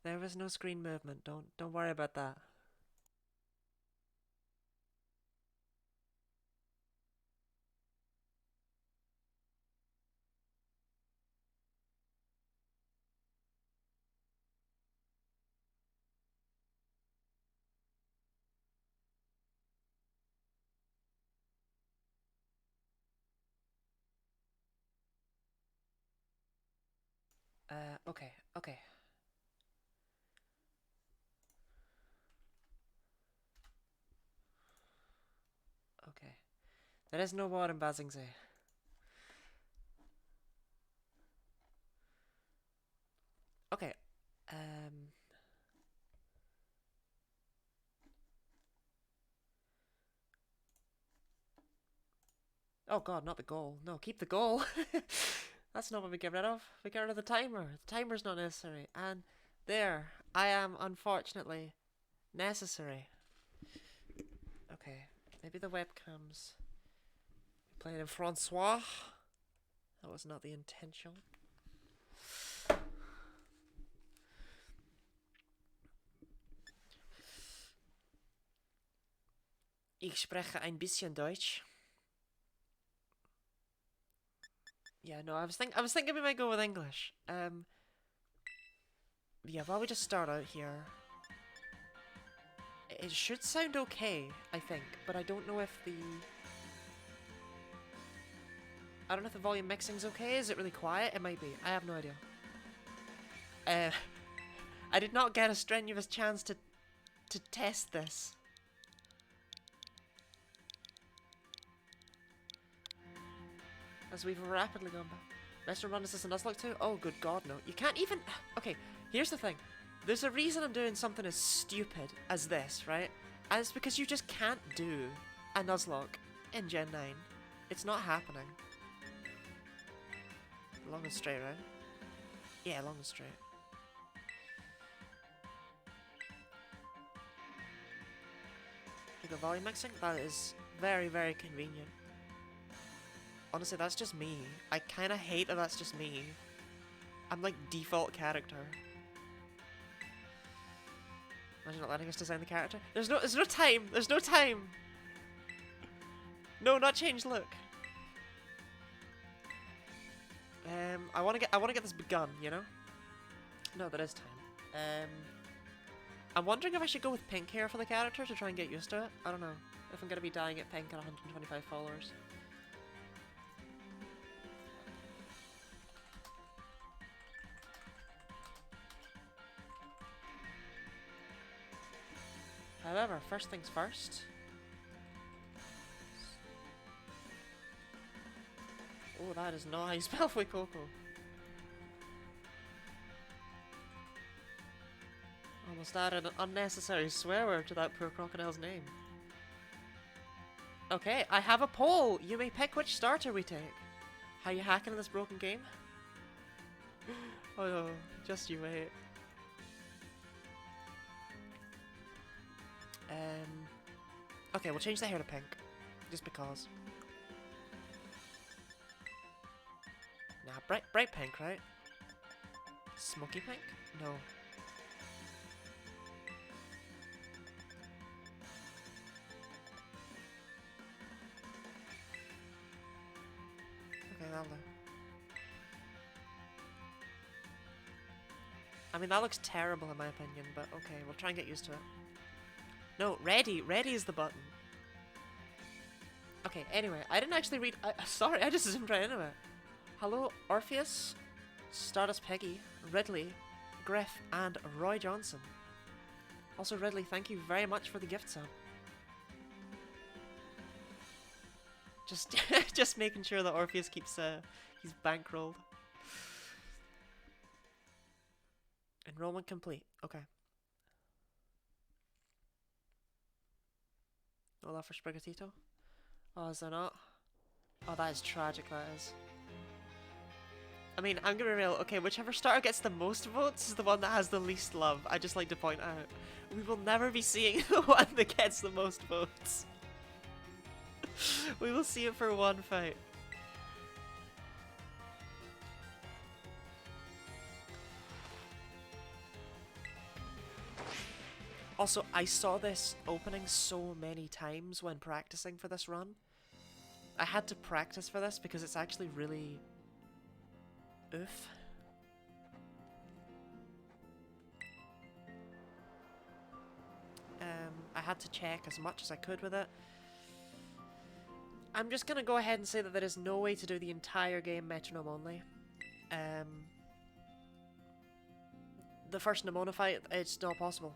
There was no screen movement. Don't worry about that. Okay, okay, okay. There is no war in Basingse. Okay. Um. Oh god, not the goal. No, keep the goal. That's not what we get rid of. We get rid of the timer. The timer's not necessary. And there, I am unfortunately necessary. Okay, maybe the webcams. Playing in Francois. That was not the intention. Ich spreche ein bisschen Deutsch. Yeah, no, I was thinking we might go with English. Yeah, why don't we just start out here? It should sound okay, I think, but I don't know if the volume mixing's okay. Is it really quiet? It might be. I have no idea. I did not get a strenuous chance to test this. As we've rapidly gone back. Metronome run is a Nuzlocke too? Oh, good god, no. You can't even... Okay, here's the thing. There's a reason I'm doing something as stupid as this, right? And it's because you just can't do a Nuzlocke in Gen 9. It's not happening. Long and straight, right? Yeah, long and straight. The volume mixing? That is very, very convenient. Honestly, that's just me. I kind of hate that that's just me. I'm like default character. Imagine not letting us design the character. There's no time. There's no time. No, not change look. I want to get this begun, you know? No, there is time. I'm wondering if I should go with pink hair for the character to try and get used to it. I don't know if I'm gonna be dyeing it pink at 125 followers. However, first things first. Oh, that is not how you spell Fuecoco. Almost added an unnecessary swear word to that poor crocodile's name. Okay, I have a poll. You may pick which starter we take. How you hacking in this broken game? Oh no, just you wait. Okay, we'll change the hair to pink. Just because. Nah, bright pink, right? Smoky pink? No. Okay, that'll do. I mean, that looks terrible in my opinion, but okay, we'll try and get used to it. No, ready. Ready is the button. Okay, anyway, I didn't actually read... sorry, I just zoomed right into it. Hello, Orpheus, Stardust Peggy, Ridley, Griff, and Roy Johnson. Also, Ridley, thank you very much for the gift sub. Just making sure that Orpheus keeps he's bankrolled. Enrollment complete. Okay. No love for Sprigatito? Oh, is there not? Oh, that is tragic, that is. I mean, I'm gonna be real. Okay, whichever starter gets the most votes is the one that has the least love. I just like to point out. We will never be seeing the one that gets the most votes. We will see it for one fight. Also, I saw this opening so many times when practicing for this run. I had to practice for this because it's actually really oof. I had to check as much as I could with it. I'm just gonna go ahead and say that there is no way to do the entire game metronome only. The first Nemona fight, it's not possible.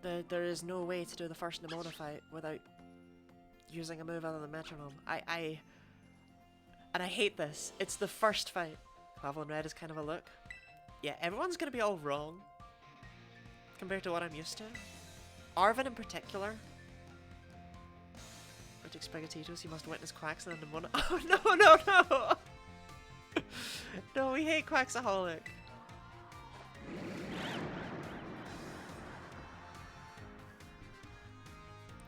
There is no way to do the first Nemona fight without using a move other than metronome. And I hate this. It's the first fight. Clavel in red is kind of a look. Yeah, everyone's gonna be all wrong compared to what I'm used to. Arvin in particular. Rich Spaghettitos, you must witness Quacks and then Nemona. Oh no, no, no! No, we hate Quacksaholic. I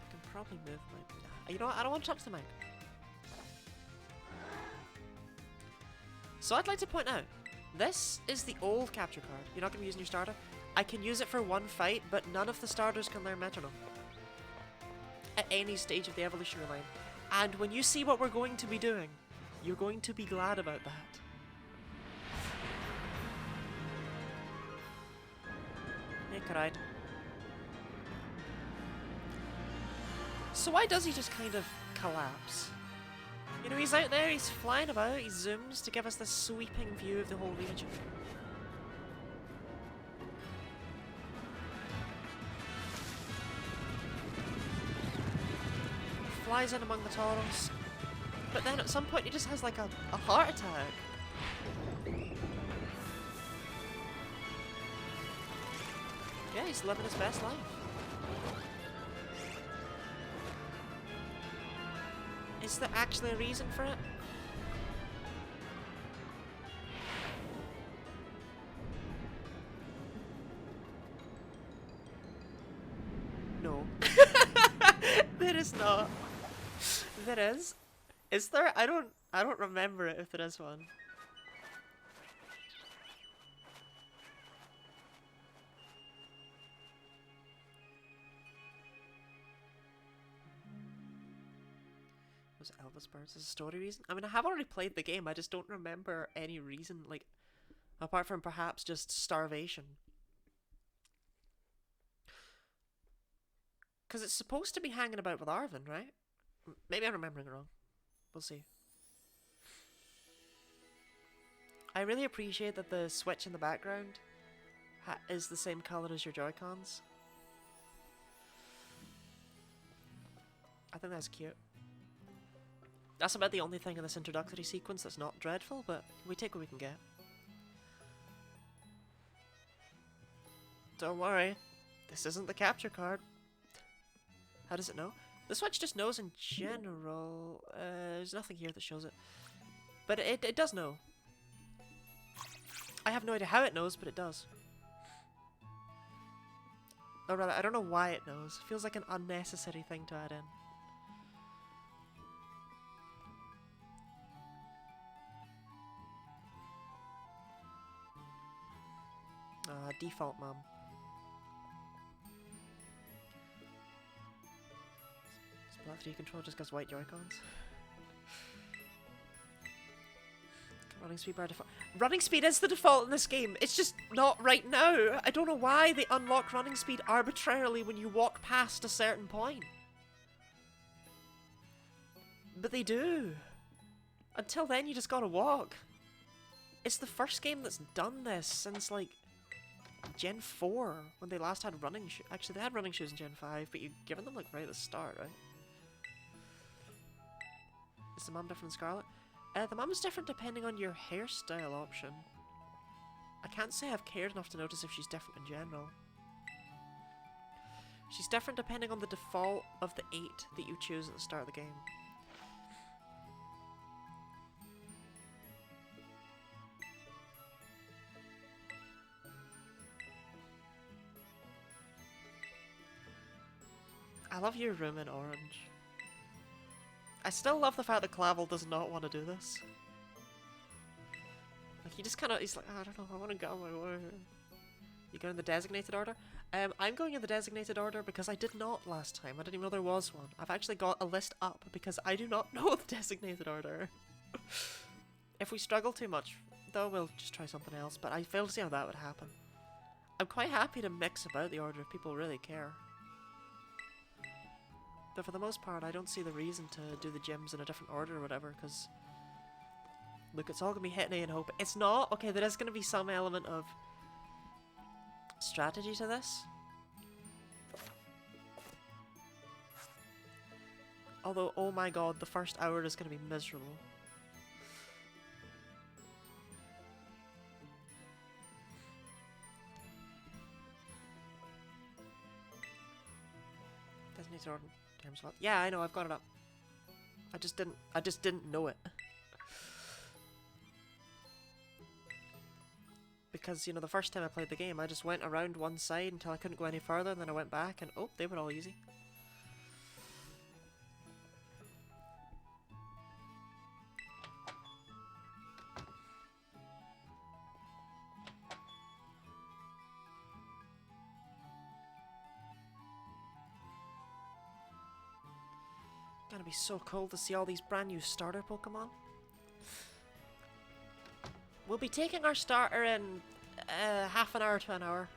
can probably move my... Nah. You know what? I don't want to touch the mic. So I'd like to point out, this is the old capture card. You're not going to be using your starter. I can use it for one fight, but none of the starters can learn metronome at any stage of the evolutionary line. And when you see what we're going to be doing, you're going to be glad about that. Hey, cried. So why does he just kind of collapse? You know, he's out there, he's flying about, he zooms to give us this sweeping view of the whole region. Flies in among the Tauros, but then at some point he just has like a heart attack. Yeah, he's living his best life. Is there actually a reason for it? No. There is not. There is. Is there? I don't remember it if there is one. Was Elvis Birds as a story reason? I mean, I have already played the game, I just don't remember any reason, like, apart from perhaps just starvation. Because it's supposed to be hanging about with Arvin, right? Maybe I'm remembering it wrong. We'll see. I really appreciate that the switch in the background is the same colour as your Joy-Cons. I think that's cute. That's about the only thing in this introductory sequence that's not dreadful, but we take what we can get. Don't worry, this isn't the capture card. How does it know? The Switch just knows in general. There's nothing here that shows it. But it does know. I have no idea how it knows, but it does. Or rather, I don't know why it knows. Feels like an unnecessary thing to add in. Default mom. Splat 3 control just because white Joy-Cons. Running speed by default. Running speed is the default in this game. It's just not right now. I don't know why they unlock running speed arbitrarily when you walk past a certain point. But they do. Until then, you just gotta walk. It's the first game that's done this since, like, Gen 4, when they last had running shoes. Actually, they had running shoes in Gen 5, but you've given them, like, right at the start, right? Is the mom different in Scarlet? The mom is different depending on your hairstyle option. I can't say I've cared enough to notice if she's different in general. She's different depending on the default of the 8 that you choose at the start of the game. I love your room in orange. I still love the fact that Clavel does not want to do this. Like, he just kind of, he's like, I don't know, I want to go my way. You go in the designated order? I'm going in the designated order because I did not last time. I didn't even know there was one. I've actually got a list up because I do not know the designated order. If we struggle too much, though, we'll just try something else, but I fail to see how that would happen. I'm quite happy to mix about the order if people really care. But for the most part, I don't see the reason to do the gyms in a different order or whatever, because... Look, it's all going to be hit A and hope. It's not? Okay, there is going to be some element of strategy to this. Although, oh my god, the first hour is going to be miserable. Designated order terms what? Yeah, I know, I've got it up. I just didn't know it. Because, you know, the first time I played the game, I just went around one side until I couldn't go any further, and then I went back, and oh, they were all easy. Gonna be so cool to see all these brand new starter Pokemon. We'll be taking our starter in half an hour to an hour.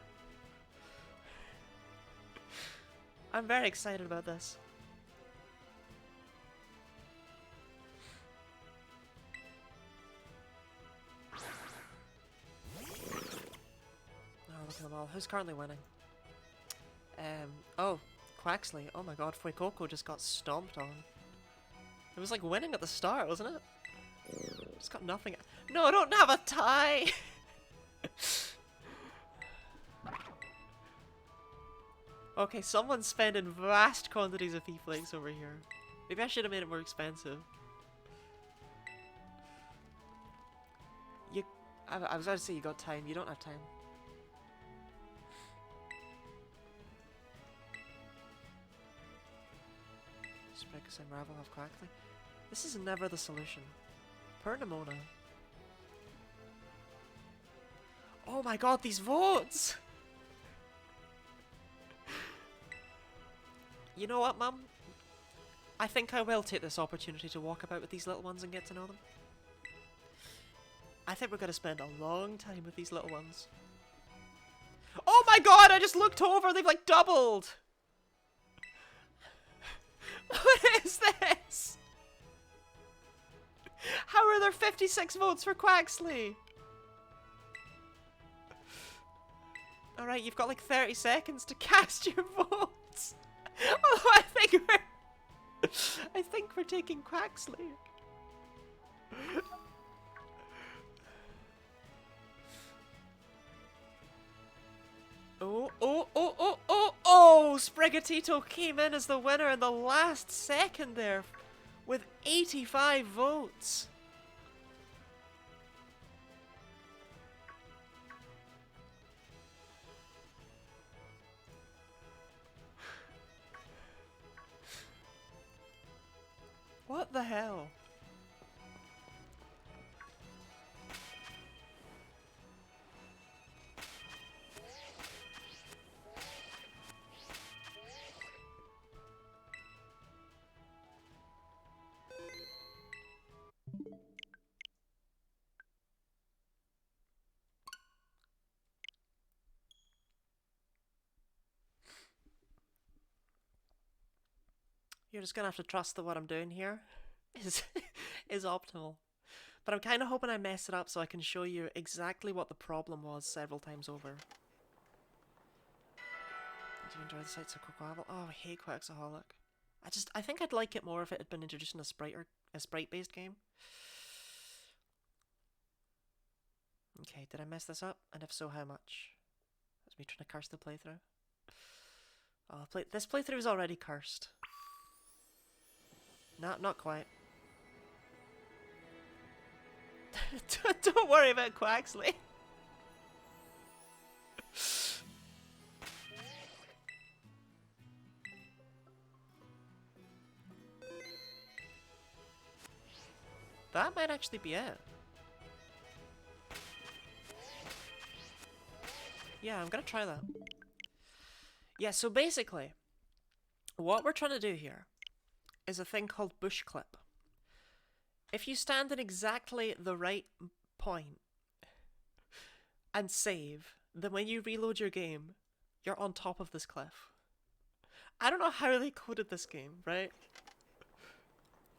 I'm very excited about this. Oh, look at them all. Who's currently winning? Oh, Quaxley. Oh my god, Fuecoco just got stomped on. It was like winning at the start, wasn't it? Just got nothing. No, I don't have a tie! Okay, someone's spending vast quantities of E-Flakes over here. Maybe I should have made it more expensive. I was about to say you got time. You don't have time. Sprickus and Ravel have Quaxley. This is never the solution. Pernamona. Oh my god, these votes! You know what, Mum? I think I will take this opportunity to walk about with these little ones and get to know them. I think we're going to spend a long time with these little ones. Oh my god, I just looked over, they've like doubled! What is this? How are there 56 votes for Quaxley? Alright, you've got like 30 seconds to cast your votes. Oh, I think we're taking Quaxley. Oh, Sprigatito came in as the winner in the last second there with 85 votes. What the hell? You're just gonna have to trust that what I'm doing here is optimal. But I'm kind of hoping I mess it up so I can show you exactly what the problem was several times over. Do you enjoy the sights of Quaquaval? Oh, I hate Quaxaholic. I think I'd like it more if it had been introduced in a sprite-based game. Okay, did I mess this up? And if so, how much? That's me trying to curse the playthrough. Oh, this playthrough is already cursed. No, not quite. Don't worry about Quaxley. That might actually be it. Yeah, I'm gonna try that. Yeah, so basically, what we're trying to do here is a thing called bush clip. If you stand in exactly the right point and save, then when you reload your game, you're on top of this cliff. I don't know how they coded this game, right?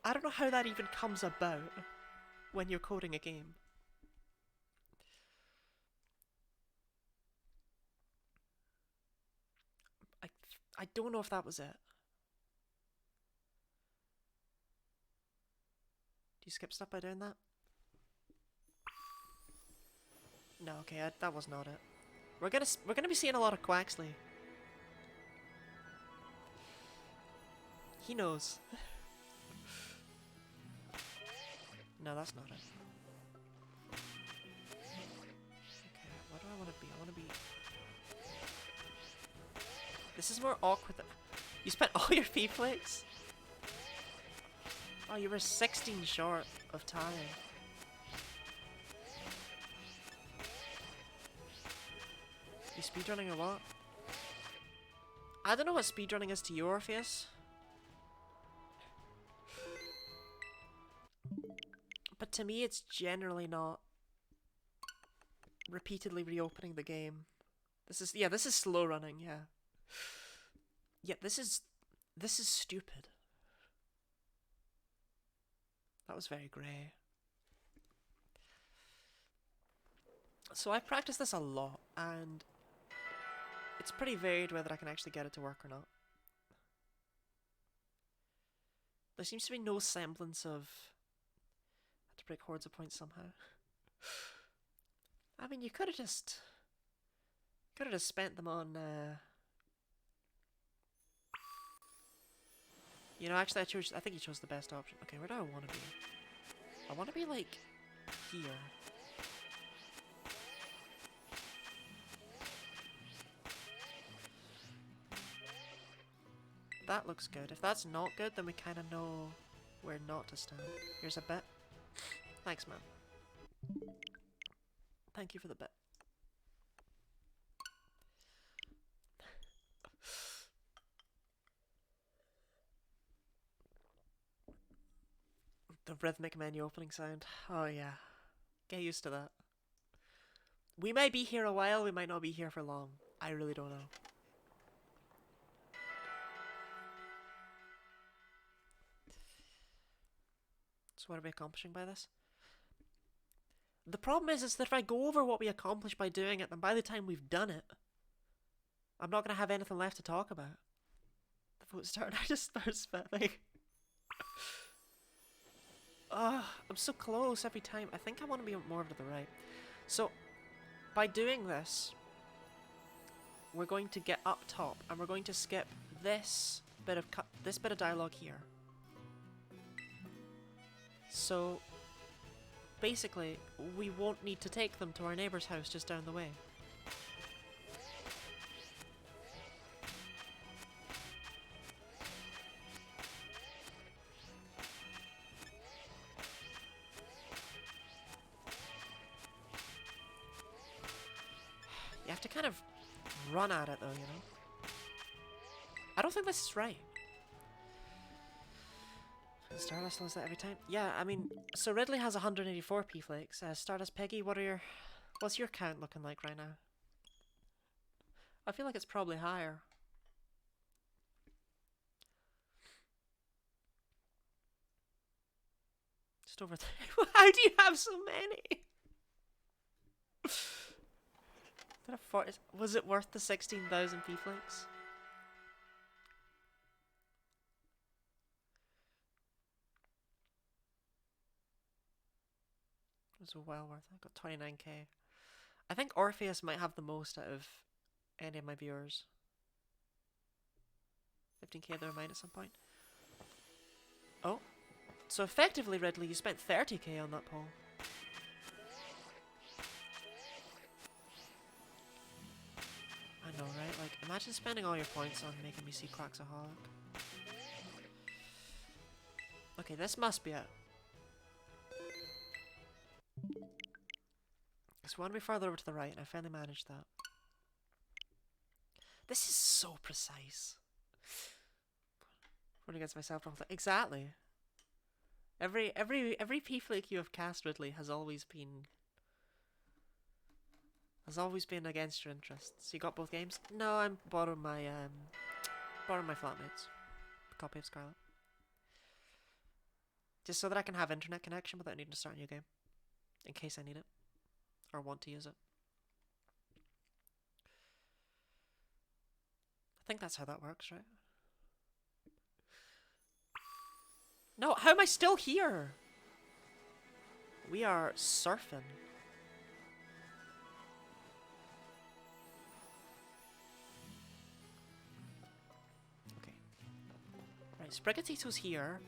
I don't know how that even comes about when you're coding a game. I, I don't know if that was it. Do you skip stuff by doing that? No, okay, that was not it. We're gonna be seeing a lot of Quaxley. He knows. No, that's not it. Okay, what do I want to be? I want to be... This is more awkward than... You spent all your P-flakes? Oh, you were 16 short of time. You speedrunning or what? I don't know what speedrunning is to you, Orpheus. But to me, it's generally not repeatedly reopening the game. This is slow running, yeah. Yeah, this is stupid. That was very grey. So I've practiced this a lot, and it's pretty varied whether I can actually get it to work or not. There seems to be no semblance of... I have to break hordes of points somehow. I mean, you could have just spent them on... You know, actually, I think you chose the best option. Okay, where do I want to be? I want to be, like, here. That looks good. If that's not good, then we kind of know where not to stand. Here's a bit. Thanks, man. Thank you for the bit. The rhythmic menu opening sound. Oh yeah. Get used to that. We might be here a while, we might not be here for long. I really don't know. So what are we accomplishing by this? The problem is that if I go over what we accomplished by doing it, then by the time we've done it, I'm not going to have anything left to talk about. The vote started, I just started spitting. Ugh, I'm so close every time. I think I want to be more to the right. So, by doing this, we're going to get up top, and we're going to skip this bit of dialogue here. So, basically, we won't need to take them to our neighbour's house just down the way. You have to kind of run at it though, you know? I don't think this is right. Stardust does that every time? Yeah, I mean, so Ridley has 184 P-flakes. Stardust Peggy, what's your count looking like right now? I feel like it's probably higher. Just over there. How do you have so many? Was it worth the 16,000 P-flakes? It was well worth it. I got 29k. I think Orpheus might have the most out of any of my viewers. 15k there might at some point. Oh. So effectively, Ridley, you spent 30k on that poll. I know, right? Like, imagine spending all your points on making me see Quaxaholic. Okay, this must be it. So we want to be farther over to the right, and I finally managed that. This is so precise. Running against myself, exactly. Every P-Flake you have cast, Ridley, has always been against your interests. You got both games? No, I'm borrowing my flatmate's copy of Scarlet. Just so that I can have internet connection without needing to start a new game. In case I need it. Or want to use it. I think that's how that works, right? No, how am I still here? We are surfing. Okay. Right, Sprigatito's here.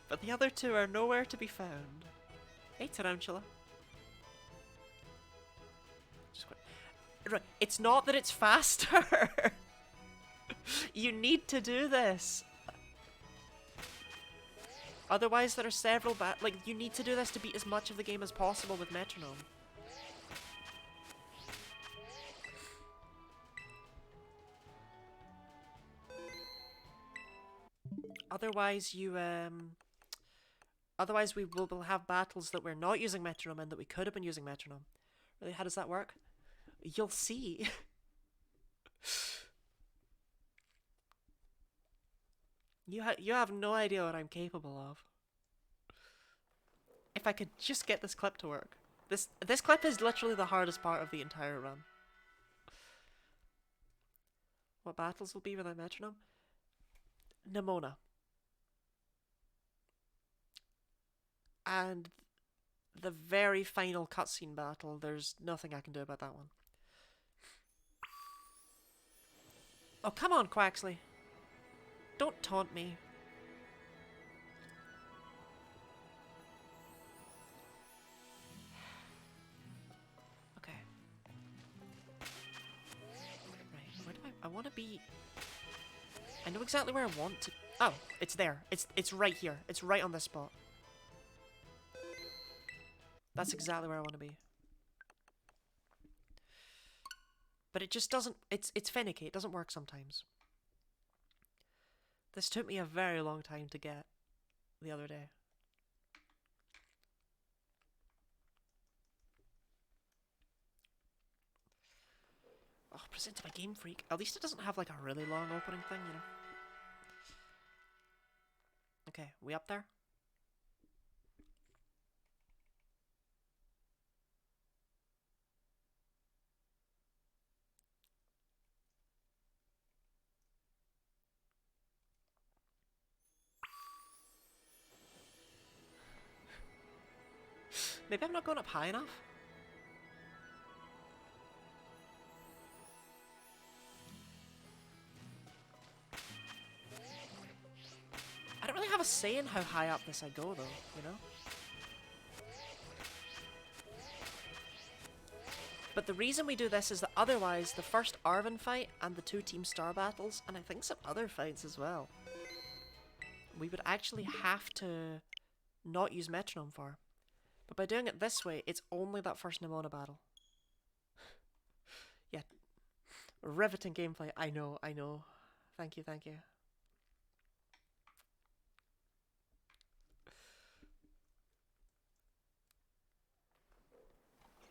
But the other two are nowhere to be found. Hey, Tarantula. Right, it's not that it's faster. You need to do this. Otherwise, there are several you need to do this to beat as much of the game as possible with Metronome. Otherwise, otherwise we will have battles that we're not using Metronome in that we could have been using Metronome. Really, how does that work? You'll see. You have no idea what I'm capable of. If I could just get this clip to work. This clip is literally the hardest part of the entire run. What battles will be without Metronome? Nimona. And the very final cutscene battle, there's nothing I can do about that one. Oh, come on, Quaxley. Don't taunt me. Okay. Right, where do I want to be? I know exactly where I want to. Oh, it's there. It's right here. It's right on this spot. That's exactly where I want to be. But it just doesn't. It's finicky. It doesn't work sometimes. This took me a very long time to get the other day. Oh, presented by Game Freak. At least it doesn't have like a really long opening thing, you know. Okay, we up there? Maybe I'm not going up high enough? I don't really have a say in how high up this I go though, you know? But the reason we do this is that otherwise the first Arven fight and the 2 Team Star battles, and I think some other fights as well, we would actually have to not use Metronome for. But by doing it this way, it's only that first Nimona battle. Yeah. Riveting gameplay. I know, I know. Thank you, thank you.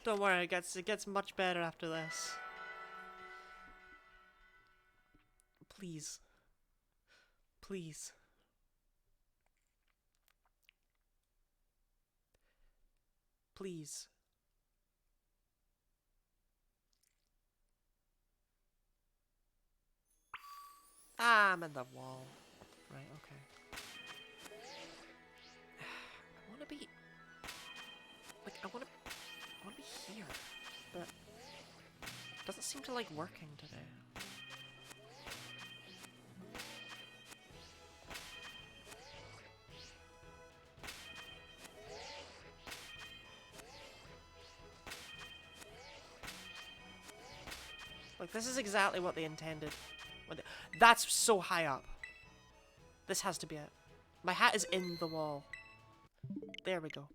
Don't worry, it gets much better after this. Please. Please. Please. Ah, I'm in the wall. Right, okay. I wanna be... Like, I wanna be here. But... it doesn't seem to like working today. Like, this is exactly what they intended. That's so high up. This has to be it. My hat is in the wall. There we go.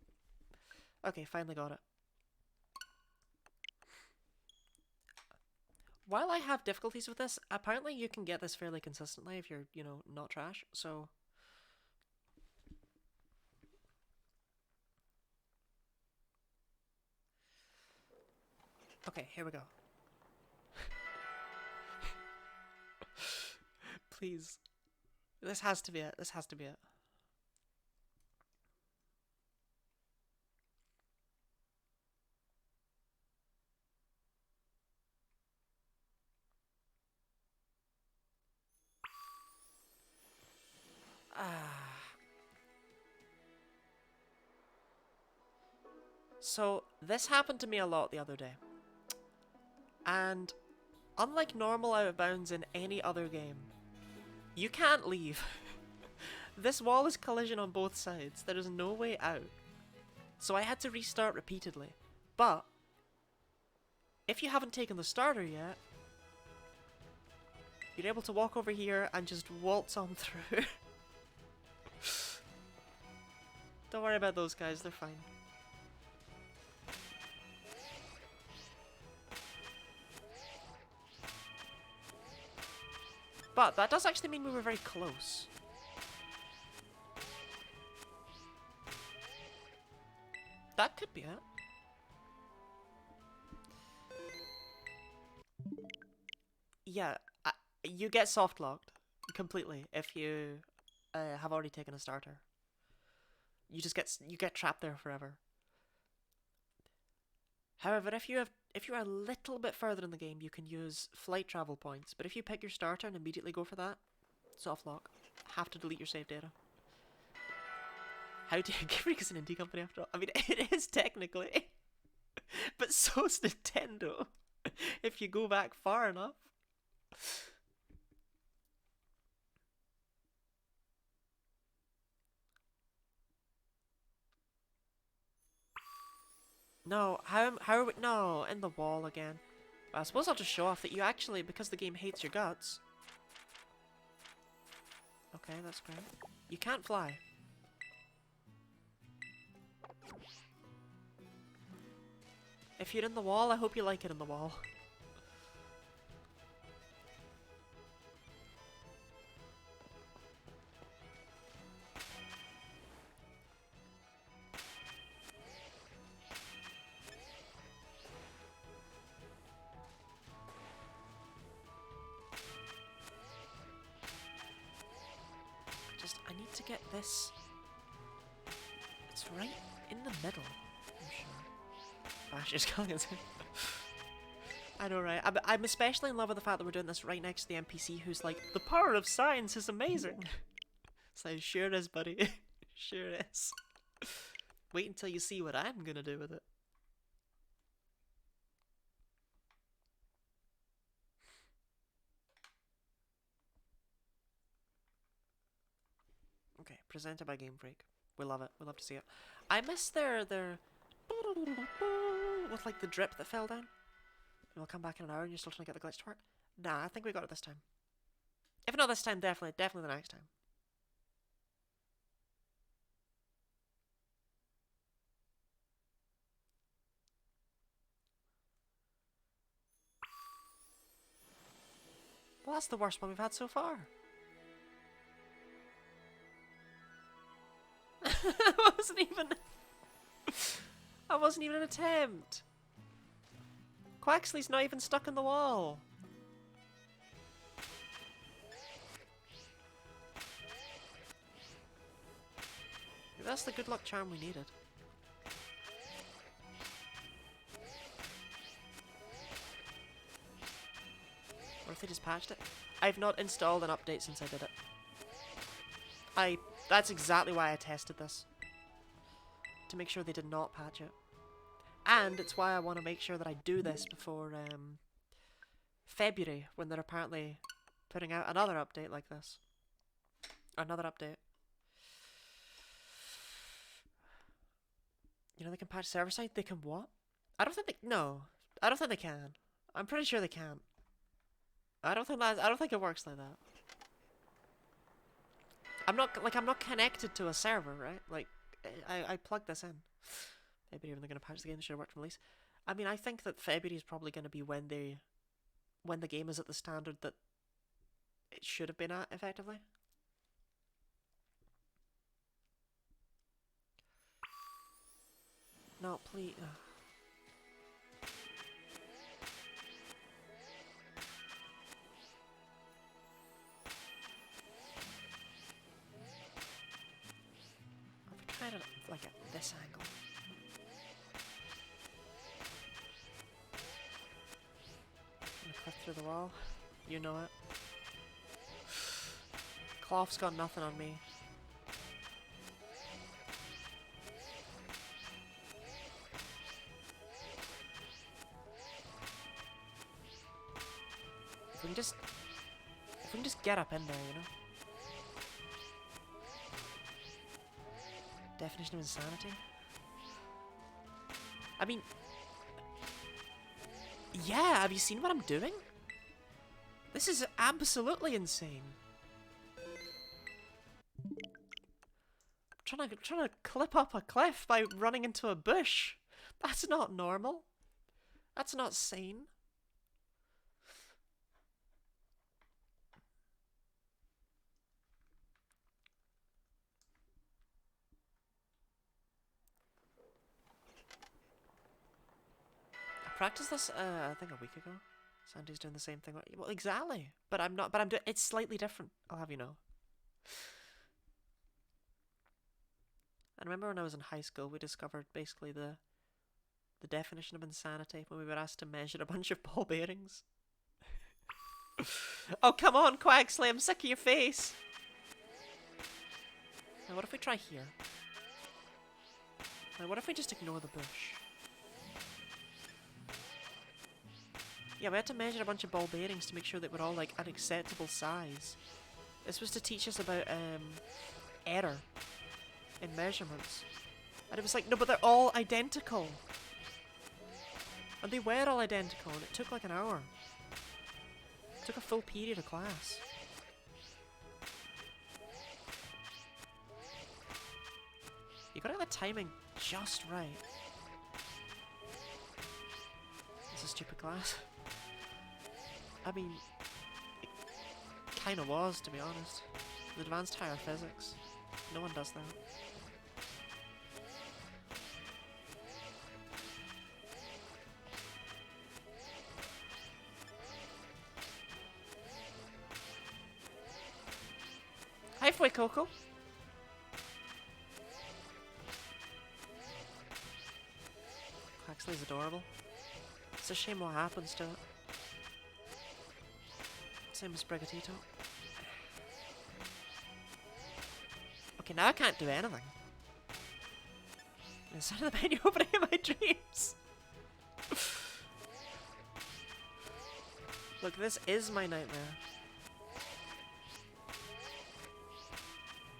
Okay, finally got it. while I have difficulties with this, apparently you can get this fairly consistently if you're, you know, not trash. So okay, here we go. Please. This has to be it. This has to be it. So, this happened to me a lot the other day. And unlike normal out of bounds in any other game, you can't leave. This wall is collision on both sides. There is no way out. So I had to restart repeatedly. But if you haven't taken the starter yet, you're able to walk over here and just waltz on through. Don't worry about those guys, they're fine. But that does actually mean we were very close. That could be it. Yeah, you get soft locked completely if you have already taken a starter. You get trapped there forever. However, if you are a little bit further in the game, you can use flight travel points. But if you pick your starter and immediately go for that, soft lock. Have to delete your save data. How do you Freak is an indie company after all? I mean, it is technically, but so's Nintendo. If you go back far enough. No, how are we? No, in the wall again. I suppose I'll just show off that you actually, because the game hates your guts. Okay, that's great. You can't fly. If you're in the wall, I hope you like it in the wall. I need to get this. It's right in the middle, I'm sure. Bash is calling it. I know, right? I'm especially in love with the fact that we're doing this right next to the NPC who's like, the power of science is amazing. It's like, sure is, buddy. Sure is. Wait until you see what I'm gonna do with it. Okay, presented by Game Freak. We love it. We love to see it. I miss their with like the drip that fell down. We'll come back in an hour and you're still trying to get the glitch to work. Nah, I think we got it this time. If not this time, definitely the next time. Well, that's the worst one we've had so far. That wasn't even an attempt. Quaxley's not even stuck in the wall. That's the good luck charm we needed. Or if they just patched it. I've not installed an update since I did it. That's exactly why I tested this. To make sure they did not patch it. And it's why I want to make sure that I do this before February, when they're apparently putting out another update like this. Another update. You know they can patch server side? They can what? I don't think they... No. I don't think they can. I'm pretty sure they can't. I don't think it works like that. I'm not connected to a server, right? Like, I plugged this in. Maybe even they're going to patch the game that should have worked from release. I mean, I think that February is probably going to be when they when the game is at the standard that it should have been at, effectively. No, please. I'll try it like at this angle. I'm gonna clip through the wall. You know it. Cloth's got nothing on me. If we can just get up in there, you know? Definition of insanity? I mean... Yeah, have you seen what I'm doing? This is absolutely insane. I'm trying to clip up a cliff by running into a bush. That's not normal. That's not sane. I practiced this, I think a week ago. Sandy's doing the same thing. Well, exactly. But I'm not. But I'm doing. It's slightly different. I'll have you know. I remember when I was in high school, we discovered basically the definition of insanity when we were asked to measure a bunch of ball bearings. Oh come on, Quaxley! I'm sick of your face. Now what if we try here? Now what if we just ignore the bush? Yeah, we had to measure a bunch of ball bearings to make sure that we're all like an acceptable size. This was to teach us about error in measurements. And it was like, no, but they're all identical. And they were all identical, and it took like an hour. It took a full period of class. You gotta get the timing just right. It's a stupid class. I mean, it kinda was, to be honest. The advanced higher physics. No one does that. Halfway, Coco. Quaxley's adorable. It's a shame what happens to it. Same as Brigatito. Okay, now I can't do anything. Instead of the menu opening in my dreams. Look, this is my nightmare.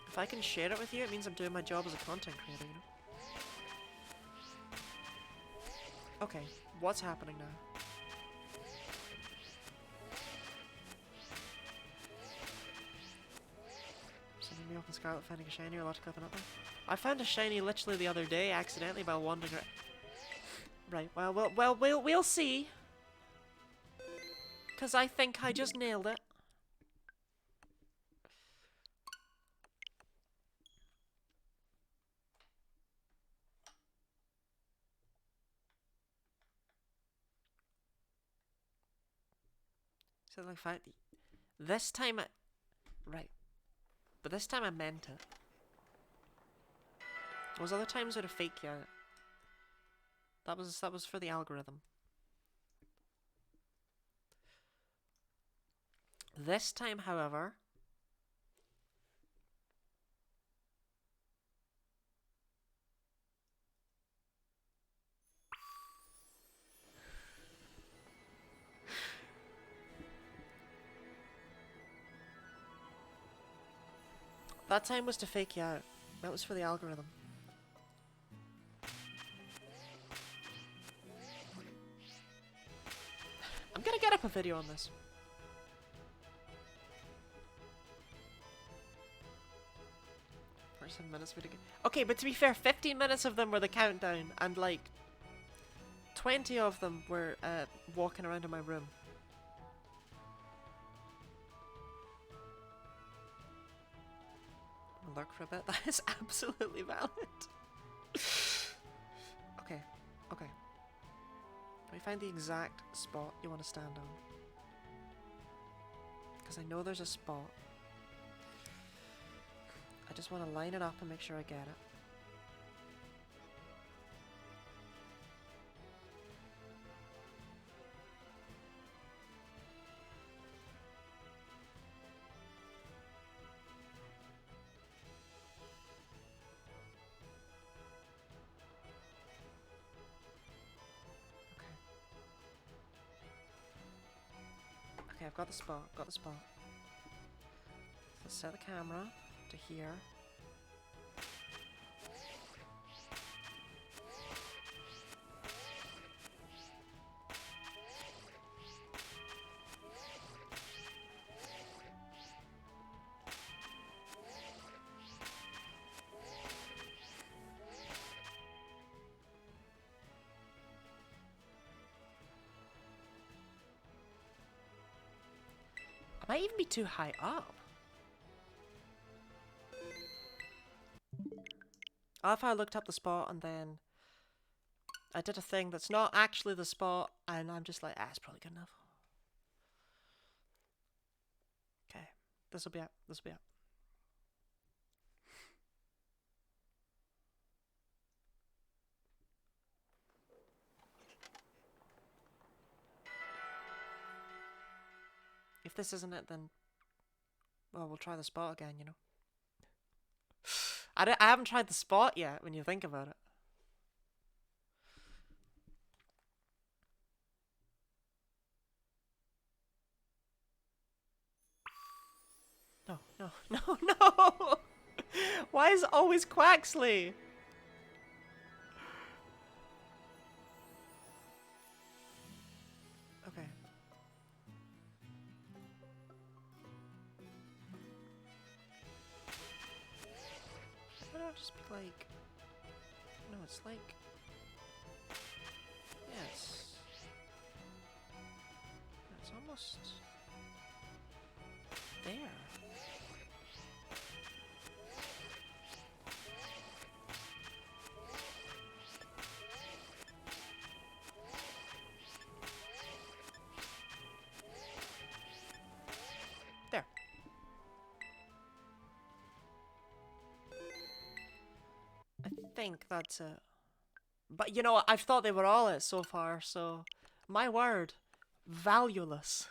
If I can share it with you, it means I'm doing my job as a content creator, you know? Okay, what's happening now? Sending me off in Scarlet, finding a shiny, or a lot of clipping up there. I found a shiny literally the other day, accidentally, by wandering around. Right, well, we'll see. Because I think I just nailed it. So like this time right. But this time I meant it. Those other times were a fake out. That was for the algorithm. This time, however, that time was to fake you out. That was for the algorithm. I'm gonna get up a video on this. For 7 minutes video. Okay, but to be fair, 15 minutes of them were the countdown, and like 20 of them were walking around in my room. and lurk for a bit. That is absolutely valid. Okay, okay. Let me find the exact spot you want to stand on. Because I know there's a spot. I just want to line it up and make sure I get it. Okay, I've got the spot, Let's set the camera to here. I might even be too high up. What if I looked up the spot and then I did a thing that's not actually the spot and I'm just like, ah, it's probably good enough. Okay, this will be it. This will be it. If this isn't it, then well, we'll try the spot again, you know. I haven't tried the spot yet when you think about it. No, no, no, no! Why is it always Quaxley? Okay. Why don't I just be like... No, it's like... Yes. It's almost... there. There. I think that's it. But you know what? I've thought they were all it so far, so... My word. Valueless.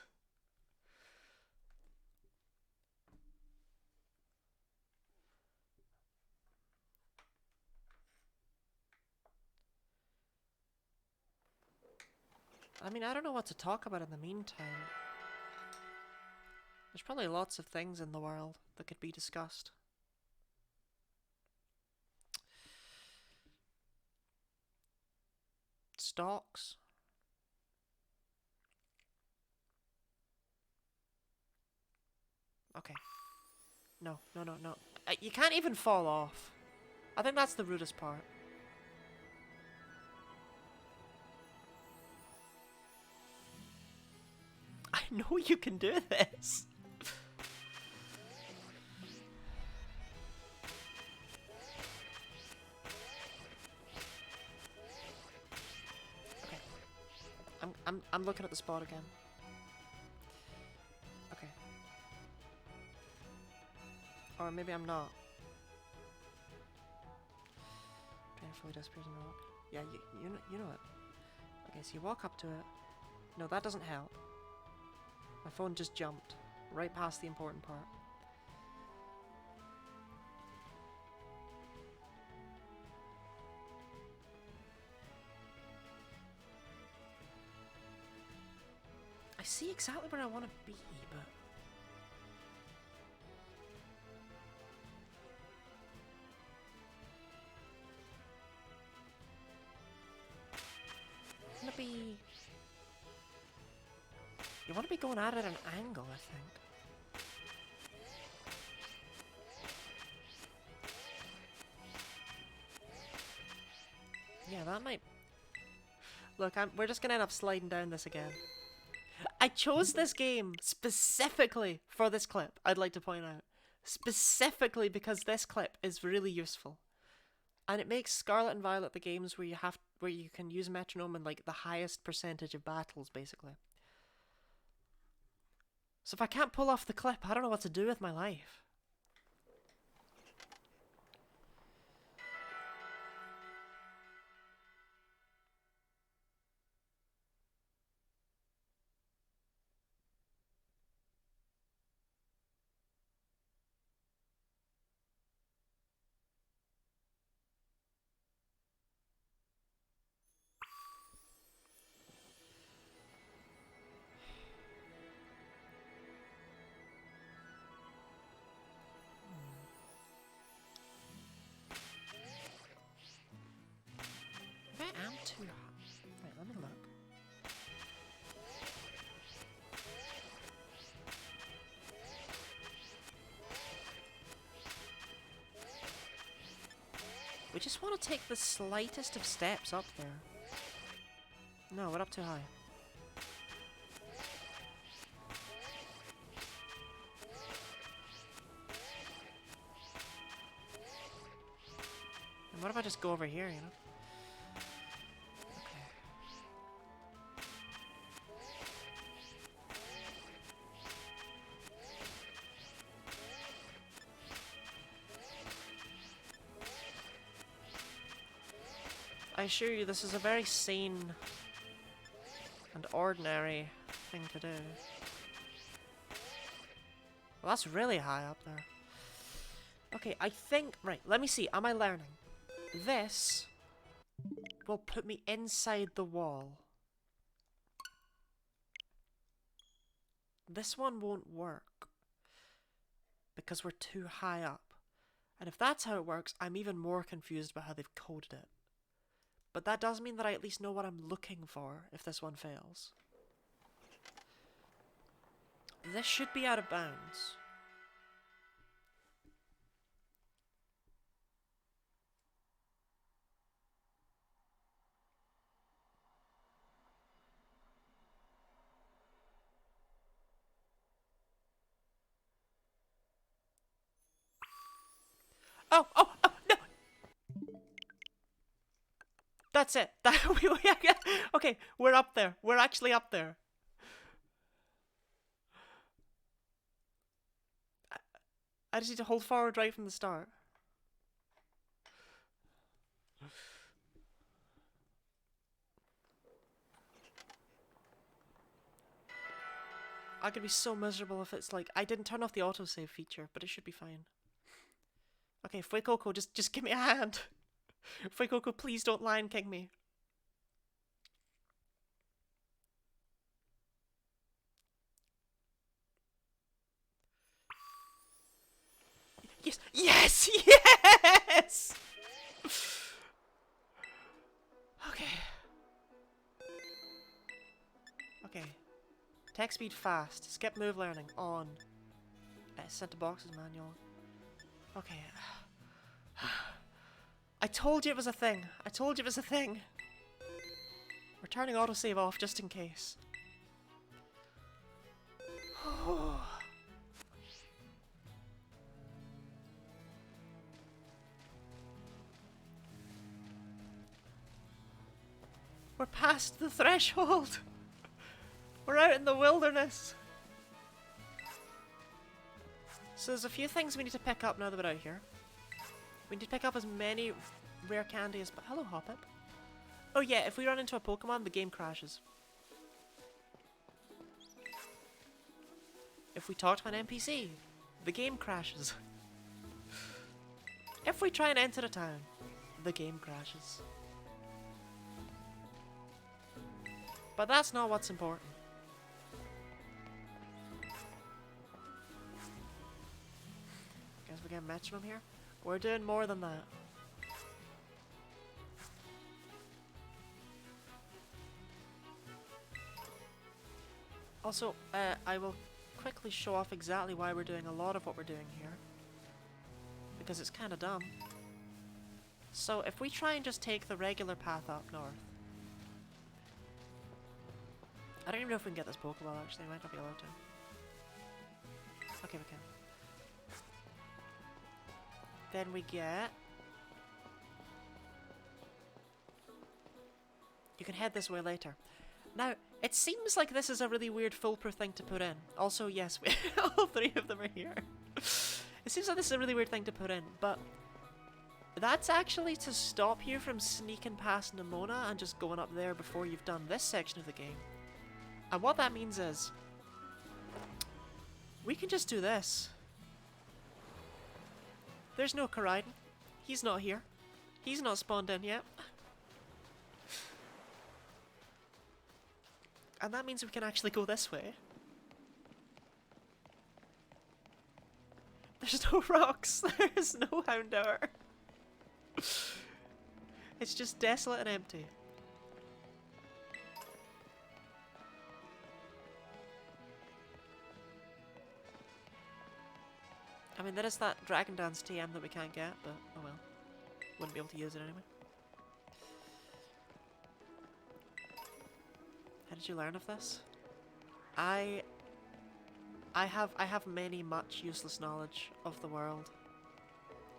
I mean, I don't know what to talk about in the meantime. There's probably lots of things in the world that could be discussed. Stocks. Okay. No, no, no, no. You can't even fall off. I think that's the rudest part. I know you can do this. Okay. I'm looking at the spot again. Okay. Or maybe I'm not. Train fully disappears in the rock. Yeah, you know it. Okay, so you walk up to it. No, that doesn't help. My phone just jumped right past the important part. I see exactly where I want to be, but... I want to be... You want to be going at it at an angle, I think. Yeah, that might... Look, we're just gonna end up sliding down this again. I chose this game specifically for this clip, I'd like to point out. specifically because this clip is really useful. And it makes Scarlet and Violet the games where you can use Metronome in like the highest percentage of battles, basically. So if I can't pull off the clip, I don't know what to do with my life. I am too high. Right, let me look. We just want to take the slightest of steps up there. No, we're up too high. And what if I just go over here, you know? I assure you, this is a very sane and ordinary thing to do. Well, that's really high up there. Okay, I think... Right, let me see. Am I learning? This will put me inside the wall. This one won't work because we're too high up. And if that's how it works, I'm even more confused about how they've coded it. But that does mean that I at least know what I'm looking for if this one fails. This should be out of bounds. Oh, no! That's it. Okay, we're up there. We're actually up there. I just need to hold forward right from the start. I could be so miserable if it's like... I didn't turn off the autosave feature, but it should be fine. Okay, Fuecoco, just give me a hand. Fuecoco, please don't Lion King me. Yes! Yes! Yes! Okay. Okay. Text speed fast. Skip move learning. On. Set to boxes manual. Okay. I told you it was a thing. I told you it was a thing. We're turning autosave off just in case. We're past the threshold. We're out in the wilderness. So there's a few things we need to pick up now that we're out here. We need to pick up as many rare candy as... Hello, Hoppip. Oh yeah, if we run into a Pokemon, the game crashes. If we talk to an NPC, the game crashes. If we try and enter a town, the game crashes. But that's not what's important. Guess we get Metronome here. We're doing more than that. Also, I will quickly show off exactly why we're doing a lot of what we're doing here. Because it's kind of dumb. So, if we try and just take the regular path up north. I don't even know if we can get this Pokeball actually, I might not be allowed to. Okay, we can. Then we get... You can head this way later. Now, it seems like this is a really weird foolproof thing to put in. Also, yes, all three of them are here. It seems like this is a really weird thing to put in, but that's actually to stop you from sneaking past Nimona and just going up there before you've done this section of the game. And what that means is, we can just do this. There's no Koraidon. He's not here. He's not spawned in yet. And that means we can actually go this way. There's no rocks. There's no Houndour. It's just desolate and empty. I mean, there is that Dragon Dance TM that we can't get, but oh well. Wouldn't be able to use it anyway. How did you learn of this? I have many much useless knowledge of the world,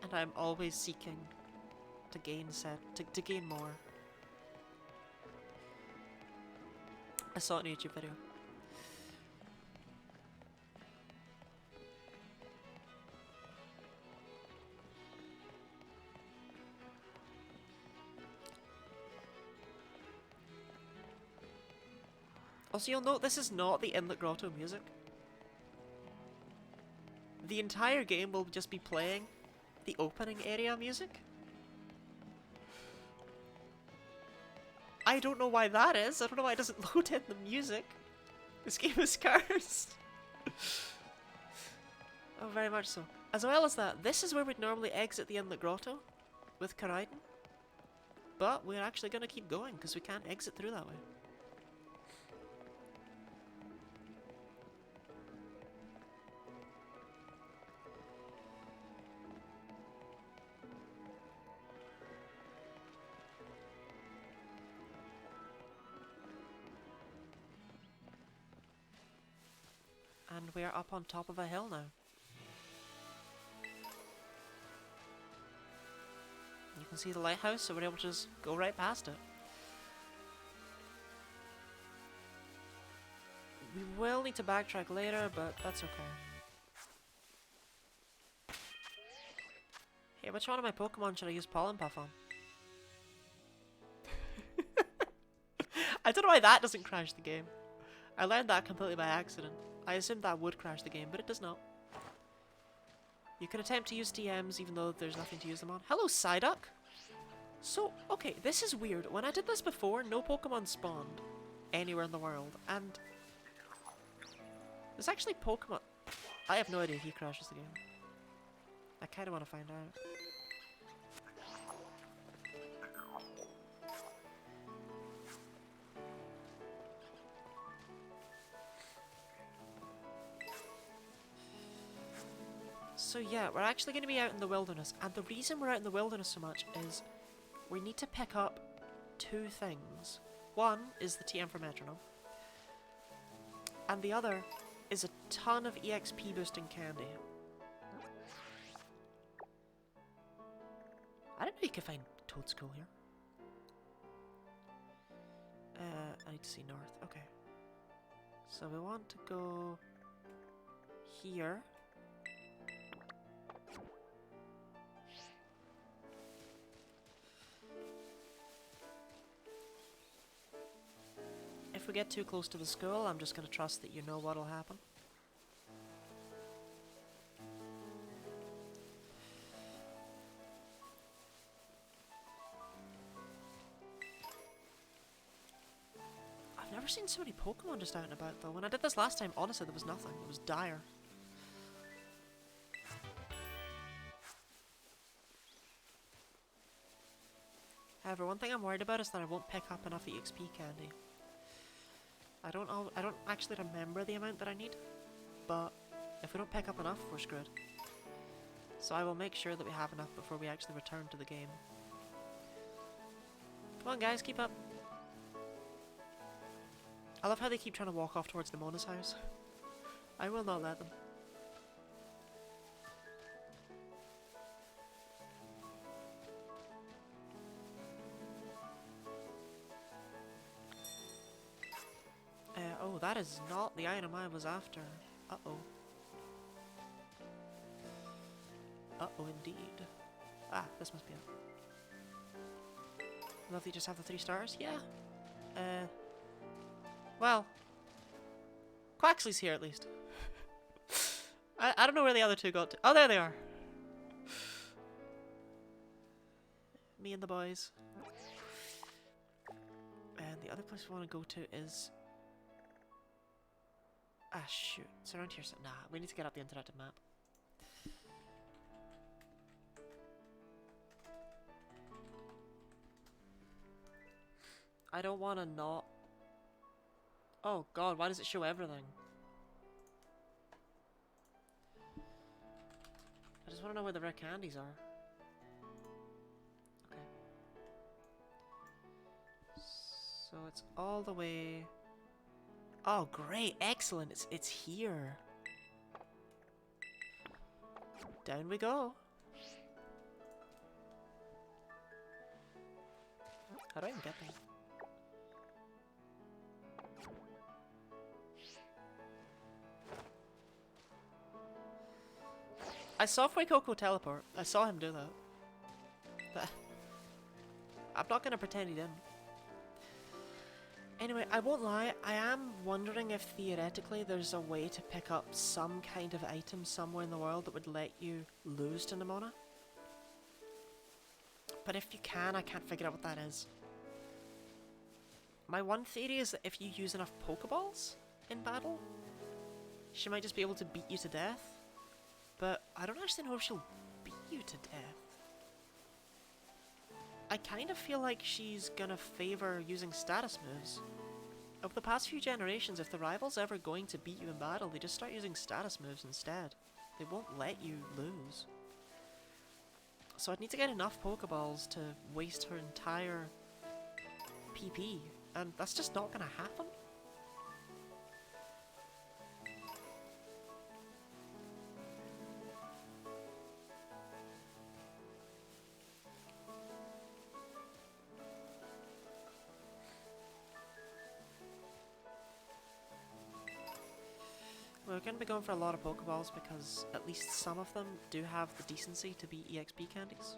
and I'm always seeking to gain to gain more. I saw it in a YouTube video. Also, you'll note this is not the Inlet Grotto music. The entire game will just be playing the opening area music. I don't know why that is. I don't know why it doesn't load in the music. This game is cursed. Oh, very much so. As well as that, this is where we'd normally exit the Inlet Grotto with Koraidon. But we're actually going to keep going because we can't exit through that way. And we are up on top of a hill now. You can see the lighthouse, so we're able to just go right past it. We will need to backtrack later, but that's okay. Hey, which one of my Pokemon should I use Pollen Puff on? I don't know why that doesn't crash the game. I learned that completely by accident. I assumed that would crash the game, but it does not. You can attempt to use TMs even though there's nothing to use them on. Hello, Psyduck! So, okay, this is weird. When I did this before, no Pokemon spawned anywhere in the world, and there's actually Pokemon... I have no idea if he crashes the game. I kinda wanna find out. So yeah, we're actually going to be out in the wilderness, and the reason we're out in the wilderness so much is we need to pick up two things. One is the TM for Metronome, and the other is a ton of EXP boosting candy. I didn't know you could find Toad School here. I need to see north. Okay. So we want to go here. If we get too close to the school, I'm just going to trust that you know what'll happen. I've never seen so many Pokemon just out and about though. When I did this last time, honestly, there was nothing. It was dire. However, one thing I'm worried about is that I won't pick up enough EXP candy. I don't actually remember the amount that I need, but if we don't pick up enough, we're screwed. So I will make sure that we have enough before we actually return to the game. Come on guys, keep up. I love how they keep trying to walk off towards Nimona's house. I will not let them. That is not the item I was after. Uh-oh. Uh-oh, indeed. Ah, this must be it. Love that you just have the 3 stars? Yeah. Well. Quaxley's here at least. I don't know where the other 2 got to. Oh, there they are. Me and the boys. And the other place we want to go to is... Ah, shoot. It's around here. So nah, we need to get up the interactive map. I don't want to not... Oh god, why does it show everything? I just want to know where the rare candies are. Okay. So it's all the way... Oh great, excellent, it's here. Down we go. How do I even get there? I saw Fuecoco teleport. I saw him do that. But I'm not gonna pretend he didn't. Anyway, I won't lie, I am wondering if theoretically there's a way to pick up some kind of item somewhere in the world that would let you lose to Nemona. But if you can, I can't figure out what that is. My one theory is that if you use enough Pokeballs in battle, she might just be able to beat you to death. But I don't actually know if she'll beat you to death. I kind of feel like she's gonna favor using status moves. Over the past few generations, if the rival's ever going to beat you in battle, they just start using status moves instead. They won't let you lose. So I'd need to get enough Pokeballs to waste her entire PP, and that's just not gonna happen. We're going to be going for a lot of Pokeballs because at least some of them do have the decency to be EXP candies.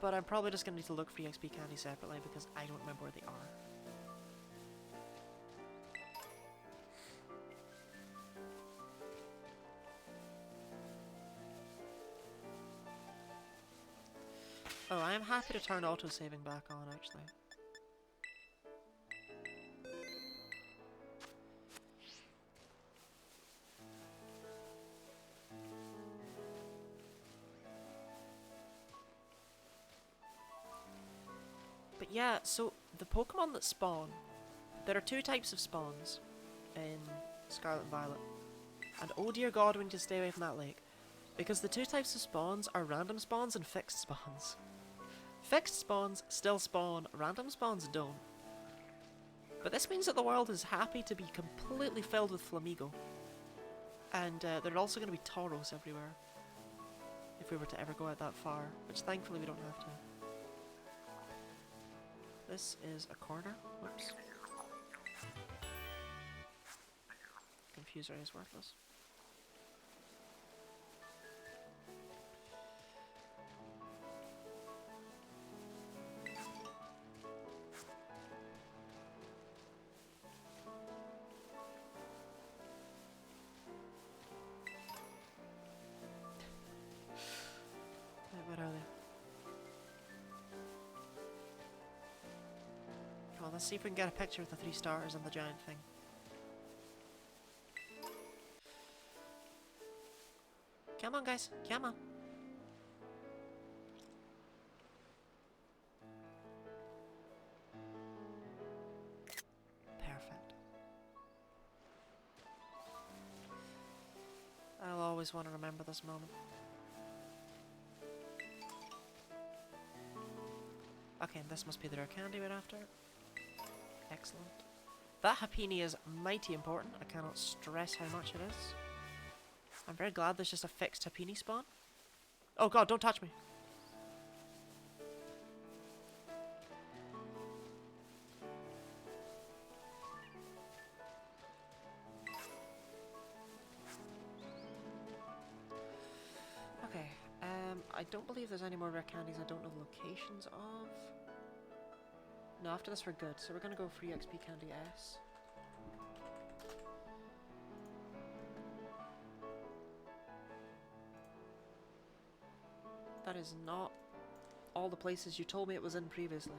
But I'm probably just going to need to look for EXP candies separately because I don't remember where they are. Oh, I am happy to turn auto-saving back on actually. But yeah, so the Pokemon that spawn, there are 2 types of spawns in Scarlet and Violet. And oh dear god, we need to stay away from that lake. Because the 2 types of spawns are random spawns and fixed spawns. Fixed spawns still spawn, random spawns don't. But this means that the world is happy to be completely filled with Flamigo. And there are also going to be Tauros everywhere. If we were to ever go out that far, which thankfully we don't have to. This is a corner. Whoops. Confuser is worthless. Where are they? Well, let's see if we can get a picture of the 3 stars and the giant thing. Come on, guys. Come on. Perfect. I'll always want to remember this moment. Okay, and this must be the rare candy right after. Excellent. That Happiny is mighty important. I cannot stress how much it is. I'm very glad there's just a fixed Happiny spawn. Oh god, don't touch me. don't believe there's any more rare candies I don't know the locations of. No, after this we're good, so we're gonna go free XP candy S. That is not all the places you told me it was in previously.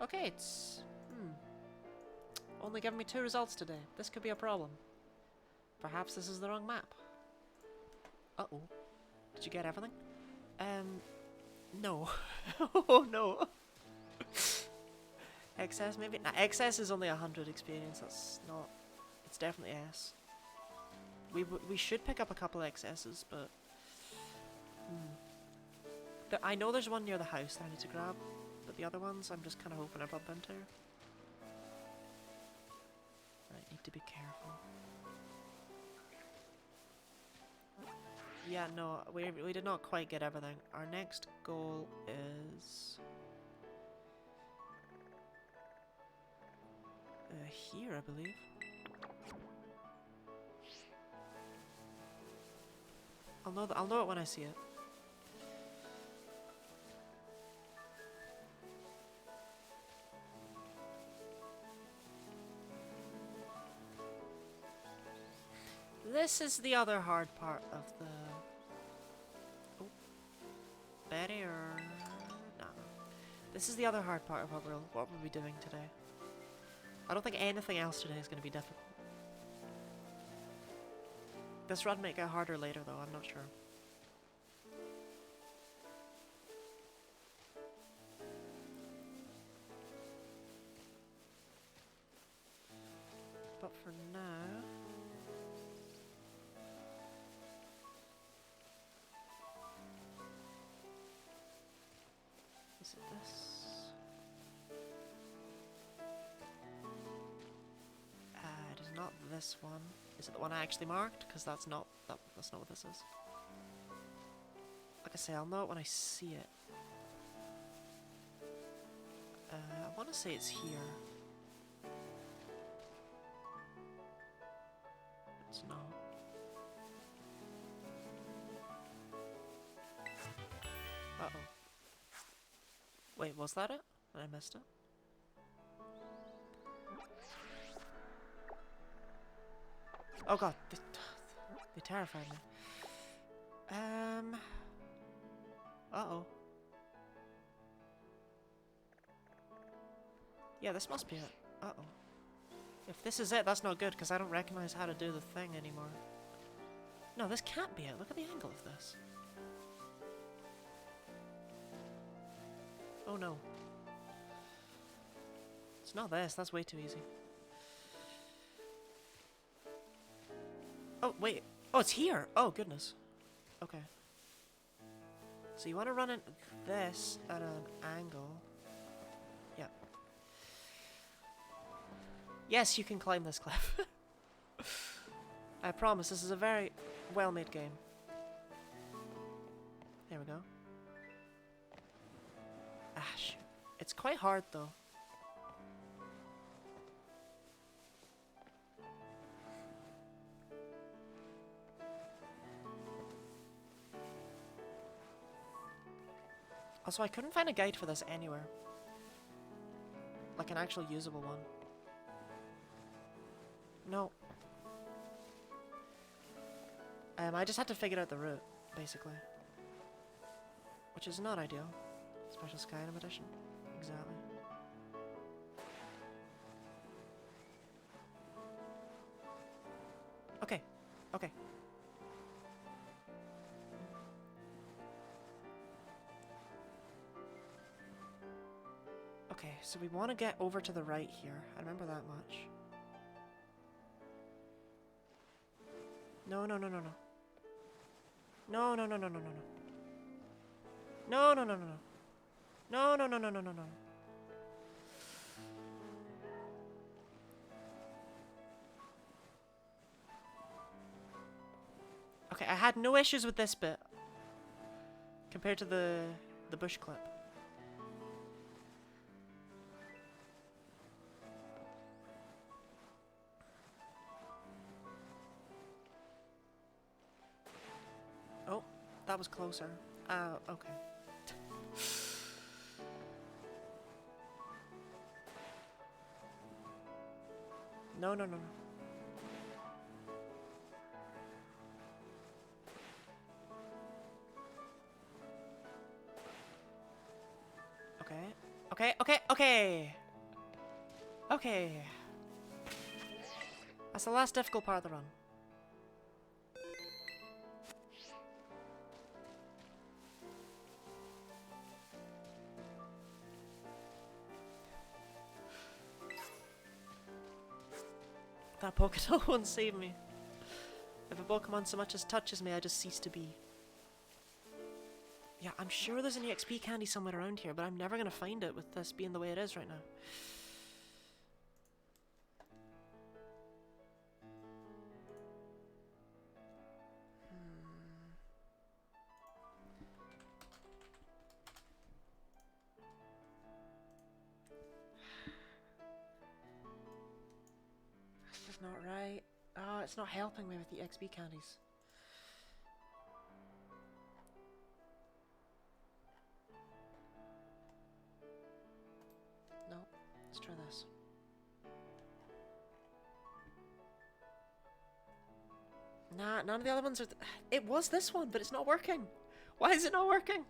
Okay, it's... only giving me 2 results today. This could be a problem. Perhaps this is the wrong map. Uh-oh. Did you get everything? No. Oh no. XS maybe? Nah, XS is only 100 experience. That's not... It's definitely S. We should pick up a couple XS's, but... I know there's one near the house that I need to grab, but the other ones I'm just kind of hoping I bump into. I need to be careful. Yeah, no, we did not quite get everything. Our next goal is... here, I believe. I'll know it when I see it. This is the other hard part of the... Oh. Betty or... No. This is the other hard part of what we'll be doing today. I don't think anything else today is going to be difficult. This run might get harder later though, I'm not sure. But for now... Is it this? It is not this one. Is it the one I actually marked? Because that's not what this is. Like I say, I'll know it when I see it. I want to say it's here. It's not. Uh-oh. Wait, was that it? I missed it. Oh god, they terrified me. Uh-oh. Yeah, this must be it. Uh-oh. If this is it, that's not good, because I don't recognize how to do the thing anymore. No, this can't be it. Look at the angle of this. Oh no. It's not this, that's way too easy. Oh, wait. Oh, it's here! Oh, goodness. Okay. So you want to run in this at an angle. Yeah. Yes, you can climb this cliff. I promise, this is a very well-made game. There we go. Ah, shoot. It's quite hard, though. Also, I couldn't find a guide for this anywhere. Like an actual usable one. No. I just had to figure out the route, basically. Which is not ideal. Special Skyrim edition. Exactly. Okay. Okay. Okay, so we want to get over to the right here. I remember that much. No, no, no, no, no. No, no, no, no, no, no, no. No, no, no, no, no. No, no, no, no, no, no, no. Okay, I had no issues with this bit compared to the bush clip. that was closer. Okay. No, no, no, no. Okay. Okay, okay, okay! Okay. That's the last difficult part of the run. That Pokemon won't save me. If a Pokemon so much as touches me, I just cease to be. Yeah, I'm sure there's an EXP candy somewhere around here, but I'm never gonna find it with this being the way it is right now. This is not right. Oh, it's not helping me with the XP candies. No, let's try this. Nah, none of the other ones are... It was this one, but it's not working. Why is it not working?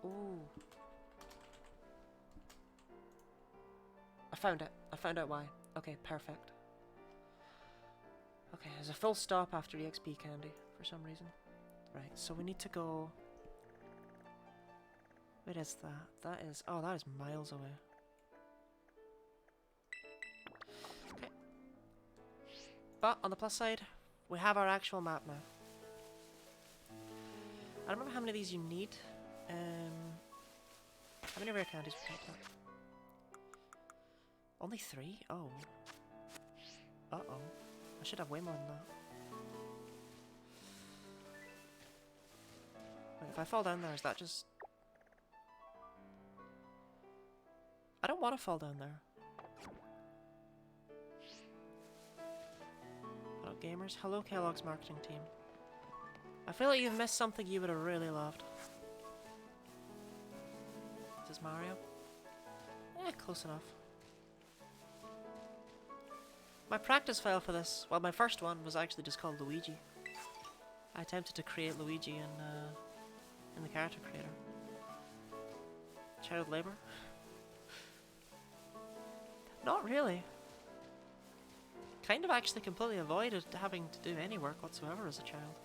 Ooh. I found it. I found out why. Okay, perfect. Okay, there's a full stop after EXP candy for some reason. Right, so we need to go... Where is that? That is... Oh, that is miles away. Okay. But, on the plus side, we have our actual map now. I don't remember how many of these you need. How many rare candies we got? Only 3? Oh. Uh-oh. I should have way more than that. Wait, if I fall down there, is that just... I don't want to fall down there. Hello, gamers. Hello, Kellogg's marketing team. I feel like you've missed something you would have really loved. Is this Mario? Eh, close enough. My practice file for this, well, my first one was actually just called Luigi. I attempted to create Luigi in the character creator. Child labor? Not really. Kind of actually completely avoided having to do any work whatsoever as a child.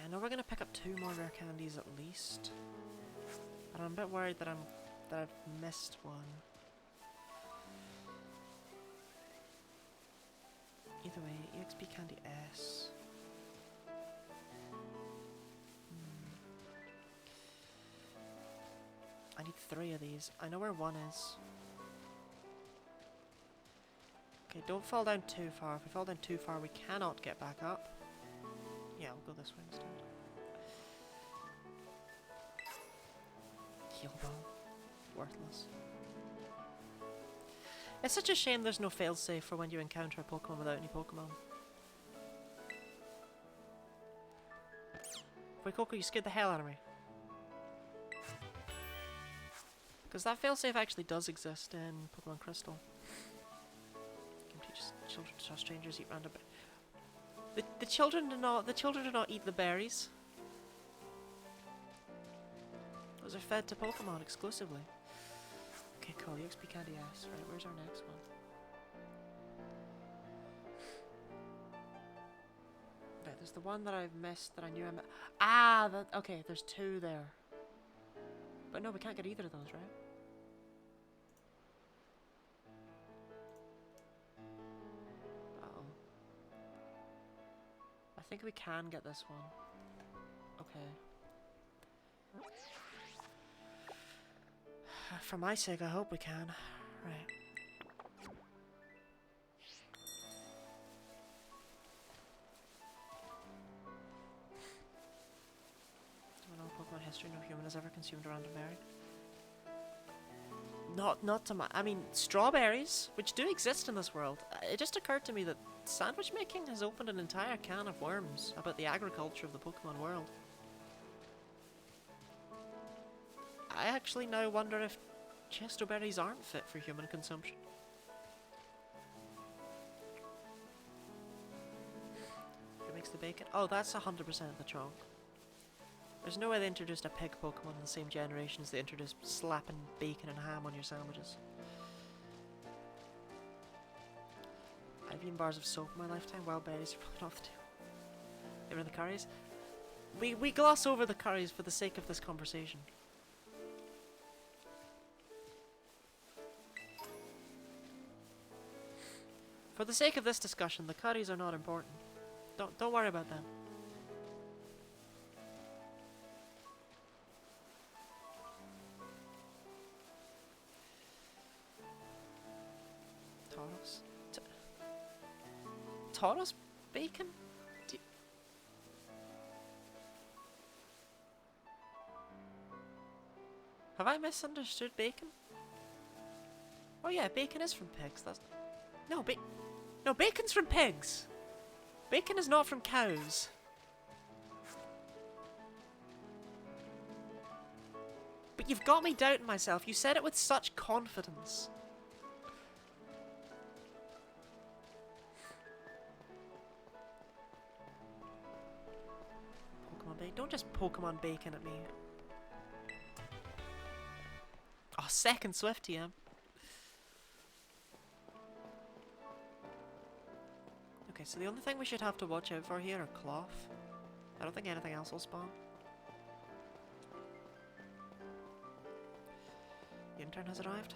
I know we're gonna pick up 2 more rare candies at least, and I'm a bit worried that I've missed one. Either way, EXP candy S. I need 3 of these. I know where one is. Okay, don't fall down too far. If we fall down too far, we cannot get back up. Yeah, we'll go this way instead. Heal ball. Worthless. It's such a shame there's no failsafe for when you encounter a Pokemon without any Pokemon. Fuecoco, you scared the hell out of me. Because that failsafe actually does exist in Pokemon Crystal. You can teach children to trust strangers, eat random... The children do not eat the berries. Those are fed to Pokemon exclusively. Okay, cool. EXP Candy S. Right, where's our next one? Right, there's the one that I've missed that I knew I missed. Ah, okay, there's 2 there. But no, we can't get either of those, right? I think we can get this one. Okay. For my sake, I hope we can. Right. No Pokemon history, no human has ever consumed a random berry. Not to my... I mean, strawberries, which do exist in this world. It just occurred to me that sandwich making has opened an entire can of worms about the agriculture of the Pokemon world. I actually now wonder if chesto berries aren't fit for human consumption. Who makes the bacon? Oh, that's 100% the chonk. There's no way they introduced a pig Pokemon in the same generation as they introduced slapping bacon and ham on your sandwiches. I've eaten bars of soap in my lifetime. Wild berries are probably not the two. Even the curries. We gloss over the curries for the sake of this conversation. For the sake of this discussion, the curries are not important. Don't worry about them. Tauros? Tauros bacon? Have I misunderstood bacon? Oh yeah, bacon is from pigs. That's no bacon's from pigs. Bacon is not from cows. But you've got me doubting myself. You said it with such confidence. Pokemon bacon. Don't just Pokemon bacon at me. Oh, second Swift TM. Okay, so the only thing we should have to watch out for here are cloth. I don't think anything else will spawn. The intern has arrived.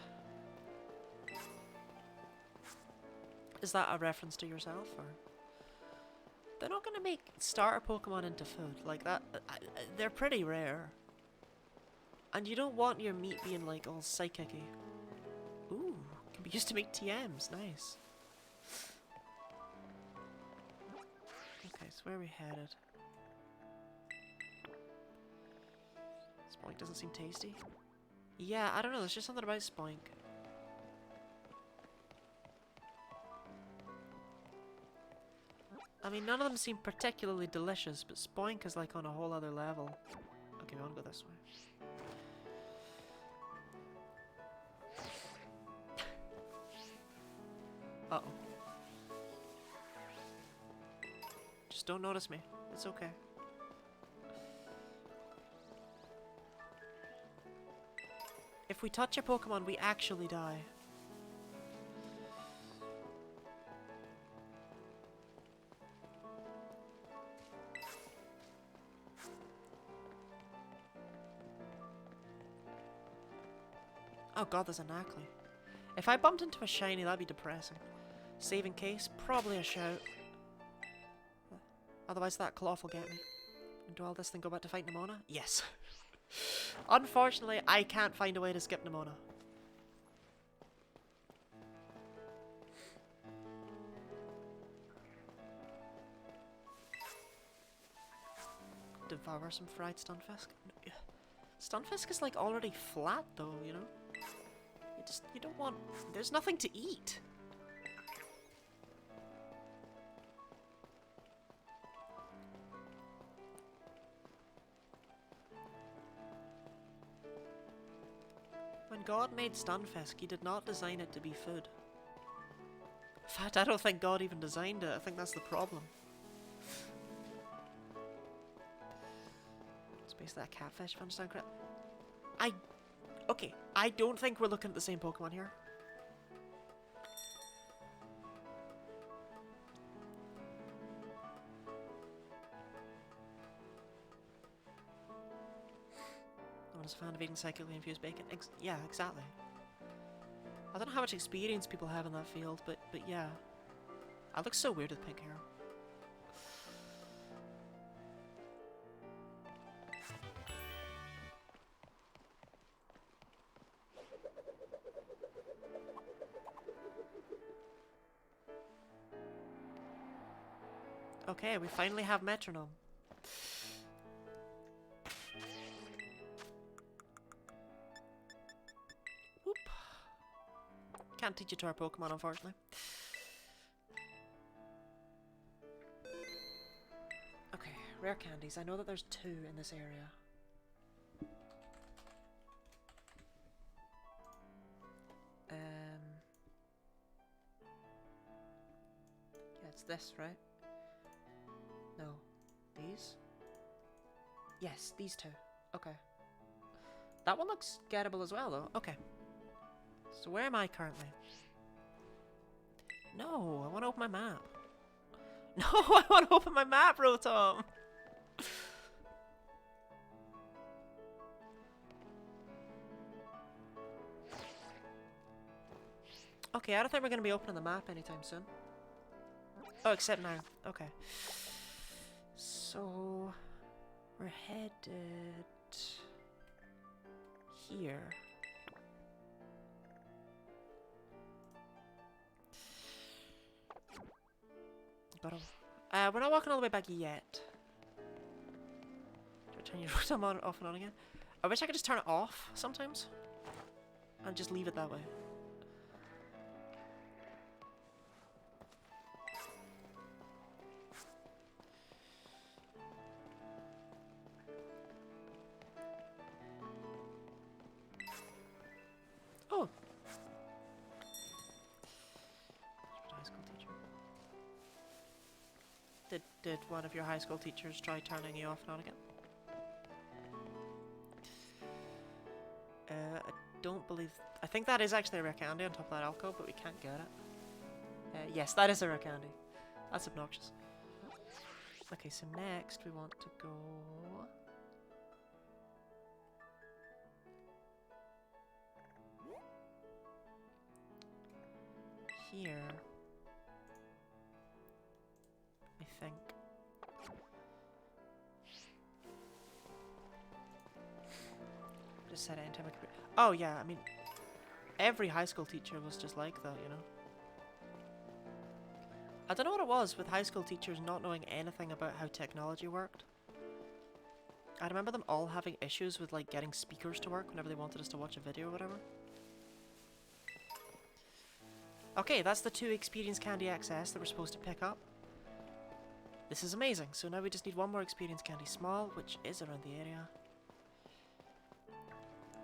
Is that a reference to yourself, or...? They're not going to make starter Pokemon into food like that. They're pretty rare. And you don't want your meat being like all psychic-y. Ooh, can be used to make TMs, nice. Okay, so where are we headed? Spoink doesn't seem tasty. Yeah, I don't know, there's just something about Spoink. I mean, none of them seem particularly delicious, but Spoink is like on a whole other level. Okay, we want to go this way. Uh-oh. Just don't notice me. It's okay. If we touch a Pokemon, we actually die. Oh god, there's a Knackley. If I bumped into a shiny, that'd be depressing. Saving case, probably a shout. Otherwise that cloth will get me. And do all this then go back to fight Nemona? Yes. Unfortunately, I can't find a way to skip Nemona. Devour some fried Stunfisk. Stunfisk is like already flat though, you know? You don't want... There's nothing to eat. When God made Stunfisk, he did not design it to be food. In fact, I don't think God even designed it. I think that's the problem. Space that catfish, if I understand correct. Okay, I don't think we're looking at the same Pokemon here. I'm just a fan of eating psychically infused bacon. Yeah, exactly. I don't know how much experience people have in that field, but yeah. I look so weird with pink hair. Okay, we finally have Metronome. Whoop. Can't teach it to our Pokemon, unfortunately. Okay, rare candies. I know that there's 2 in this area. Yeah, it's this, right? No. These? Yes, these 2. Okay. That one looks gettable as well, though. Okay. So where am I currently? No, I want to open my map. No, I want to open my map, Rotom! Okay, I don't think we're going to be opening the map anytime soon. Oh, except now. Okay. So... we're headed... here. But we're not walking all the way back yet. Do I turn your Rotom on, off and on again? I wish I could just turn it off sometimes. And just leave it that way. Oh! High school teacher. Did one of your high school teachers try turning you off and on again? I don't believe... I think that is actually a rare candy on top of that alcove, but we can't get it. Yes, that is a rare candy. That's obnoxious. Okay, so next we want to go... here. I think. Just set it into my computer. Oh yeah, I mean, every high school teacher was just like that, you know. I don't know what it was with high school teachers not knowing anything about how technology worked. I remember them all having issues with like getting speakers to work whenever they wanted us to watch a video or whatever. Okay, that's the 2 experience candy XS that we're supposed to pick up. This is amazing. So now we just need 1 more experience candy small, which is around the area.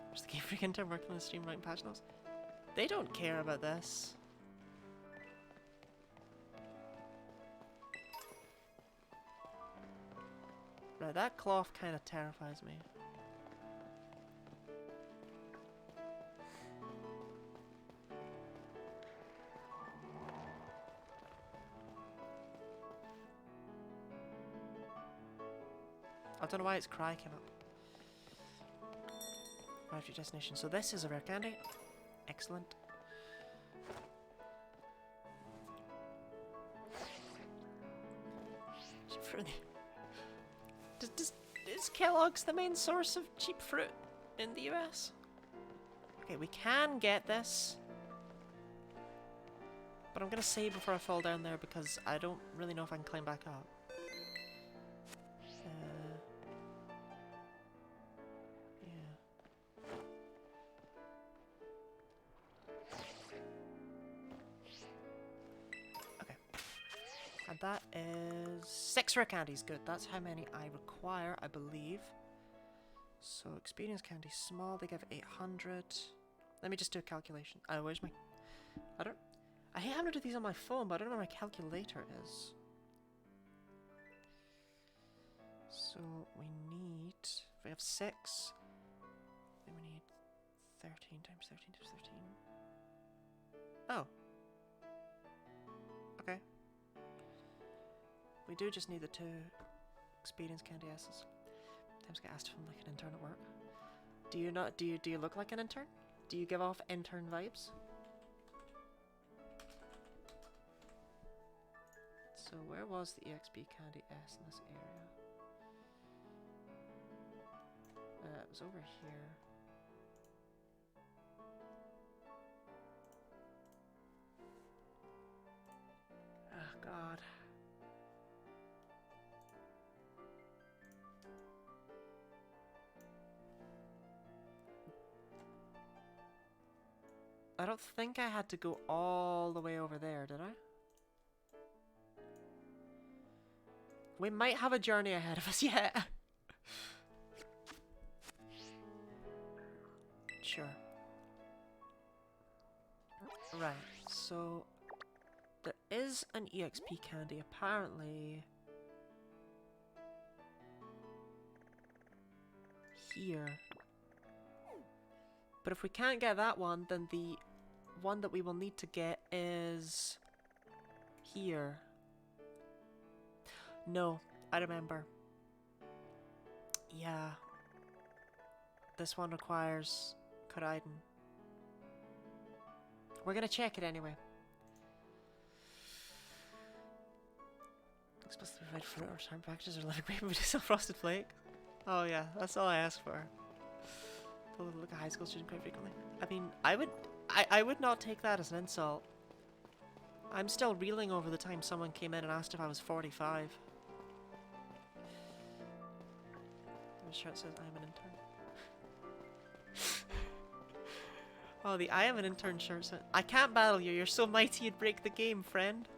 There's the Game Freak intern working on the stream writing patch notes. They don't care about this. Right, that cloth kind of terrifies me. I don't know why its cry came up. Arrive at your destination. So this is a rare candy. Excellent. Is Kellogg's the main source of cheap fruit in the US? Okay, we can get this. But I'm gonna save before I fall down there because I don't really know if I can climb back up. And that is 6 rare candies. Good. That's how many I require, I believe. So experience candy small. They give 800. Let me just do a calculation. Where's my... I hate having to do these on my phone, but I don't know where my calculator is. So we need... If we have 6, then we need 13 times 13 times 13. Oh. Okay. We do just need the 2 experience candy S's. Sometimes get asked if I'm like an intern at work. Do you not? Do you look like an intern? Do you give off intern vibes? So where was the EXP candy S in this area? It was over here. Oh God. I don't think I had to go all the way over there, did I? We might have a journey ahead of us yet. Sure. Right, so there is an EXP candy apparently here. But if we can't get that one, then the one that we will need to get is here. No, I remember. Yeah. This one requires Koraiden. We're gonna check it anyway. It's supposed to provide fruit or return packages or living baby with some frosted flake. Oh yeah, that's all I asked for. Look at high school student quite frequently. I mean, I would not take that as an insult. I'm still reeling over the time someone came in and asked if I was 45. The shirt says I am an intern. Oh, the I am an intern shirt says I can't battle you, you're so mighty you'd break the game, friend.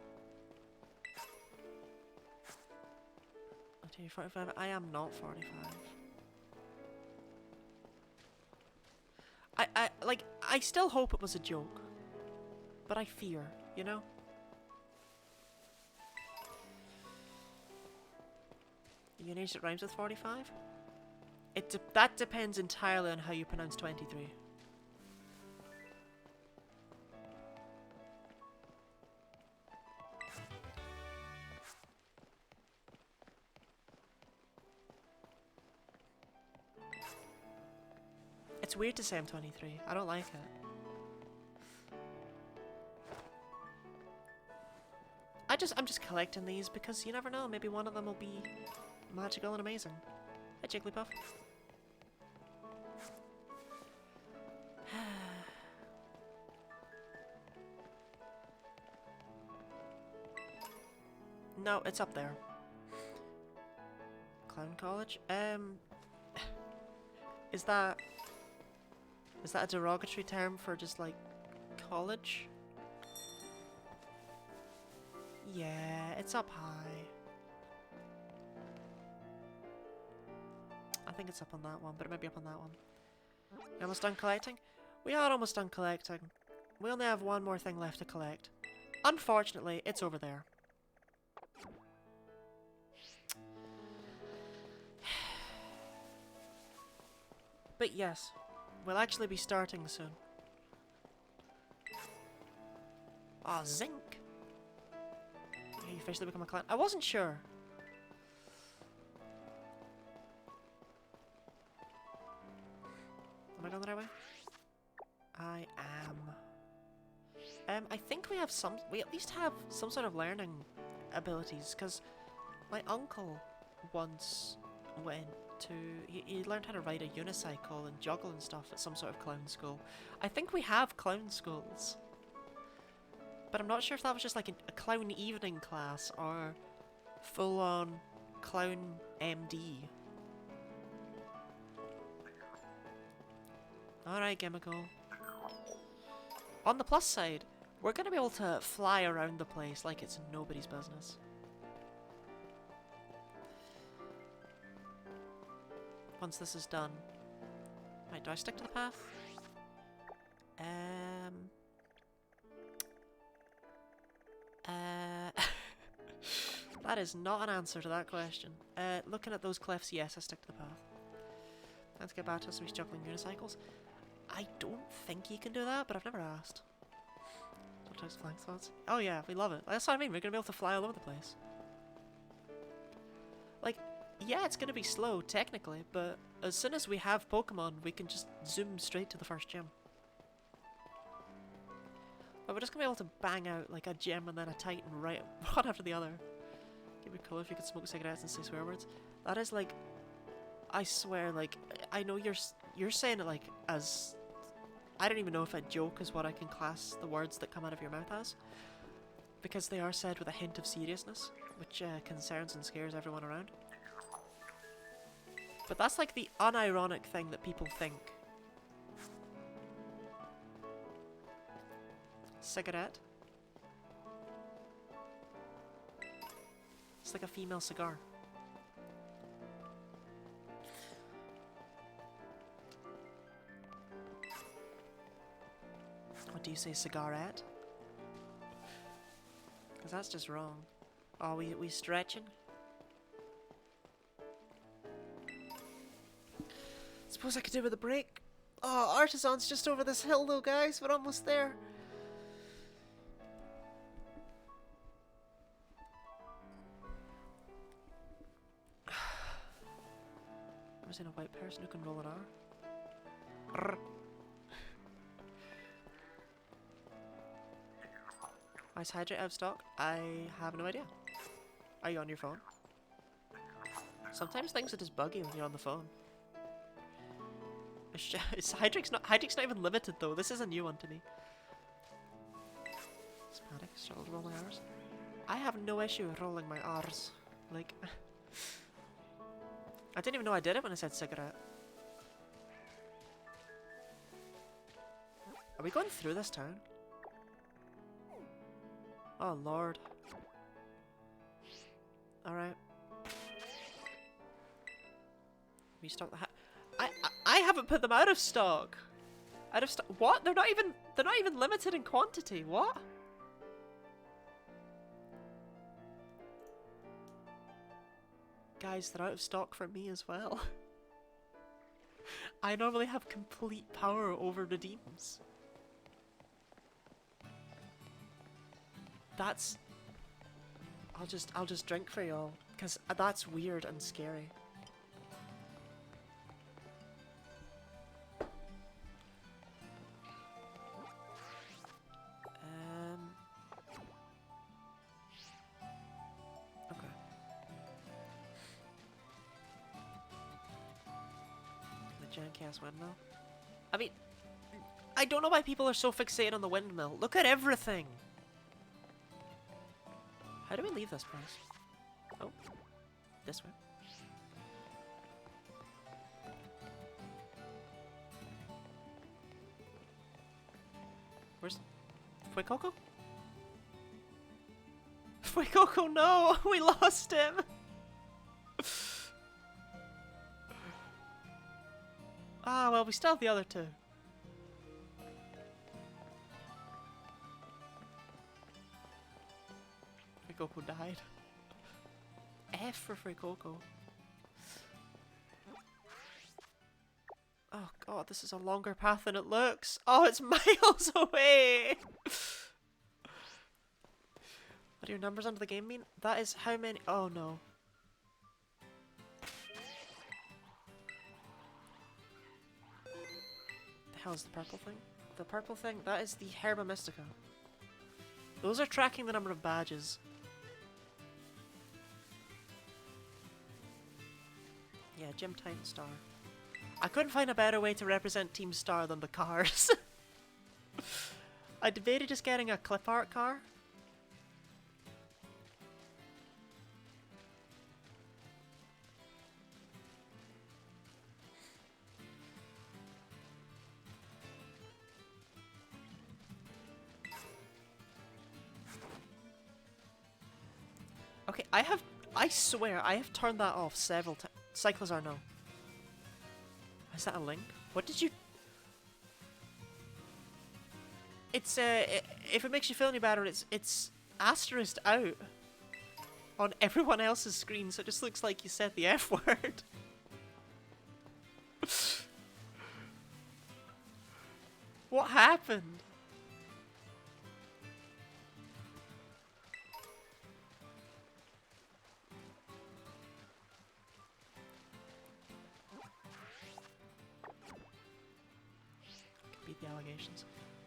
I'll tell you 45, I am not 45. I still hope it was a joke. But I fear, you know? You an age that rhymes with 45? That depends entirely on how you pronounce 23. It's weird to say I'm 23. I don't like it. I'm just collecting these because you never know. Maybe one of them will be magical and amazing. Hi, Jigglypuff. No, it's up there. Clown College? Is that a derogatory term for just like college? Yeah, it's up high. I think it's up on that one, but it might be up on that one. You almost done collecting? We are almost done collecting. We only have one more thing left to collect. Unfortunately, it's over there. But yes, we'll actually be starting soon. Ah, zinc! Yeah, you officially become a clan. I wasn't sure. Am I going the right way? I am. I think we at least have some sort of learning abilities, because my uncle once went to, he learned how to ride a unicycle and juggle and stuff at some sort of clown school. I think we have clown schools. But I'm not sure if that was just like a clown evening class or full-on clown MD. Alright, Gimmickle. On the plus side, we're going to be able to fly around the place like it's nobody's business. Once this is done. Right, do I stick to the path? That is not an answer to that question. Looking at those cliffs, yes, I stick to the path. Let's get back to us, so he's juggling unicycles. I don't think you can do that, but I've never asked. Sometimes flying thoughts. Oh yeah, we love it. That's what I mean, we're gonna be able to fly all over the place. Like, yeah, it's gonna be slow, technically, but as soon as we have Pokemon, we can just zoom straight to the first gym. But we're just gonna be able to bang out like a gem and then a Titan right one after the other. It'd be cool if you could smoke cigarettes and say swear words. That is like, I swear, like, I know you're saying it like as, I don't even know if a joke is what I can class the words that come out of your mouth as, because they are said with a hint of seriousness, which concerns and scares everyone around. But that's like the unironic thing that people think. Cigarette. It's like a female cigar. What do you say, cigarette? Because that's just wrong. Oh, we stretching? Suppose I could do with a break. Oh, Artisan's just over this hill though, guys. We're almost there. Never seen a white person who can roll an R. Is hydrate out of stock? I have no idea. Are you on your phone? Sometimes things are just buggy when you're on the phone. Hydrate's not even limited though. This is a new one to me. Spastic, struggle to roll my R's. I have no issue with rolling my R's. Like, I didn't even know I did it when I said cigarette. Are we going through this town? Oh lord. Alright. Restock the I haven't put them out of stock. Out of stock. What? They're not even limited in quantity. What? Guys, they're out of stock for me as well. I normally have complete power over redeems. That's... I'll just drink for y'all, because that's weird and scary. Okay. The jank-ass windmill. I mean, I don't know why people are so fixated on the windmill. Look at everything! How do we leave this place? Oh, this way. Where's Fuecoco? Fuecoco, no! We lost him! Ah, well, we still have the other two. Fuecoco died. F for Fuecoco. Oh god, this is a longer path than it looks. Oh, it's miles away! What do your numbers under the game mean? That is how many— oh no. The hell is the purple thing? The purple thing? That is the Herba Mystica. Those are tracking the number of badges. Yeah, Gym Titan Star. I couldn't find a better way to represent Team Star than the cars. I debated just getting a clip art car. Okay, I swear, I have turned that off several times. Cyclozar, no. Is that a link? What did you... It's, if it makes you feel any better, it's asterisked out on everyone else's screen, so it just looks like you said the F word. What happened? Beat the allegations.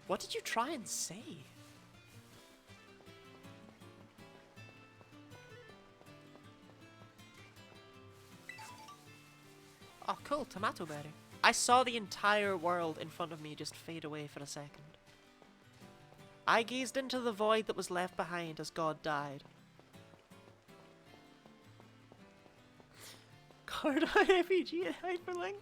What did you try and say? Oh, cool, tomato berry. I saw the entire world in front of me just fade away for a second. I gazed into the void that was left behind as God died. Card FEG hyperlinked.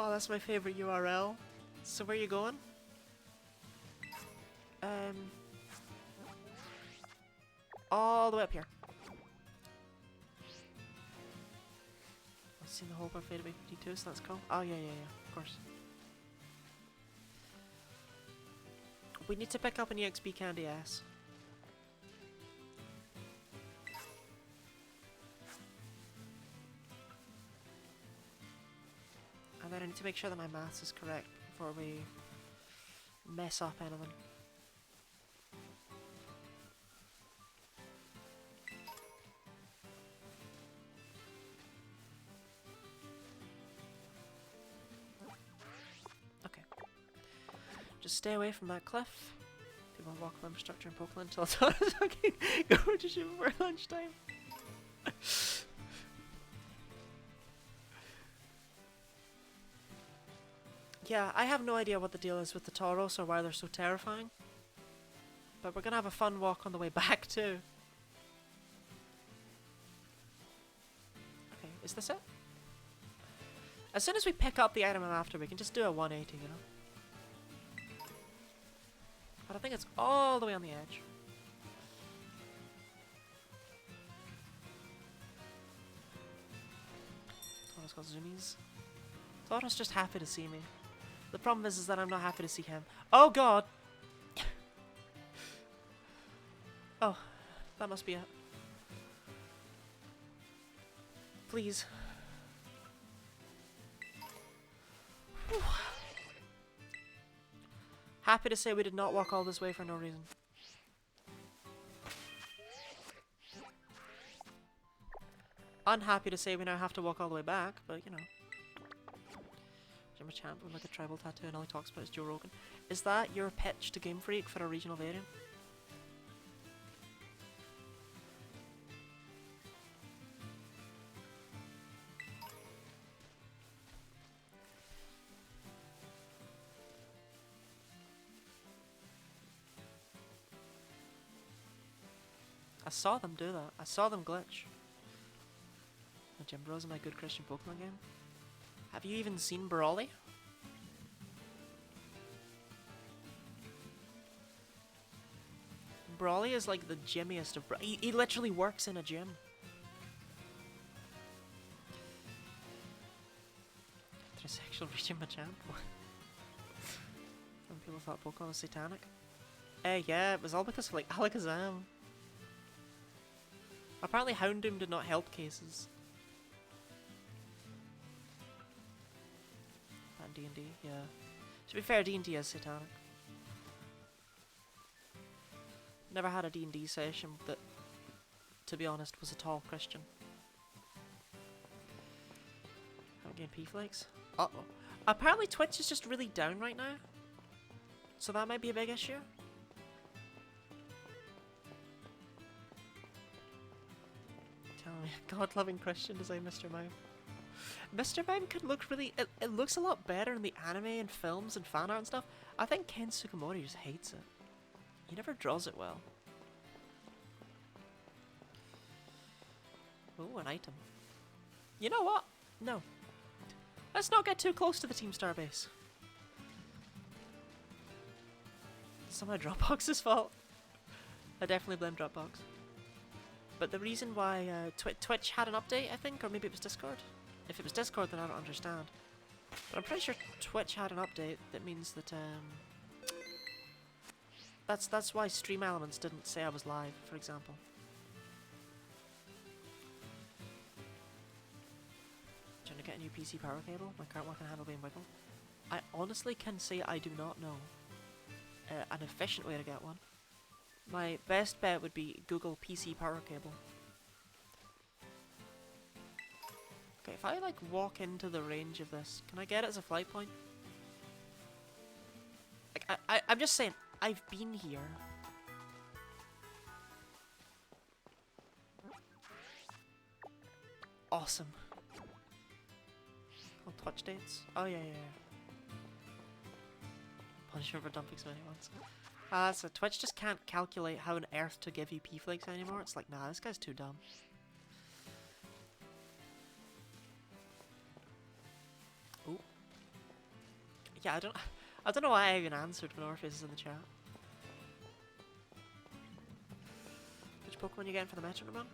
Oh, that's my favorite URL. So where are you going? All the way up here. I've seen the whole buffet to be 52, so that's cool. Oh yeah, of course. We need to pick up an EXP candy S. And then I need to make sure that my maths is correct before we mess up anything. Okay. Just stay away from that cliff. People walk on infrastructure in Pokemon until it's fucking go to shoot before lunchtime. Yeah, I have no idea what the deal is with the Tauros or why they're so terrifying. But we're gonna have a fun walk on the way back too. Okay, is this it? As soon as we pick up the item I'm after, we can just do a 180, you know? But I think it's all the way on the edge. Tauros got zoomies. Tauros just happy to see me. The problem is that I'm not happy to see him. Oh god! Oh, that must be it. Please. Whew. Happy to say we did not walk all this way for no reason. Unhappy to say we now have to walk all the way back, but you know. I'm a champ with like a tribal tattoo and all he talks about is Joe Rogan. Is that your pitch to Game Freak for a regional variant? I saw them do that. I saw them glitch. The Gym Bros in my good Christian Pokemon game. Have you even seen Brawly? Brawly is like the gymmiest of he literally works in a gym. Heterosexual reaching Machamp. Some people thought Pokemon was satanic. Yeah, it was all because of like Alakazam. Apparently Houndoom did not help cases. D&D, yeah. To be fair, D&D is satanic. Never had a D&D session that, to be honest, was at all Christian. Haven't gained P-Flakes. Uh-oh. Apparently Twitch is just really down right now. So that might be a big issue. Tell me, God-loving Christian design Mr. Mime. Mr. Mime could look really... It looks a lot better in the anime and films and fan art and stuff. I think Ken Sugimori just hates it. He never draws it well. Oh, an item. You know what? No. Let's not get too close to the Team Star base. It's somehow Dropbox's fault. I definitely blame Dropbox. But the reason why Twitch had an update, I think, or maybe it was Discord. If it was Discord, then I don't understand. But I'm pretty sure Twitch had an update that means that that's why Stream Elements didn't say I was live, for example. Trying to get a new PC power cable. My current one can handle being wiggled. I honestly can say I do not know an efficient way to get one. My best bet would be Google PC power cable. Okay, if I like walk into the range of this, can I get it as a flight point? Like, I'm just saying, I've been here. Awesome. Oh, touch dates? Oh yeah. Punishment for dumping so many ones. So Twitch just can't calculate how on earth to give you P-Flakes anymore. It's like, nah, this guy's too dumb. Yeah, I don't know why I even answered when Orpheus is in the chat. Which Pokemon you getting for the Metronome?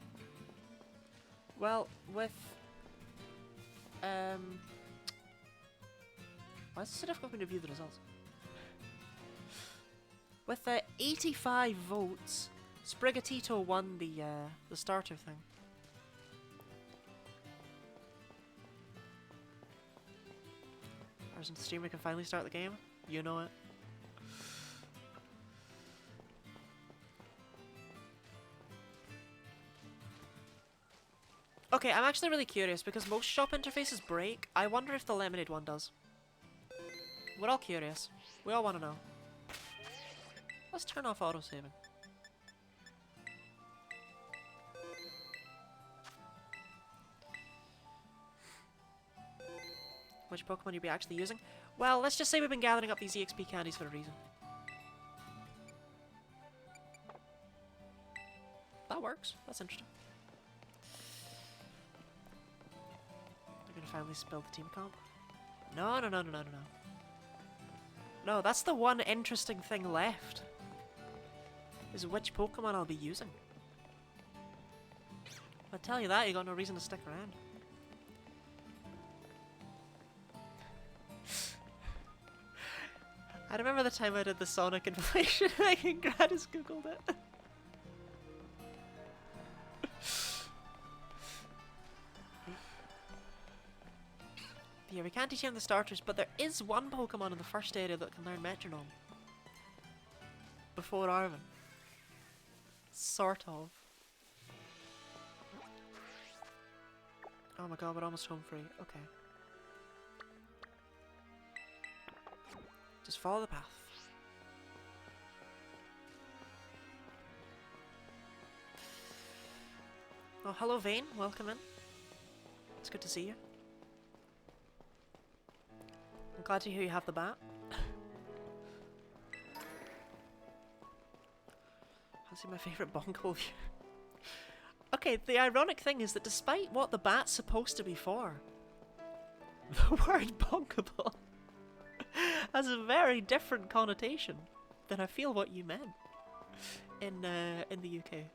Well, with why is it so difficult for me to view the results? With 85 votes, Sprigatito won the starter thing. Ours in the streamer can finally start the game. You know it. Okay, I'm actually really curious because most shop interfaces break. I wonder if the Lemonade one does. We're all curious. We all want to know. Let's turn off autosaving. Which Pokemon you'll be actually using? Well, let's just say we've been gathering up these EXP candies for a reason. That works. That's interesting. They're gonna finally spill the team comp. No. No, that's the one interesting thing left. Is which Pokemon I'll be using. I'll tell you that, you got no reason to stick around. I remember the time I did the Sonic inflation and Gradis googled it. Yeah, we can't teach him the starters, but there is one Pokemon in the first area that can learn Metronome. Before Arvin. Sort of. Oh my god, we're almost home free. Okay. Just follow the path. Oh, hello Vane. Welcome in. It's good to see you. I'm glad to hear you have the bat. That's my favourite bonkable view. Okay, the ironic thing is that despite what the bat's supposed to be for, the word bonkable has a very different connotation than I feel what you meant in the UK.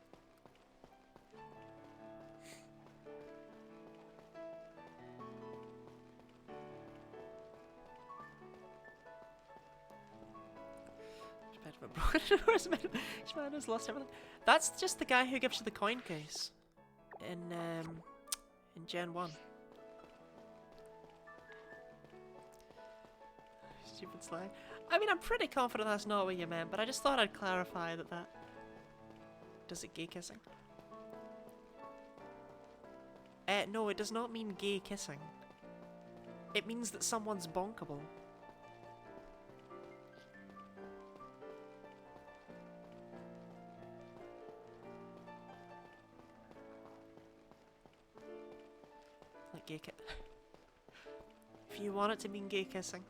Man has lost everything. That's just the guy who gives you the coin case in Gen 1. Stupid slang. I mean, I'm pretty confident that's not what you meant, but I just thought I'd clarify that that... Does it gay kissing? No, it does not mean gay kissing. It means that someone's bonkable. Like gay kiss. If you want it to mean gay kissing.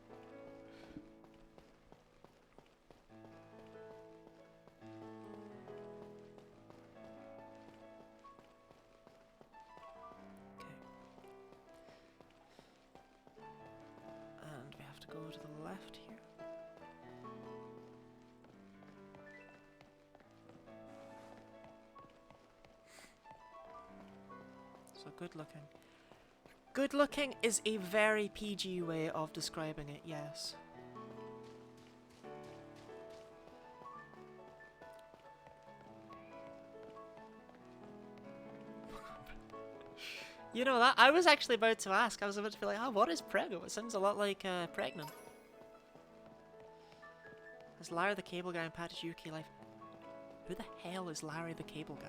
Okay. And we have to go to the left here. So good looking. Good looking is a very PG way of describing it, yes. You know that? I was actually about to ask. I was about to be like, oh, what is prego? It sounds a lot like pregnant. Is Larry the Cable Guy in Patty's UK Life? Who the hell is Larry the Cable Guy?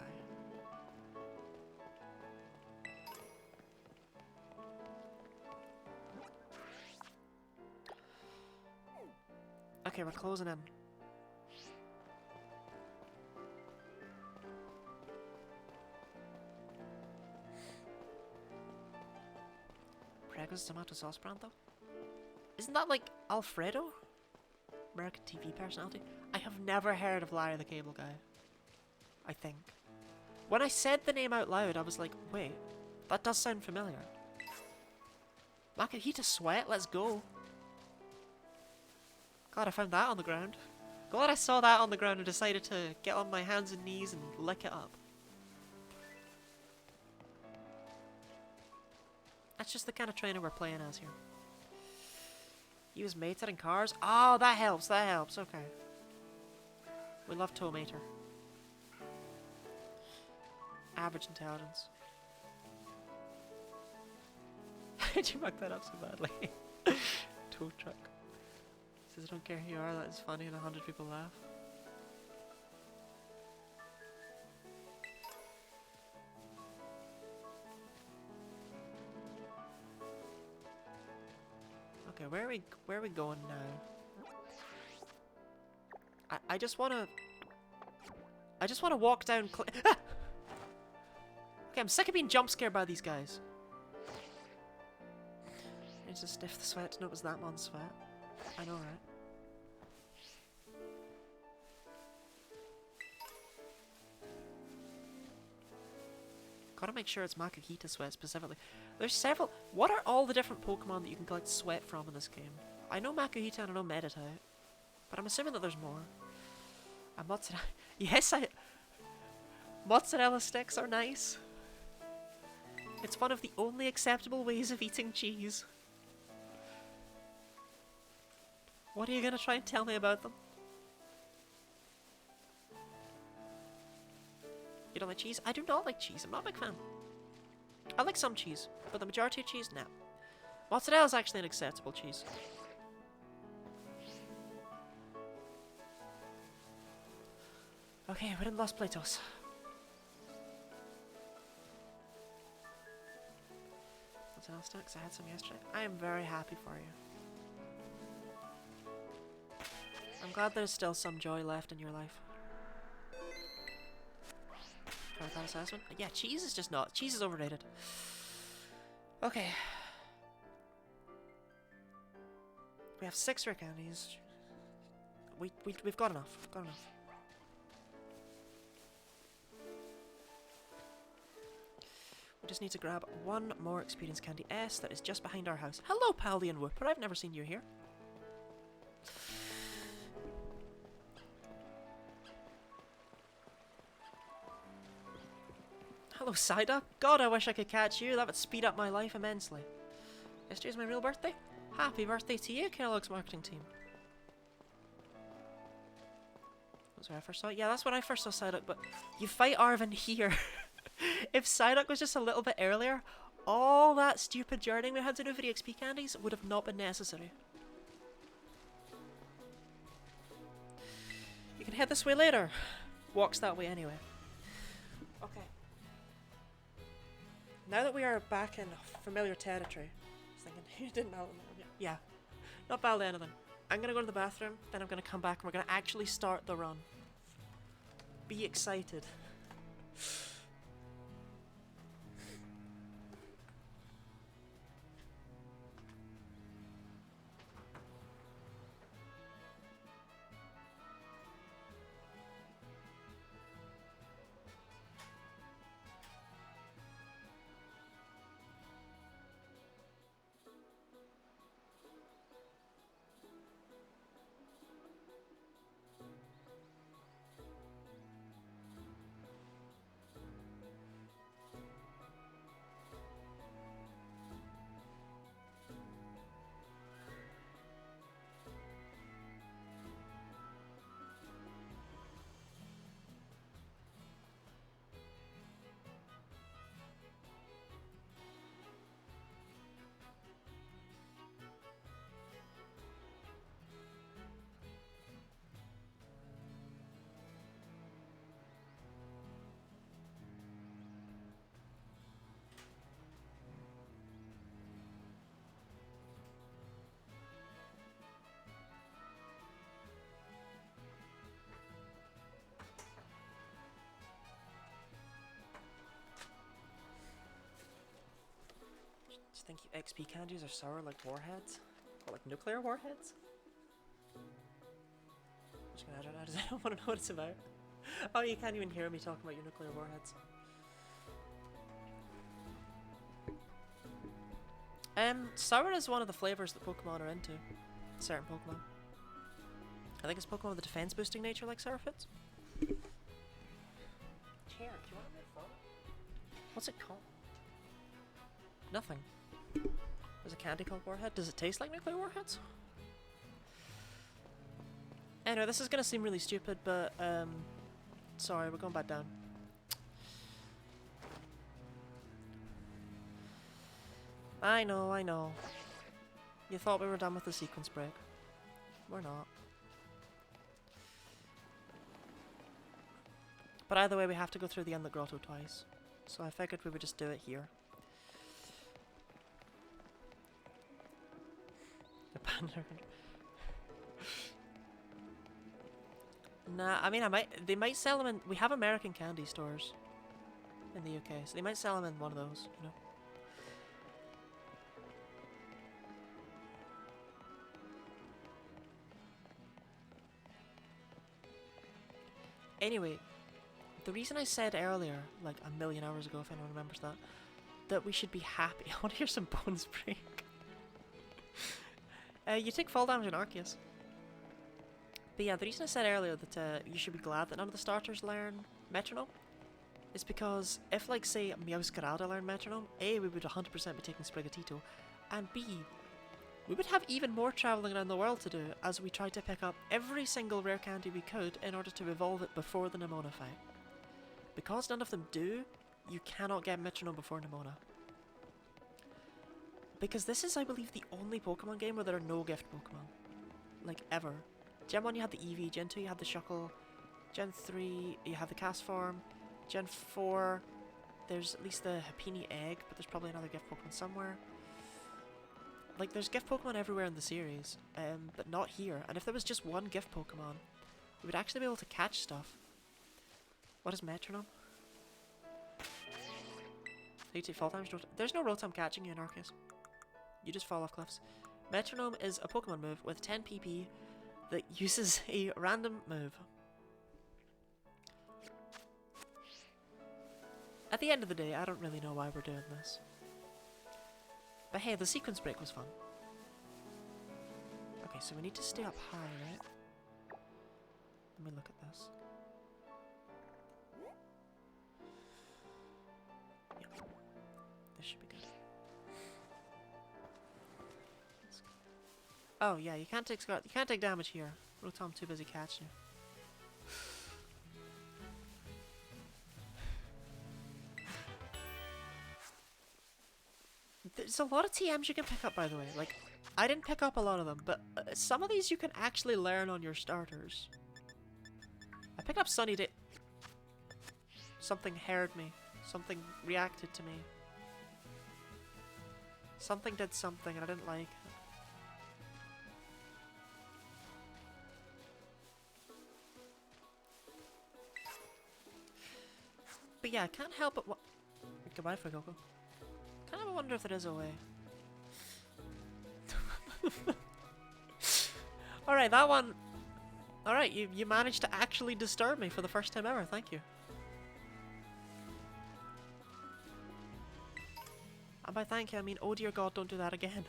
Okay, we're closing in. Prego's tomato sauce brand though? Isn't that like Alfredo? American TV personality? I have never heard of Larry the Cable Guy. I think. When I said the name out loud, I was like, wait, that does sound familiar. Makahita Sweat, let's go. God, I found that on the ground. Glad I saw that on the ground and decided to get on my hands and knees and lick it up. That's just the kind of trainer we're playing as here. Use mater in cars? Oh, that helps, okay. We love tow mater. Average intelligence. Did you muck that up so badly? Tow truck. Says I don't care who you are, that is funny and 100 people laugh. Okay, where are we going now? I just wanna walk down ah! Okay, I'm sick of being jump scared by these guys. I need to sniff the sweat to know it was that man's sweat. I know, right? Gotta make sure it's Makahita sweat specifically. There's several. What are all the different Pokemon that you can collect sweat from in this game? I know Makahita and I know Meditite, but I'm assuming that there's more. And mozzarella. Yes, mozzarella sticks are nice. It's one of the only acceptable ways of eating cheese. What are you gonna try and tell me about them? You don't like cheese? I do not like cheese. I'm not a big fan. I like some cheese, but the majority of cheese, no. Mozzarella is actually an acceptable cheese. Okay, we're in Los Platos. Mozzarella sticks, I had some yesterday. I am very happy for you. I'm glad there's still some joy left in your life. That assessment? Yeah, cheese is just not. Cheese is overrated. Okay. We have 6 rare candies. We've got enough. We've got enough. We just need to grab one more experience candy S that is just behind our house. Hello, Paldy and Whooper. I've never seen you here. Hello, Psyduck. God, I wish I could catch you. That would speed up my life immensely. Yesterday's my real birthday. Happy birthday to you, Kellogg's marketing team. That's where I first saw it. Yeah, that's when I first saw Psyduck, but you fight Arven here. If Psyduck was just a little bit earlier, all that stupid journeying we had to do for the XP candies would have not been necessary. You can head this way later. Walks that way anyway. Okay. Now that we are back in familiar territory, I was thinking, you didn't battle anything. Yeah, not battle anything. I'm gonna go to the bathroom, then I'm gonna come back and we're gonna actually start the run. Be excited. Think XP candies are sour like warheads? Or like nuclear warheads? I don't want to know what it's about. Oh, you can't even hear me talking about your nuclear warheads. Sour is one of the flavors that Pokemon are into. Certain Pokemon. I think it's Pokemon with a defense boosting nature like Seraphits. Chair, do you want to make fun? What's it called? Nothing. There's a candy called Warhead. Does it taste like nuclear warheads? Anyway, this is gonna seem really stupid, but sorry, we're going back down. I know. You thought we were done with the sequence break. We're not. But either way, we have to go through the Endless Grotto twice. So I figured we would just do it here. The panda. Nah, I mean, they might sell them in... We have American candy stores in the UK, so they might sell them in one of those, you know. Anyway, the reason I said earlier, like a million hours ago, if anyone remembers that we should be happy. I want to hear some bones break. You take fall damage in Arceus. But yeah, the reason I said earlier that you should be glad that none of the starters learn Metronome is because if, like, say, Meowscarada learned Metronome, A, we would 100% be taking Sprigatito, and B, we would have even more travelling around the world to do as we tried to pick up every single rare candy we could in order to evolve it before the Nemona fight. Because none of them do, you cannot get Metronome before Nemona. Because this is, I believe, the only Pokemon game where there are no gift Pokemon. Like, ever. Gen 1 you had the Eevee, Gen 2 you had the Shuckle, Gen 3 you have the Castform, Gen 4 there's at least the Happiny Egg, but there's probably another gift Pokemon somewhere. Like, there's gift Pokemon everywhere in the series, but not here. And if there was just one gift Pokemon, we would actually be able to catch stuff. What is Metronome? You take fall damage. There's no Rotom catching you in Arceus. You just fall off cliffs. Metronome is a Pokemon move with 10 PP that uses a random move. At the end of the day, I don't really know why we're doing this. But hey, the sequence break was fun. Okay, so we need to stay up high, right? Let me look at this. Yeah. This should be good. Oh yeah, you can't take Scarlet. You can't take damage here. Rotom too busy catching you. There's a lot of TMs you can pick up, by the way. Like, I didn't pick up a lot of them, but some of these you can actually learn on your starters. I picked up Sunny Day. Something heard me. Something reacted to me. Something did something and I didn't like. But yeah, I can't help but goodbye for Coco. Kind of wonder if there is a way. Alright, that one. Alright, you managed to actually disturb me for the first time ever, thank you. And by thank you, I mean, oh dear god, don't do that again.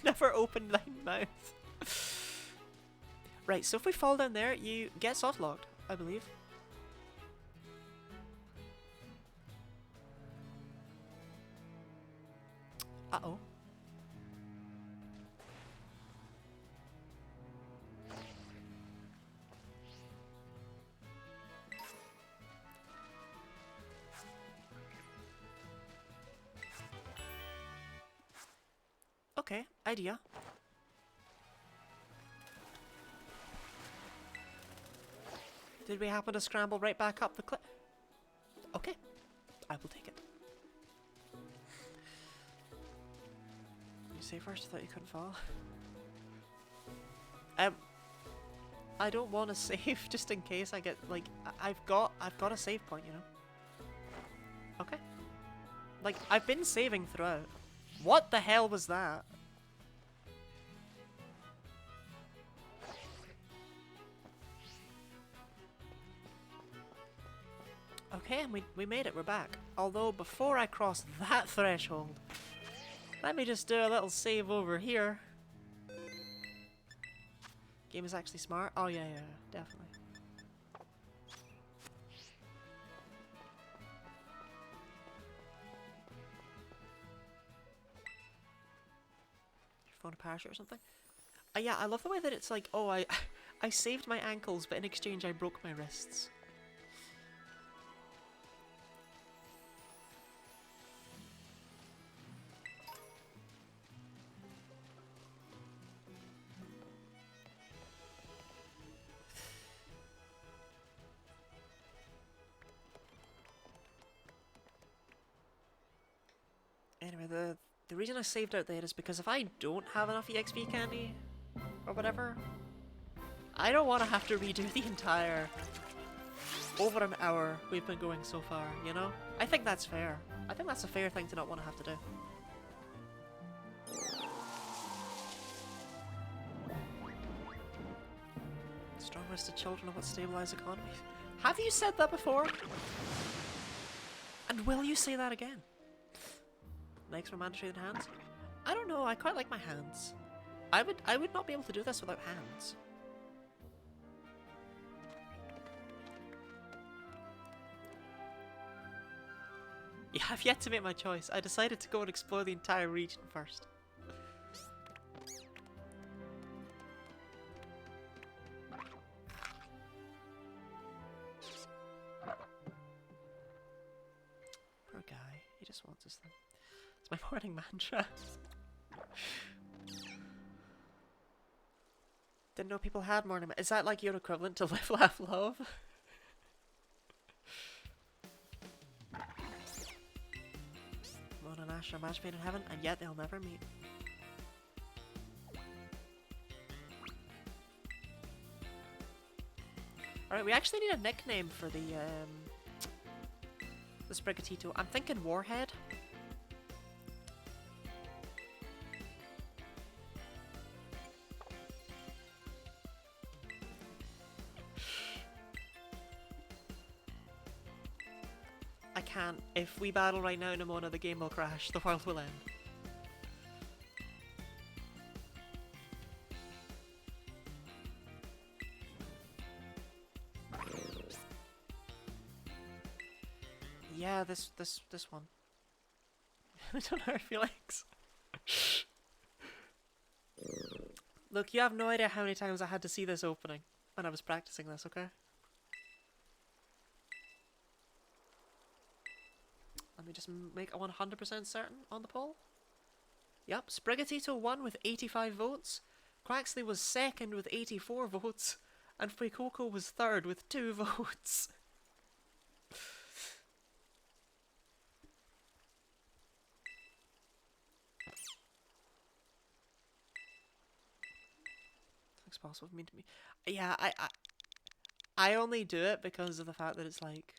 Never open thy mouth. Right, so if we fall down there, you get soft locked, I believe. Uh-oh. Okay, idea. Did we happen to scramble right back up the cliff? Okay, I will take it. You say first? I thought you couldn't fall. I don't want to save just in case I get like I've got a save point, you know. Okay. Like I've been saving throughout. What the hell was that? Okay, and we made it, we're back. Although before I cross that threshold, let me just do a little save over here. Game is actually smart. Oh yeah, yeah, definitely. Your phone a parachute or something? Yeah, I love the way that it's like, oh, I saved my ankles, but in exchange I broke my wrists. Anyway, the reason I saved out there is because if I don't have enough EXP candy, or whatever, I don't want to have to redo the entire over an hour we've been going so far, you know? I think that's fair. I think that's a fair thing to not want to have to do. Strong-wristed children are what stabilize economies. Have you said that before? And will you say that again? Legs were mandatory than hands? I don't know, I quite like my hands. I would not be able to do this without hands. Yeah, I've yet to make my choice. I decided to go and explore the entire region first. Poor guy, he just wants his thing. It's my morning mantra. Didn't know people had morning Is that like your equivalent to live, laugh, love? Mona and Ash are match made in heaven, and yet they'll never meet. Alright, we actually need a nickname for the Sprigatito. I'm thinking Warhead. I can't. If we battle right now, Nimona, the game will crash. The world will end. Yeah, this one. I don't know her feelings. Look, you have no idea how many times I had to see this opening when I was practicing this, okay? Let me just make a 100% certain on the poll. Yep, Sprigatito won with 85 votes, Quaxley was second with 84 votes, and Fuecoco was third with 2 votes. It's possible for me to be. Yeah, I only do it because of the fact that it's like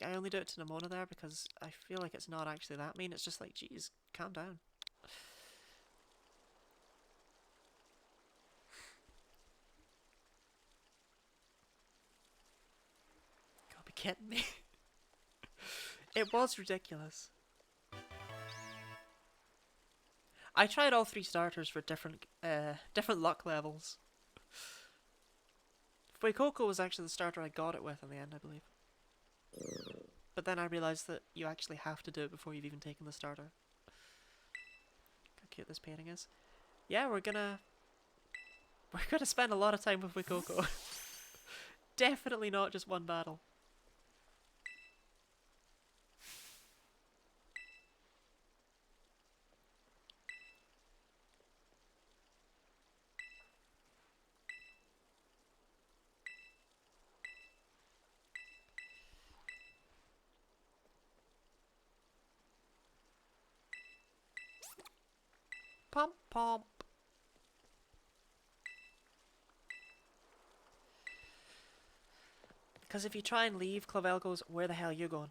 I only do it to Nimona there because I feel like it's not actually that mean. It's just like, geez, calm down. Gotta be kidding me. It was ridiculous. I tried all 3 starters for different luck levels. Fuecoco was actually the starter I got it with in the end, I believe. But then I realised that you actually have to do it before you've even taken the starter. Look how cute this painting is. Yeah, we're gonna spend a lot of time with Fuecoco. Definitely not just one battle. Pomp pomp. Because if you try and leave, Clavel goes, where the hell are you going?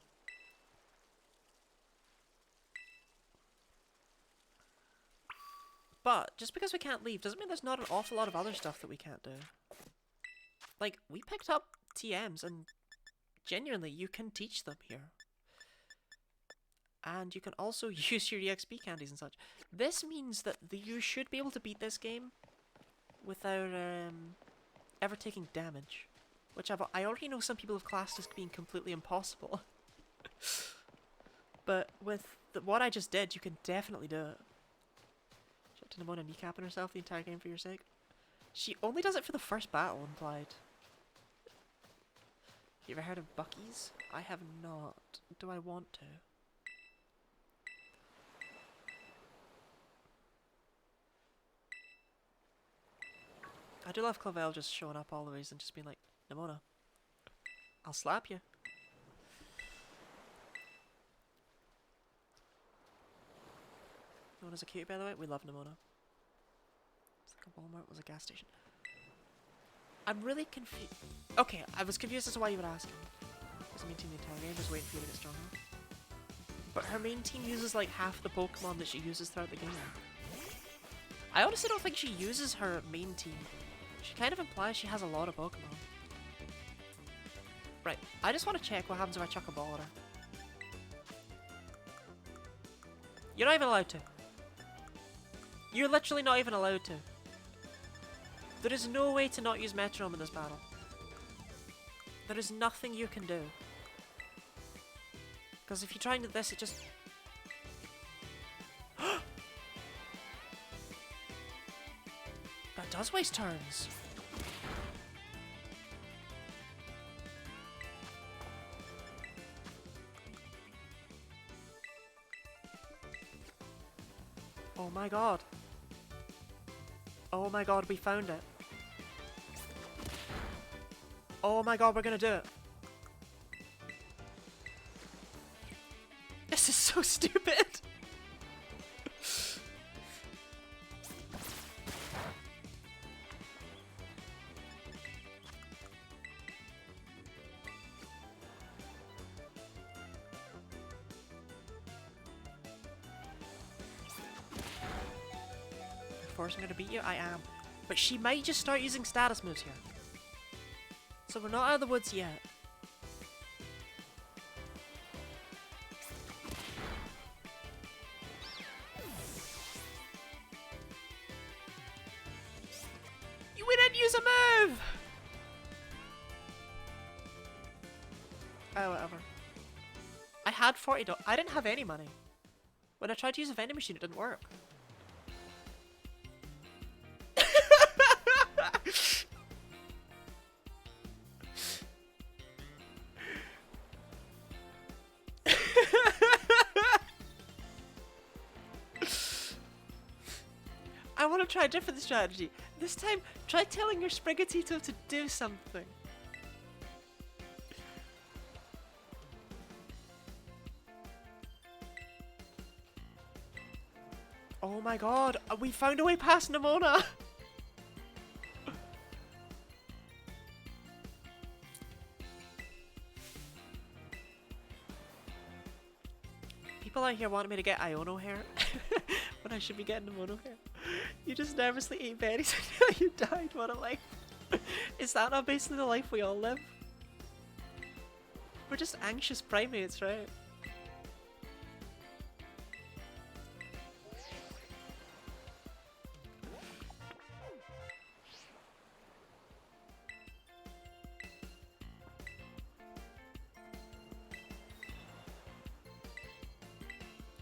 But just because we can't leave doesn't mean there's not an awful lot of other stuff that we can't do. Like, we picked up TMs and genuinely you can teach them here. And you can also use your EXP candies and such. This means that you should be able to beat this game without ever taking damage, which I already know some people have classed as being completely impossible. But with what I just did, you can definitely do it. Shout to Nimona kneecapping herself the entire game for your sake. She only does it for the first battle, implied. You ever heard of Bucky's? I have not. Do I want to? I do love Clavel just showing up always and just being like, Nimona, I'll slap you. Nimona's a cutie, by the way. We love Nimona. It's like a Walmart was a gas station. I'm really confused. Okay, I was confused as to why you would ask. Because main team the entire game, just waiting for you to get strong enough. But her main team uses like half the Pokemon that she uses throughout the game. I honestly don't think she uses her main team. She kind of implies she has a lot of Pokemon. Right, I just want to check what happens if I chuck a ball at her. You're not even allowed to. You're literally not even allowed to. There is no way to not use Metronome in this battle. There is nothing you can do. Because if you try and do this, it just... That does waste turns. Oh my god. Oh my god, we found it. Oh my god, we're gonna do it. This is so stupid. Forcing her to beat you? I am. But she might just start using status moves here. So we're not out of the woods yet. We didn't use a move! Oh, whatever. I had $40. I didn't have any money. When I tried to use a vending machine, it didn't work. I want to try a different strategy. This time, try telling your Sprigatito to do something. Oh my god, we found a way past Nimona! People out here wanting me to get Iono hair when I should be getting Nimona hair. You just nervously ate berries until you died. What a life. Is that not basically the life we all live? We're just anxious primates, right?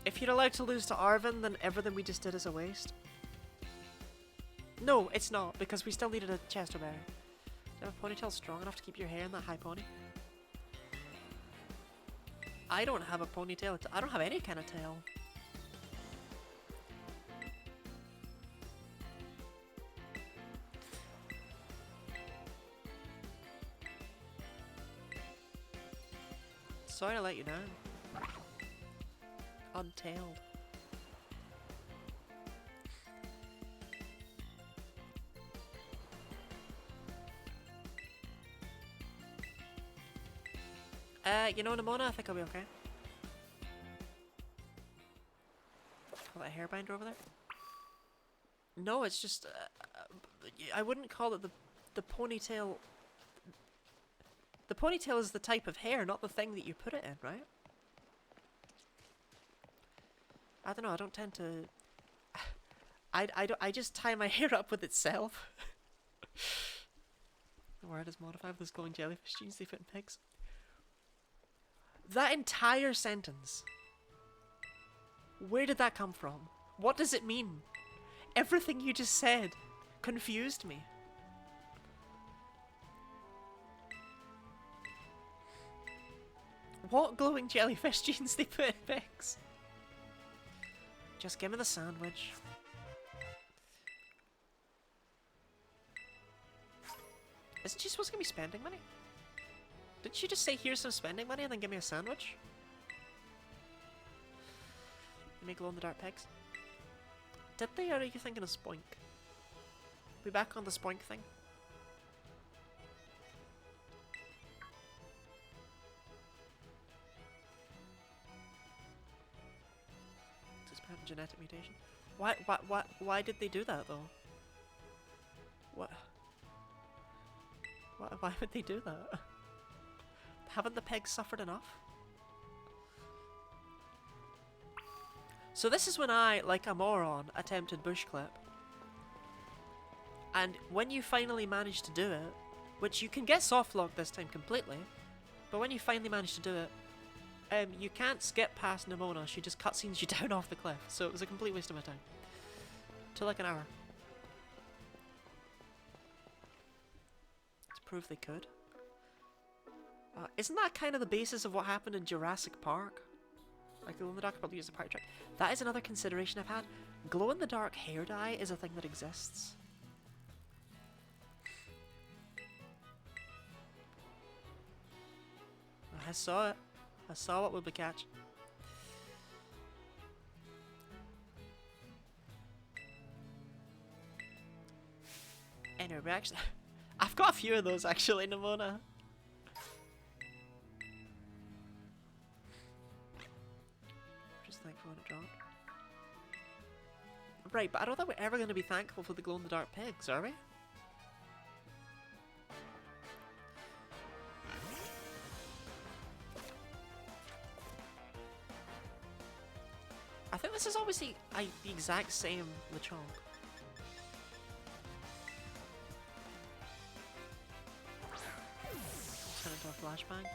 If you're allowed to lose to Arvin, then everything we just did is a waste. No, it's not, because we still needed a Chesterberry. Do you have a ponytail strong enough to keep your hair in that high pony? I don't have a ponytail. I don't have any kind of tail. Sorry to let you down. Untailed. You know, Nimona, I think I'll be okay. Call that a hairbinder over there? No, it's just, I wouldn't call it the ponytail. The ponytail is the type of hair, not the thing that you put it in, right? I don't know, I don't tend to... I just tie my hair up with itself. The word is modified with those glowing jellyfish genes they fit in pigs. That entire sentence. Where did that come from? What does it mean? Everything you just said confused me. What glowing jellyfish genes they put in pigs? Just give me the sandwich. Isn't she supposed to give me spending money? Didn't she just say here's some spending money and then give me a sandwich? You make glow-in-the-dark pigs? Did they, or are you thinking of Spoink? We back on the Spoink thing? Suspect genetic mutation. Why did they do that though? What? Why would they do that? Haven't the pigs suffered enough? So this is when I, like a moron, attempted bush clip. And when you finally manage to do it, which you can get softlocked this time completely, but when you finally manage to do it, you can't skip past Nimona, she just cutscenes you down off the cliff, so it was a complete waste of my time. To like an hour. To prove they could. Isn't that kind of the basis of what happened in Jurassic Park? Like, glow-in-the-dark could probably use a party trick. That is another consideration I've had. Glow-in-the-dark hair dye is a thing that exists. I saw it. I saw what we'll be catching. Anyway, we actually... I've got a few of those actually, Nimona. Just thankful when it dropped. Right, but I don't think we're ever going to be thankful for the glow-in-the-dark pigs, are we? I think this is obviously the exact same Lechonk. Turn into a flashbang.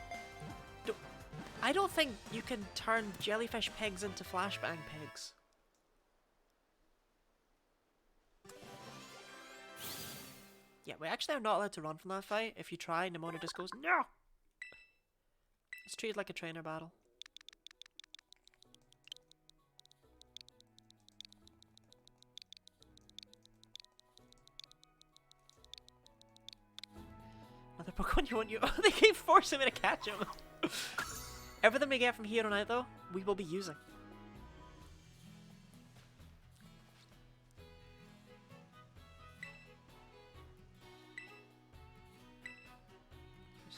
I don't think you can turn jellyfish pigs into flashbang pigs. Yeah, we actually are not allowed to run from that fight. If you try, Nimona just goes, no! It's treated like a trainer battle. Another Pokemon you want you- Oh, they keep forcing me to catch him! Everything we get from here on out, though, we will be using.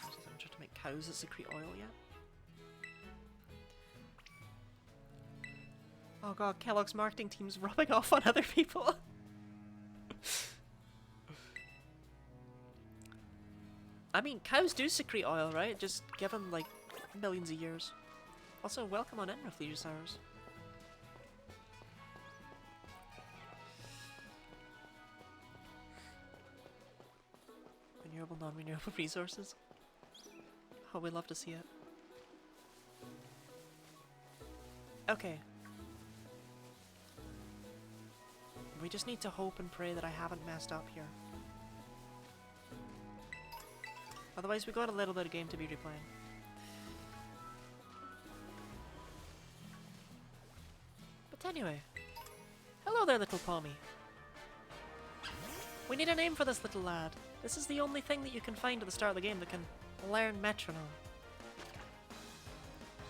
I'm trying to make cows that secrete oil yet. Oh god, Kellogg's marketing team's rubbing off on other people. I mean, cows do secrete oil, right? Just give them, like, millions of years. Also, welcome on in, Rafflesiosaurus. Renewable, non-renewable resources. Oh, we love to see it. Okay. We just need to hope and pray that I haven't messed up here. Otherwise, we got a little bit of game to be replaying. But anyway. Hello there, little Pommy. We need a name for this little lad. This is the only thing that you can find at the start of the game that can learn Metronome.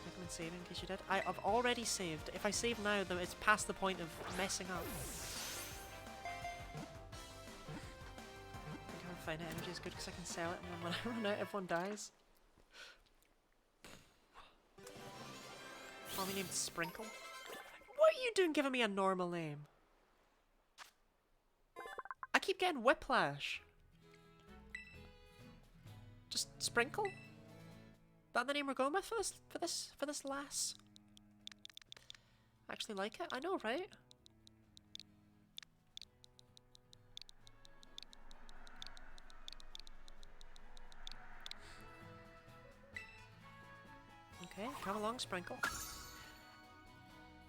Recommend saving in case you did. I've already saved. If I save now, though, it's past the point of messing up. Finite energy is good because I can sell it, and then when I run out, everyone dies. Mommy named Sprinkle. What are you doing giving me a normal name? I keep getting whiplash. Just Sprinkle? That the name we're going with for this lass? I actually like it. I know, right? Okay, come along, Sprinkle.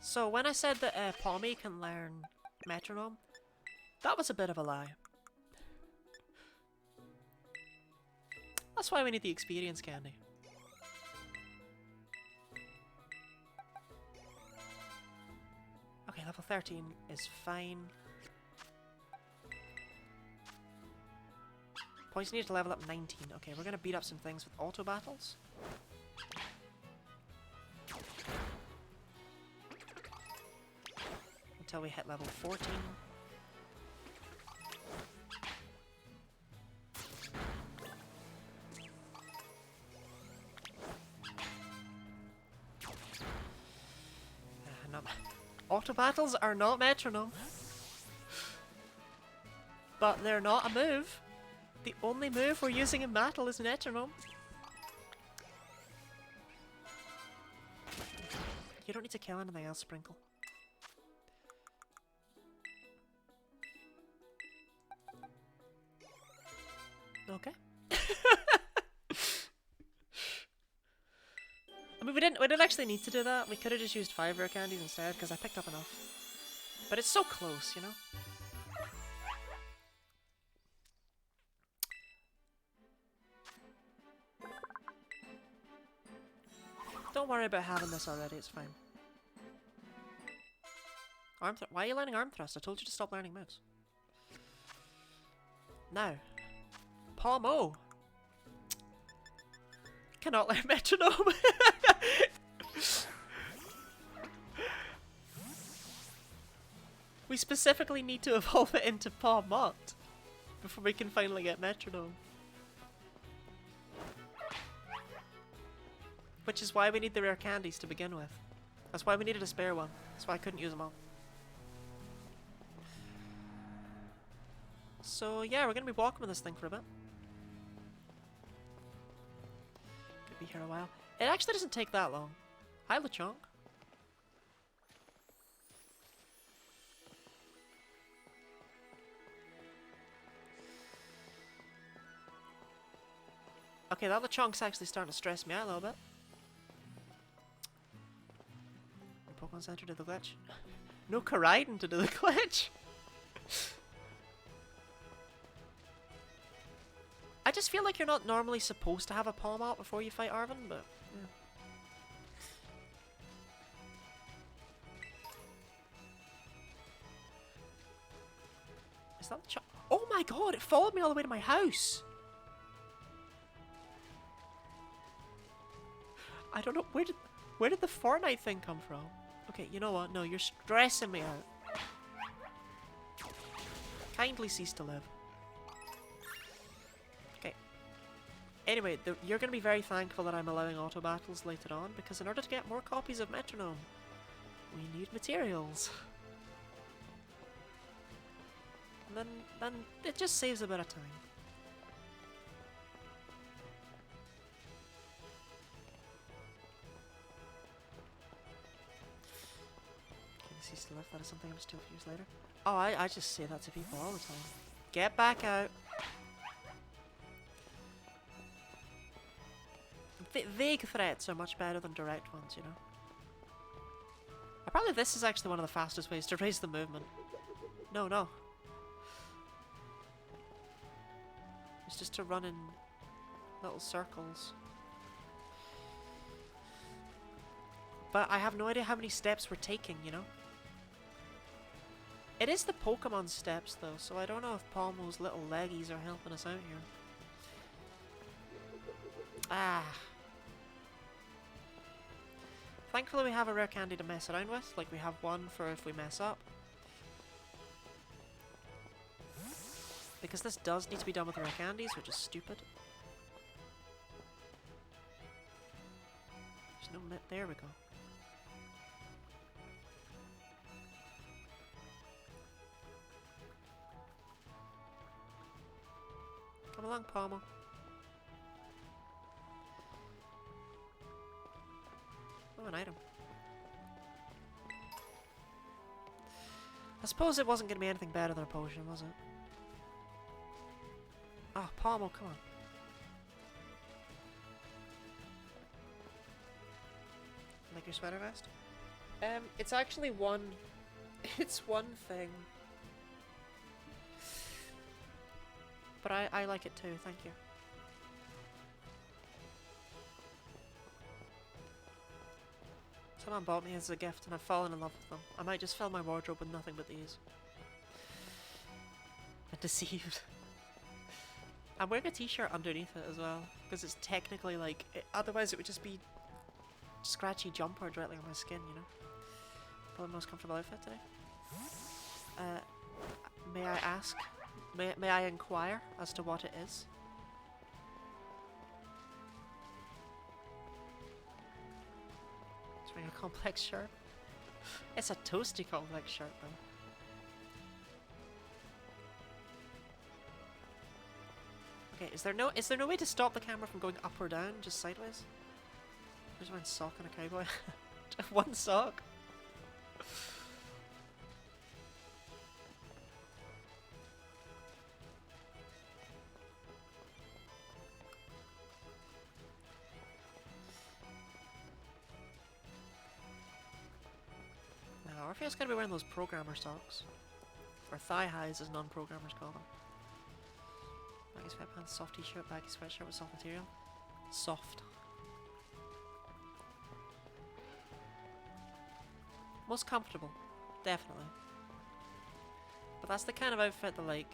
So when I said that Pommy can learn Metronome, that was a bit of a lie. That's why we need the experience candy. Okay, level 13 is fine. Points needed to level up 19. Okay, we're gonna beat up some things with auto battles. Until we hit level 14. Auto battles are not Metronome. But they're not a move. The only move we're using in battle is Metronome. You don't need to kill anything else, Sprinkle. Okay. I mean, we didn't actually need to do that. We could have just used 5 rare candies instead, because I picked up enough. But it's so close, you know? Don't worry about having this already, it's fine. Why are you learning arm thrust? I told you to stop learning moves. Now, Pomo cannot learn Metronome. We specifically need to evolve it into Pomot before we can finally get Metronome. Which is why we need the rare candies to begin with. That's why we needed a spare one. That's why I couldn't use them all. So yeah, we're gonna be walking with this thing for a bit. Could be here a while. It actually doesn't take that long. Hi, Lechonk. Okay, that Lechonk's actually starting to stress me out a little bit. Pokemon Center to the glitch. No Koraidon to do the glitch. I just feel like you're not normally supposed to have a Palmot before you fight Arven, but yeah. Is that the Oh my god, it followed me all the way to my house! I don't know, where did the Fortnite thing come from? Okay, you know what? No, you're stressing me out. Kindly cease to live. Okay. Anyway, you're going to be very thankful that I'm allowing auto battles later on, because in order to get more copies of Metronome, we need materials. And then it just saves a bit of time. Cease to live, that is something I'm still use later. Oh, I just say that to people all the time. Get back out! Vague threats are much better than direct ones, you know? Apparently this is actually one of the fastest ways to raise the movement. No. It's just to run in little circles. But I have no idea how many steps we're taking, you know? It is the Pokemon steps though, so I don't know if Palmo's little leggies are helping us out here. Ah. Thankfully we have a rare candy to mess around with, like we have one for if we mess up. Because this does need to be done with rare candies, which is stupid. There's no there we go. Come along, Palmo. Oh, an item. I suppose it wasn't going to be anything better than a potion, was it? Oh, Palmo, come on. like your sweater vest? It's actually one... It's one thing. But I like it too, thank you. Someone bought me as a gift and I've fallen in love with them. I might just fill my wardrobe with nothing but these. I'm deceived. I'm wearing a t-shirt underneath it as well, because it's technically like... otherwise it would just be scratchy jumper directly on my skin, you know? Probably the most comfortable outfit today. May I ask? May I inquire as to what it is? It's wearing a complex shirt. It's a toasty complex shirt though. Okay, is there no way to stop the camera from going up or down, just sideways? There's one sock and a cowboy. One sock. Now, Orpheus gotta be wearing those programmer socks. Or thigh highs as non-programmers call them. Baggy sweatpants, soft t-shirt, baggy sweatshirt with soft material. Soft. Most comfortable. Definitely. But that's the kind of outfit that, like...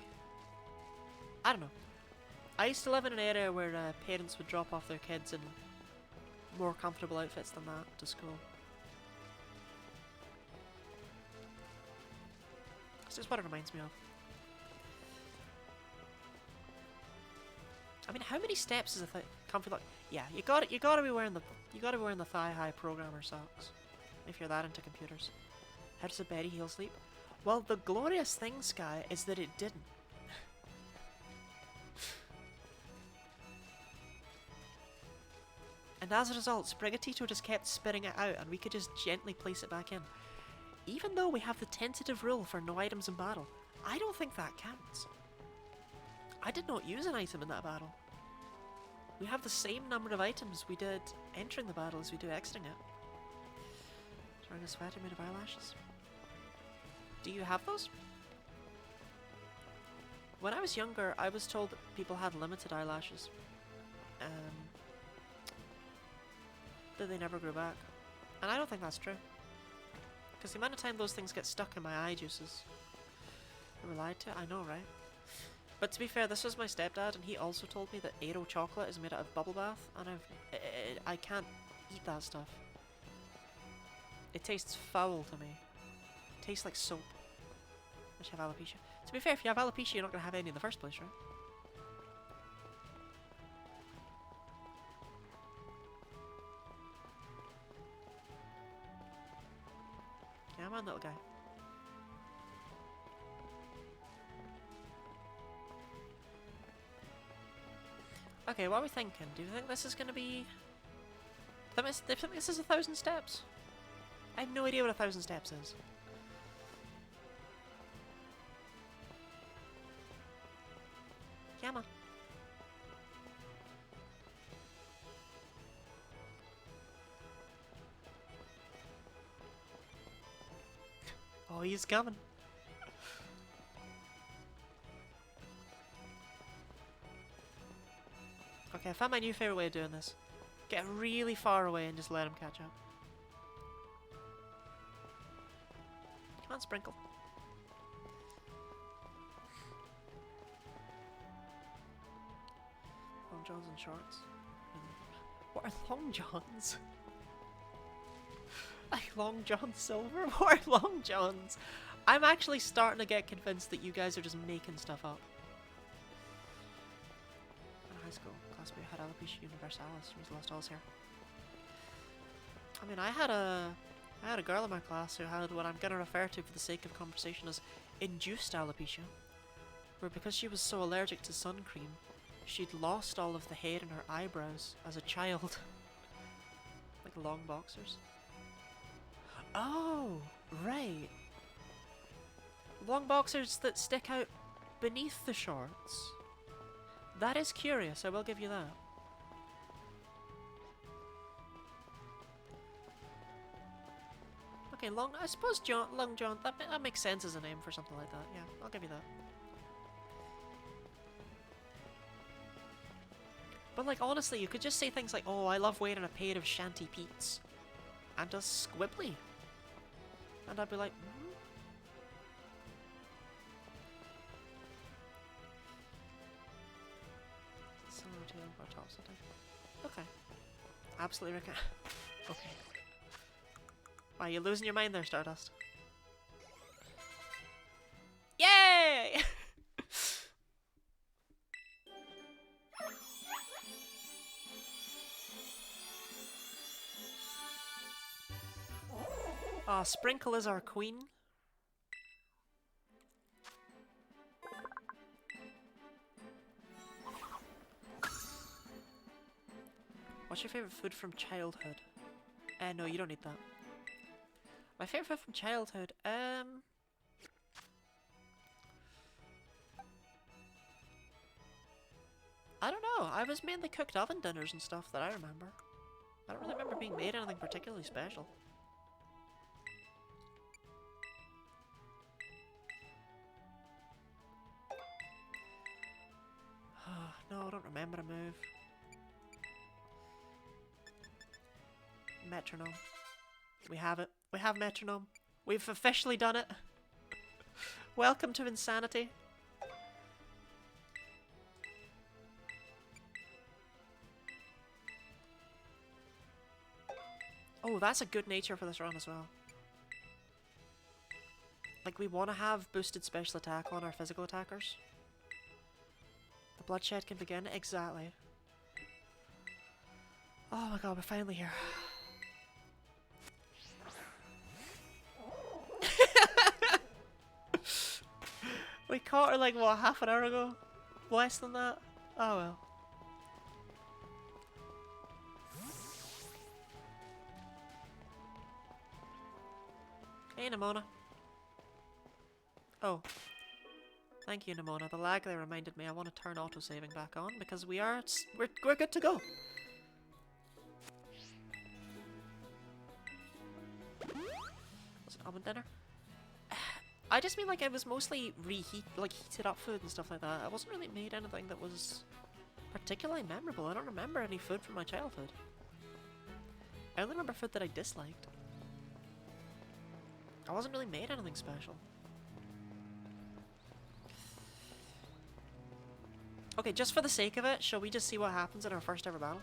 I don't know. I used to live in an area where parents would drop off their kids in more comfortable outfits than that to school. It's just what it reminds me of. I mean, how many steps is a comfy look? Yeah, you gotta be wearing the thigh-high programmer socks if you're that into computers. How does a Betty heel sleep? Well, the glorious thing, Sky, is that it didn't. And as a result, Sprigatito just kept spitting it out, and we could just gently place it back in. Even though we have the tentative rule for no items in battle, I don't think that counts. I did not use an item in that battle. We have the same number of items we did entering the battle as we do exiting it. Wearing a sweater made of eyelashes. Do you have those? When I was younger, I was told that people had limited eyelashes. That they never grew back. And I don't think that's true. Because the amount of time those things get stuck in my eye juices. We were lied to? I know, right? But to be fair, this was my stepdad, and he also told me that Aero chocolate is made out of bubble bath, and I can't eat that stuff. It tastes foul to me. It tastes like soap. Unless you have alopecia. To be fair, if you have alopecia, you're not going to have any in the first place, right? Yeah, man, little guy. Okay, what are we thinking? Do you think this is going to be... Do you think this is 1,000 steps? I have no idea what 1,000 steps is. Yeah, man. Oh, he's coming. Okay, I found my new favourite way of doing this. Get really far away and just let him catch up. Come on, Sprinkle. Long johns and shorts. What are long johns? Like Long John Silver? What are long johns? I'm actually starting to get convinced that you guys are just making stuff up. In high school, classmate had alopecia universalis. He's lost all his hair. I mean, I had a girl in my class who had what I'm going to refer to for the sake of conversation as induced alopecia, where because she was so allergic to sun cream, she'd lost all of the hair in her eyebrows as a child. Like long boxers. Oh, right. Long boxers that stick out beneath the shorts. That is curious, I will give you that. Okay, I suppose Long John, that makes sense as a name for something like that. Yeah, I'll give you that. But like, honestly, you could just say things like, oh, I love wearing a pair of shanty peats. And a squibbly. And I'd be like, Okay. Absolutely recognize. Okay. Wow, you losing your mind there, Stardust? Yay! Sprinkle is our queen. What's your favorite food from childhood? No, you don't need that. My favorite food from childhood, I don't know. I was mainly cooked oven dinners and stuff that I remember. I don't really remember being made anything particularly special. No, I don't remember a move. Metronome. We have it. We have Metronome. We've officially done it. Welcome to insanity. Oh, that's a good nature for this run as well. Like, we want to have boosted special attack on our physical attackers. The bloodshed can begin. Exactly. Oh my god, we're finally here. We caught her like, what, half an hour ago? Less than that? Oh well. Hey, Nimona. Oh. Thank you, Nimona. The lag there reminded me I want to turn auto-saving back on because we're good to go. Was it oven dinner? I just mean like it was mostly heated up food and stuff like that. I wasn't really made anything that was particularly memorable. I don't remember any food from my childhood. I only remember food that I disliked. I wasn't really made anything special. Okay, just for the sake of it, shall we just see what happens in our first ever battle?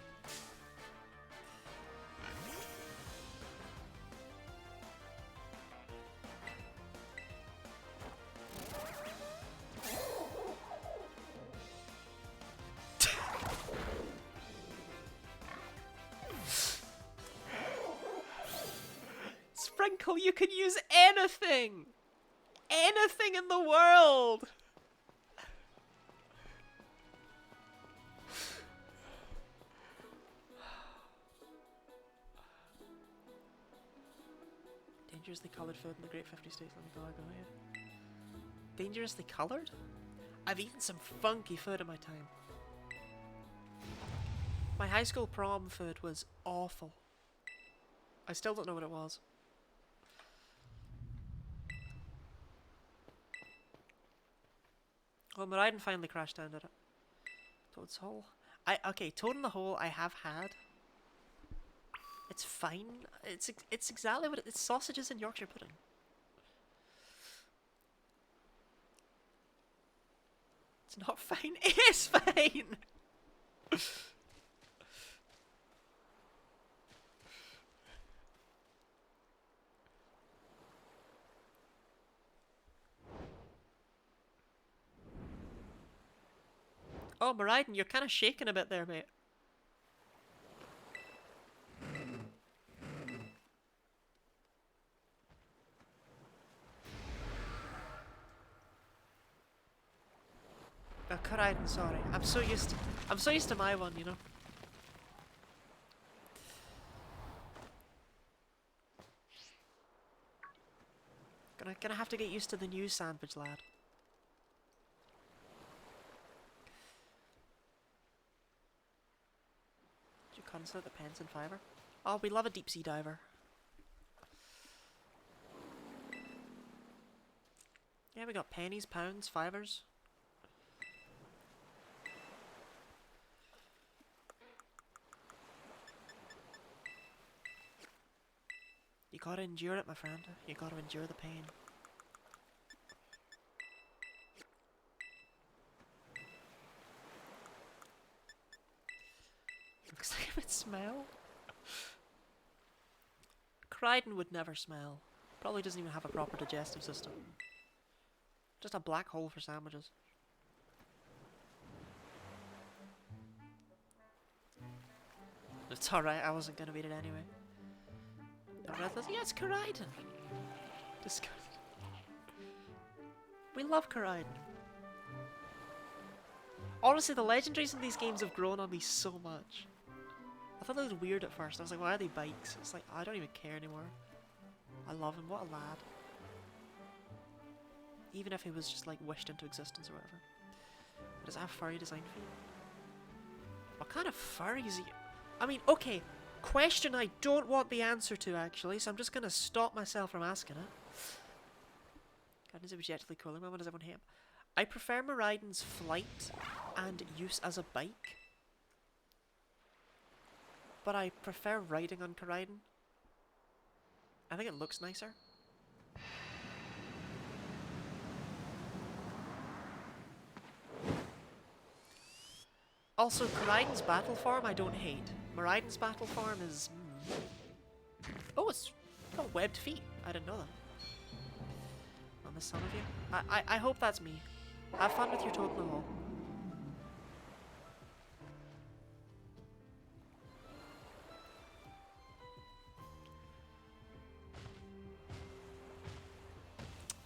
Sprinkle, you can use anything! Anything in the world! Dangerously coloured food in the Great 50 States. Let me go ahead. Dangerously coloured? I've eaten some funky food in my time. My high school prom food was awful. I still don't know what it was. Oh, Miraiden finally crashed down, did it? Toad's Hole. Okay, Toad in the Hole I have had. It's fine. It's exactly what it's sausages and Yorkshire pudding. It's not fine. It is fine. Oh, Miraiden, you're kind of shaking a bit there, mate. Oh, Miraiden, sorry. I'm so used to my one, you know. Gonna have to get used to the new sandwich, lad. Did you consider the pens and fiber? Oh, we love a deep sea diver. Yeah, we got pennies, pounds, fivers. You gotta endure it, my friend. You gotta endure the pain. Looks like it would smell. Crichton would never smell. Probably doesn't even have a proper digestive system. Just a black hole for sandwiches. It's alright, I wasn't gonna beat it anyway. Yeah, it's Crichton. Disgusting. We love Crichton. Honestly, the legendaries in these games have grown on me so much. I thought that was weird at first. I was like, why are they bikes? It's like, I don't even care anymore. I love him. What a lad. Even if he was just like wished into existence or whatever. Does that have furry design for you? What kind of furry is he? I mean, okay. Question I don't want the answer to actually, so I'm just gonna stop myself from asking it. God, is it objectively cooler? Why does everyone hate him? I prefer Miraidon's flight and use as a bike. But I prefer riding on Crichton. I think it looks nicer. Also, Crichton's battle form I don't hate. Miraidon's battle form is... Oh, it's got webbed feet. I didn't know that. I'm the son of you. I hope that's me. Have fun with your toad in the hole.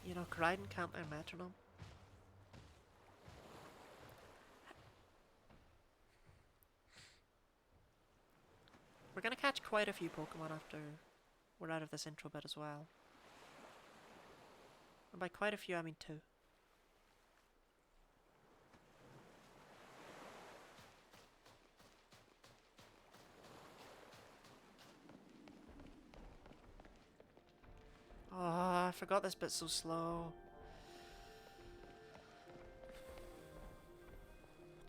You know, Crichton can't learn Metronome. We're gonna catch quite a few Pokemon after we're out of this intro bit as well. And by quite a few, I mean 2. Oh, I forgot this bit's so slow.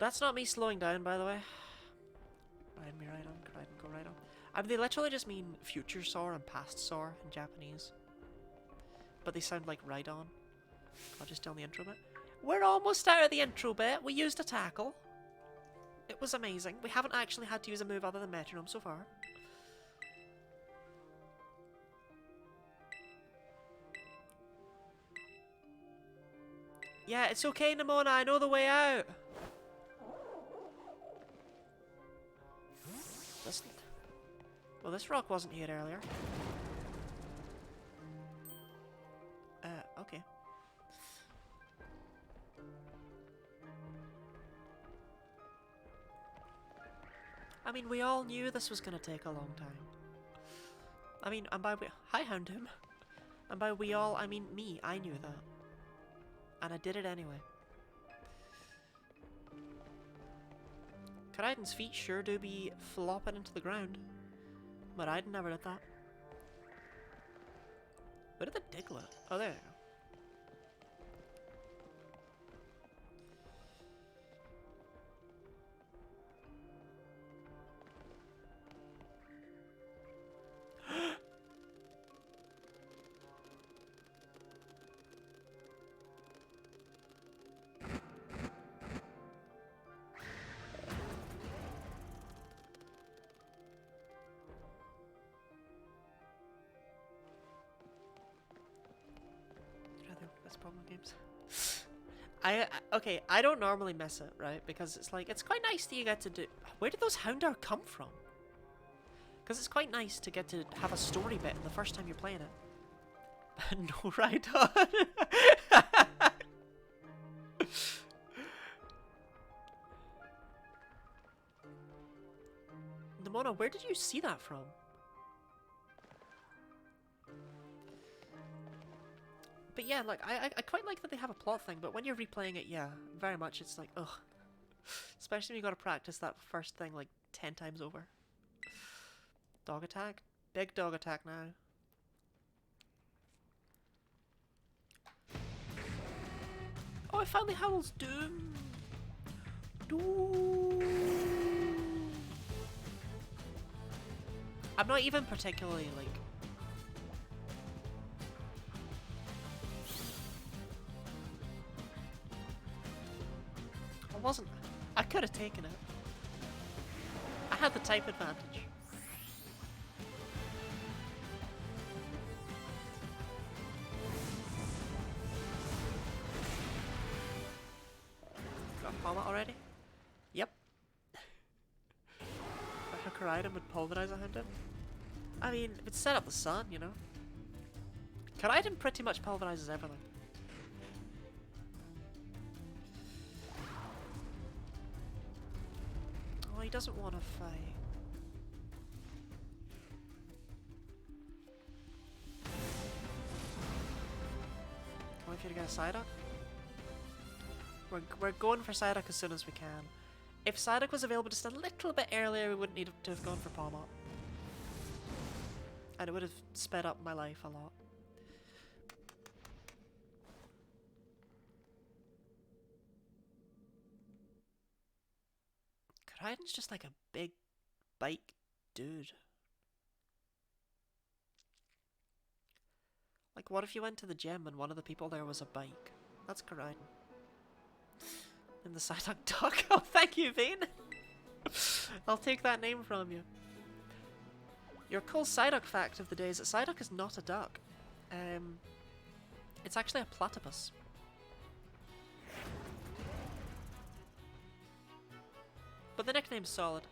That's not me slowing down, by the way. Ride me right on, Crichton, go right on. I mean, they literally just mean future Soar and past Soar in Japanese. But they sound like ride on. I'll just tell the intro bit. We're almost out of the intro bit. We used a tackle. It was amazing. We haven't actually had to use a move other than Metronome so far. Yeah, it's okay, Nimona. I know the way out. Well, this rock wasn't here earlier. Okay. I mean, we all knew this was gonna take a long time. I mean, and by we- Hi, Hound him. And by we all, I mean me. I knew that. And I did it anyway. Crichton's feet sure do be flopping into the ground. But I never did that. Where did the Diglett? Oh, there you go. That's problem games. Okay, I don't normally miss it, right? Because it's like, it's quite nice that you get to do... Where did those Houndour come from? Because it's quite nice to get to have a story bit the first time you're playing it. No, right on. Nimona, where did you see that from? But yeah, like, I quite like that they have a plot thing, but when you're replaying it, yeah, very much it's like, ugh. Especially when you gotta practice that first thing like 10 times over. Dog attack? Big dog attack now. it finally howls doom. Doom. I'm not even particularly like. I wasn't. I could have taken it. I had the type advantage. Got a Palma already? Yep. A hooker item would pulverize a Houndoom. I mean, if it's set up the sun, you know. Karaiden pretty much pulverizes everything. Oh, he doesn't want to fight. Can we get a Psyduck? We're going for Psyduck as soon as we can. If Psyduck was available just a little bit earlier, we wouldn't need to have gone for Palmot. And it would have sped up my life a lot. Raiden's just like a big bike dude. Like, what if you went to the gym and one of the people there was a bike? That's Karaiden. In the Psyduck Duck. Oh, thank you, Vane! I'll take that name from you. Your cool Psyduck fact of the day is that Psyduck is not a duck. It's actually a platypus. But the nickname's solid.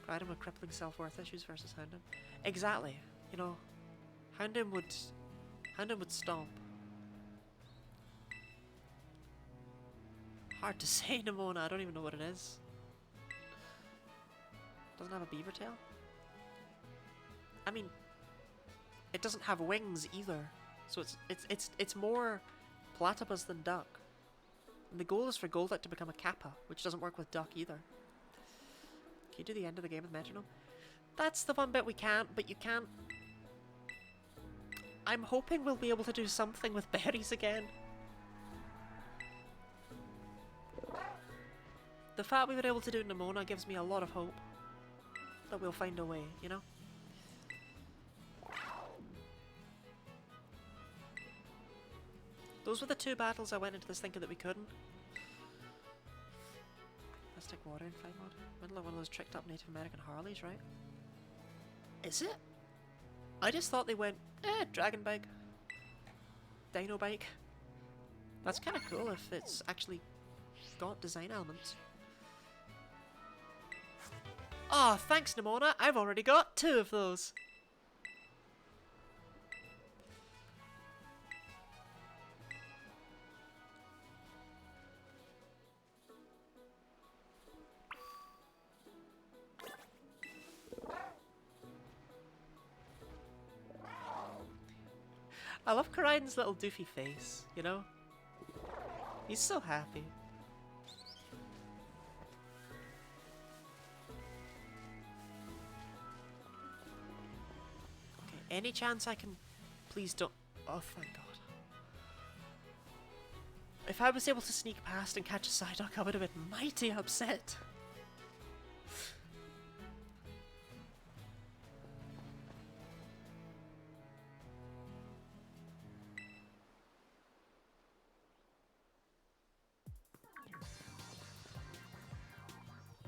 Karaiden with crippling self-worth issues versus Houndoom. Exactly. You know, Houndoom would stomp. Hard to say, Nimona. I don't even know what it is. Doesn't have a beaver tail. I mean, it doesn't have wings either. So it's more platypus than duck. And the goal is for Golduck to become a kappa, which doesn't work with duck either. Can you do the end of the game with Metronome? That's the one bit we can't, but you can't. I'm hoping we'll be able to do something with berries again. The fact we were able to do Nimona gives me a lot of hope that we'll find a way, you know? Those were the two battles I went into this thinking that we couldn't. Let's take water in fight mode. Middle of one of those tricked up Native American Harleys, right? Is it? I just thought they went, dragon bike. Dino bike. That's kind of cool if it's actually got design elements. Oh, thanks Nimona, I've already got 2 of those. I love Karaiden's little doofy face, you know? He's so happy. Okay, any chance I can... Please don't... Oh, thank God. If I was able to sneak past and catch a Psyduck, I would have been mighty upset.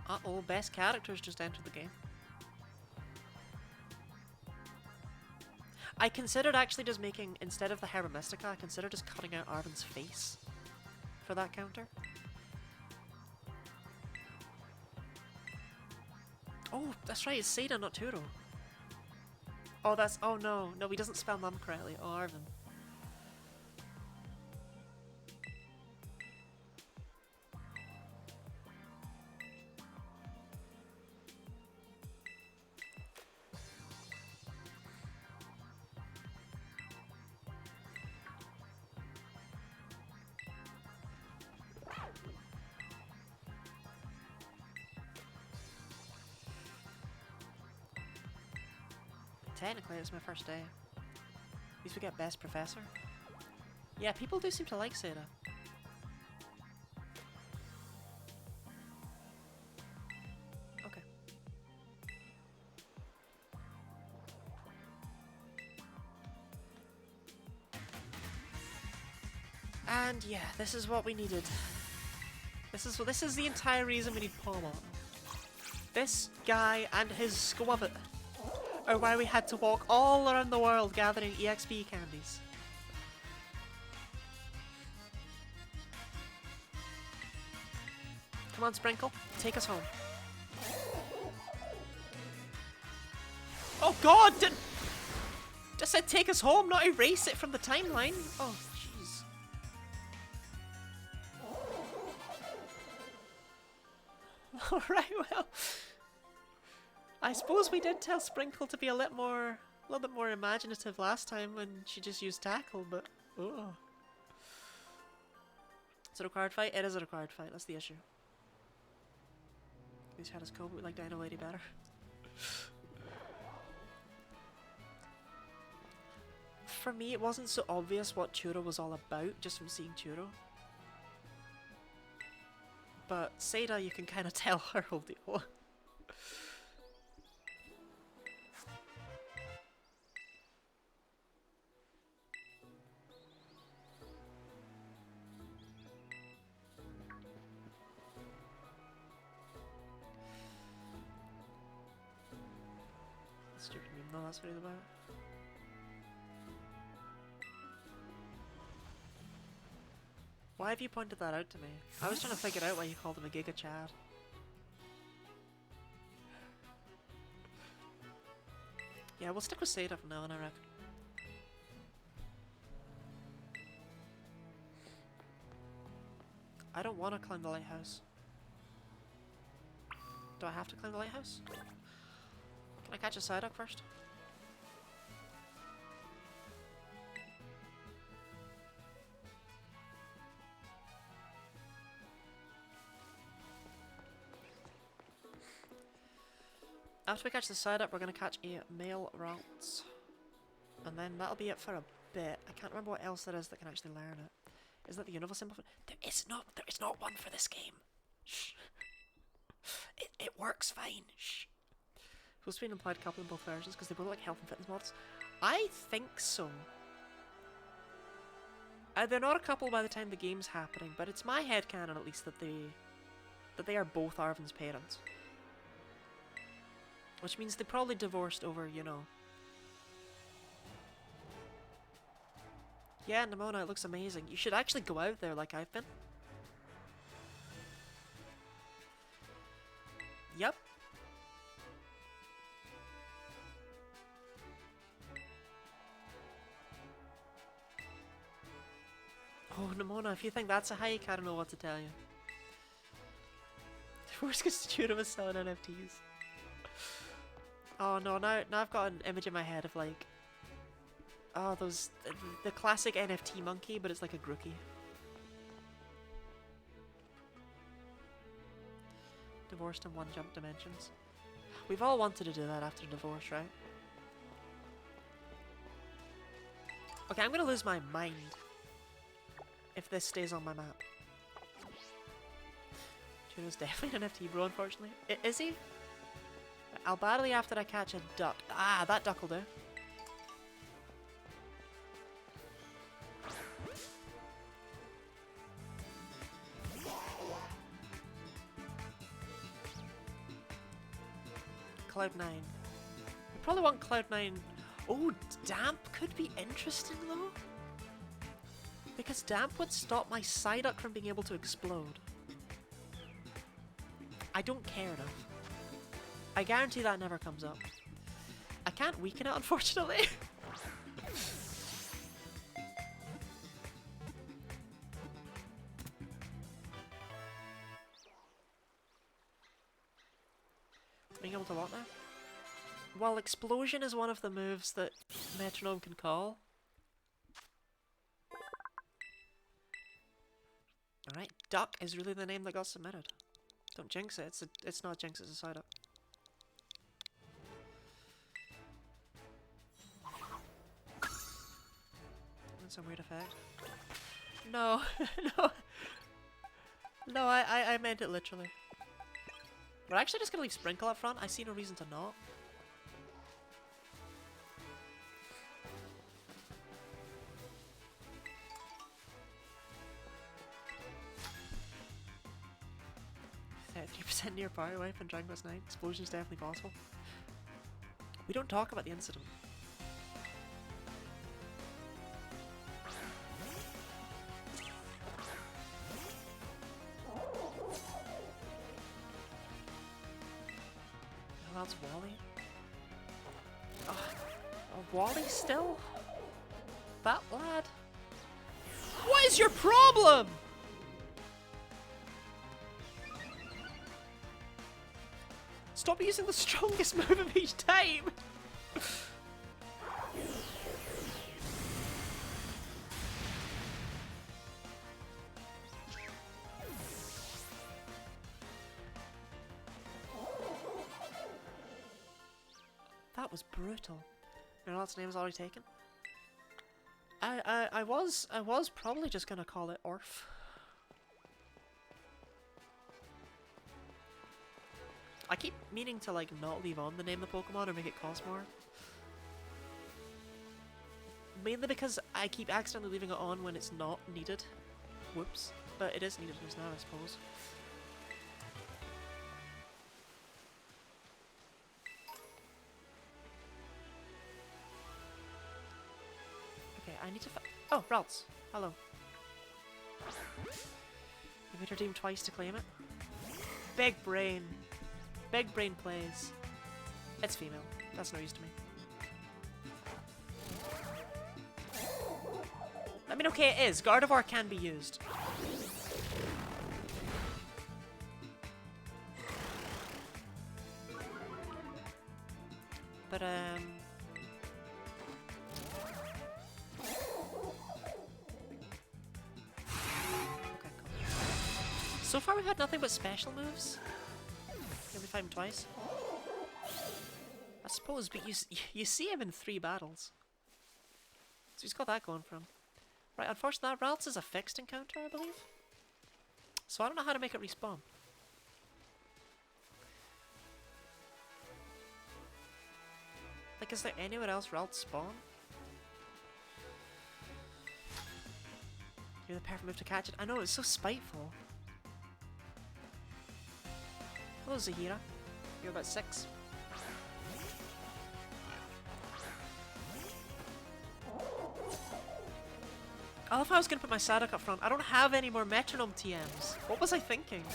Uh-oh, best characters just entered the game. I considered actually just making, instead of the Hera Mystica, I considered just cutting out Arven's face for that counter. Oh, that's right, it's Seda, not Turo. Oh, that's, oh no, no, he doesn't spell mum correctly. Oh, Arven. Technically, it's my first day. At least we get best professor. Yeah, people do seem to like Seda. And yeah, this is what we needed. This is the entire reason we need Pokémon. This guy and his squabbit are why we had to walk all around the world gathering EXP candies. Come on, Sprinkle, take us home. Oh god! Just said take us home, not erase it from the timeline. Oh, jeez. Alright, well. I suppose we did tell Sprinkle to be a little bit more imaginative last time when she just used Tackle, but oh. It's a required fight? It is a required fight, that's the issue. These had us cope, but we like Dino Lady better. For me, it wasn't so obvious what Churro was all about, just from seeing Churro. But Seda, you can kind of tell her whole deal. Stupid meme, no, that's what he's about. Why have you pointed that out to me? I was trying to figure out why you called him a Giga Chad. Yeah, we'll stick with Seda from now on, I reckon. I don't want to climb the lighthouse. Do I have to climb the lighthouse? Can I catch a Psyduck first? After we catch the Psyduck, we're going to catch a male Ralts. And then that'll be it for a bit. I can't remember what else there is that can actually learn it. Is that the Unova symbol? There is not one for this game. Shh. It works fine. Shh. Supposed to be an implied couple in both versions because they both like health and fitness mods. I think so. They're not a couple by the time the game's happening, but it's my headcanon at least that they are both Arven's parents. Which means they probably divorced over, you know. Yeah, Nimona, it looks amazing. You should actually go out there like I've been. Yep. Oh, Nimona, if you think that's a hike, I don't know what to tell you. Where's Katsura was selling NFTs? Oh no, now I've got an image in my head of like... Oh, the classic NFT monkey, but it's like a Grookey. Divorced in one jump dimensions. We've all wanted to do that after divorce, right? Okay, I'm gonna lose my mind if this stays on my map. Juno's definitely an NFT bro, unfortunately. Is he? I'll battle you after I catch a duck. Ah, that duck will do. Cloud9. We probably want Cloud9. Oh, Damp could be interesting though. Because Damp would stop my Psyduck from being able to explode. I don't care enough. I guarantee that never comes up. I can't weaken it, unfortunately. Being able to what now? Well, Explosion is one of the moves that Metronome can call. Alright, Duck is really the name that got submitted. Don't jinx it, it's not jinx, it's a Psyduck. That's a weird effect. No, no. No, I meant it literally. We're actually just gonna leave Sprinkle up front, I see no reason to not. Get 3% near power wipe in Dragon Quest 9. Explosion is definitely possible. We don't talk about the incident. Oh, that's Wally. Oh, Wally still? That lad? What is your problem? Stop using the strongest move of each time! That was brutal. Your last name is already taken. I was probably just gonna call it Orf. I keep meaning to like not leave on the name of the Pokemon or make it cost more. Mainly because I keep accidentally leaving it on when it's not needed. Whoops. But it is needed just now, I suppose. Okay, I need to oh, Ralts. Hello. You made her team twice to claim it. Big brain. Big brain plays. It's female. That's no use to me. I mean, okay, it is. Gardevoir can be used. But, okay, cool. So far we've had nothing but special moves. We fight him twice. I suppose, but you see him in 3 battles. So he's got that going for him. Right, unfortunately that Ralts is a fixed encounter, I believe. So I don't know how to make it respawn. Like, is there anywhere else Ralts spawn? You're the perfect move to catch it. I know, it's so spiteful. Hello, Zahira. You're about 6. I love how I was going to put my Sadok up front. I don't have any more Metronome TMs. What was I thinking?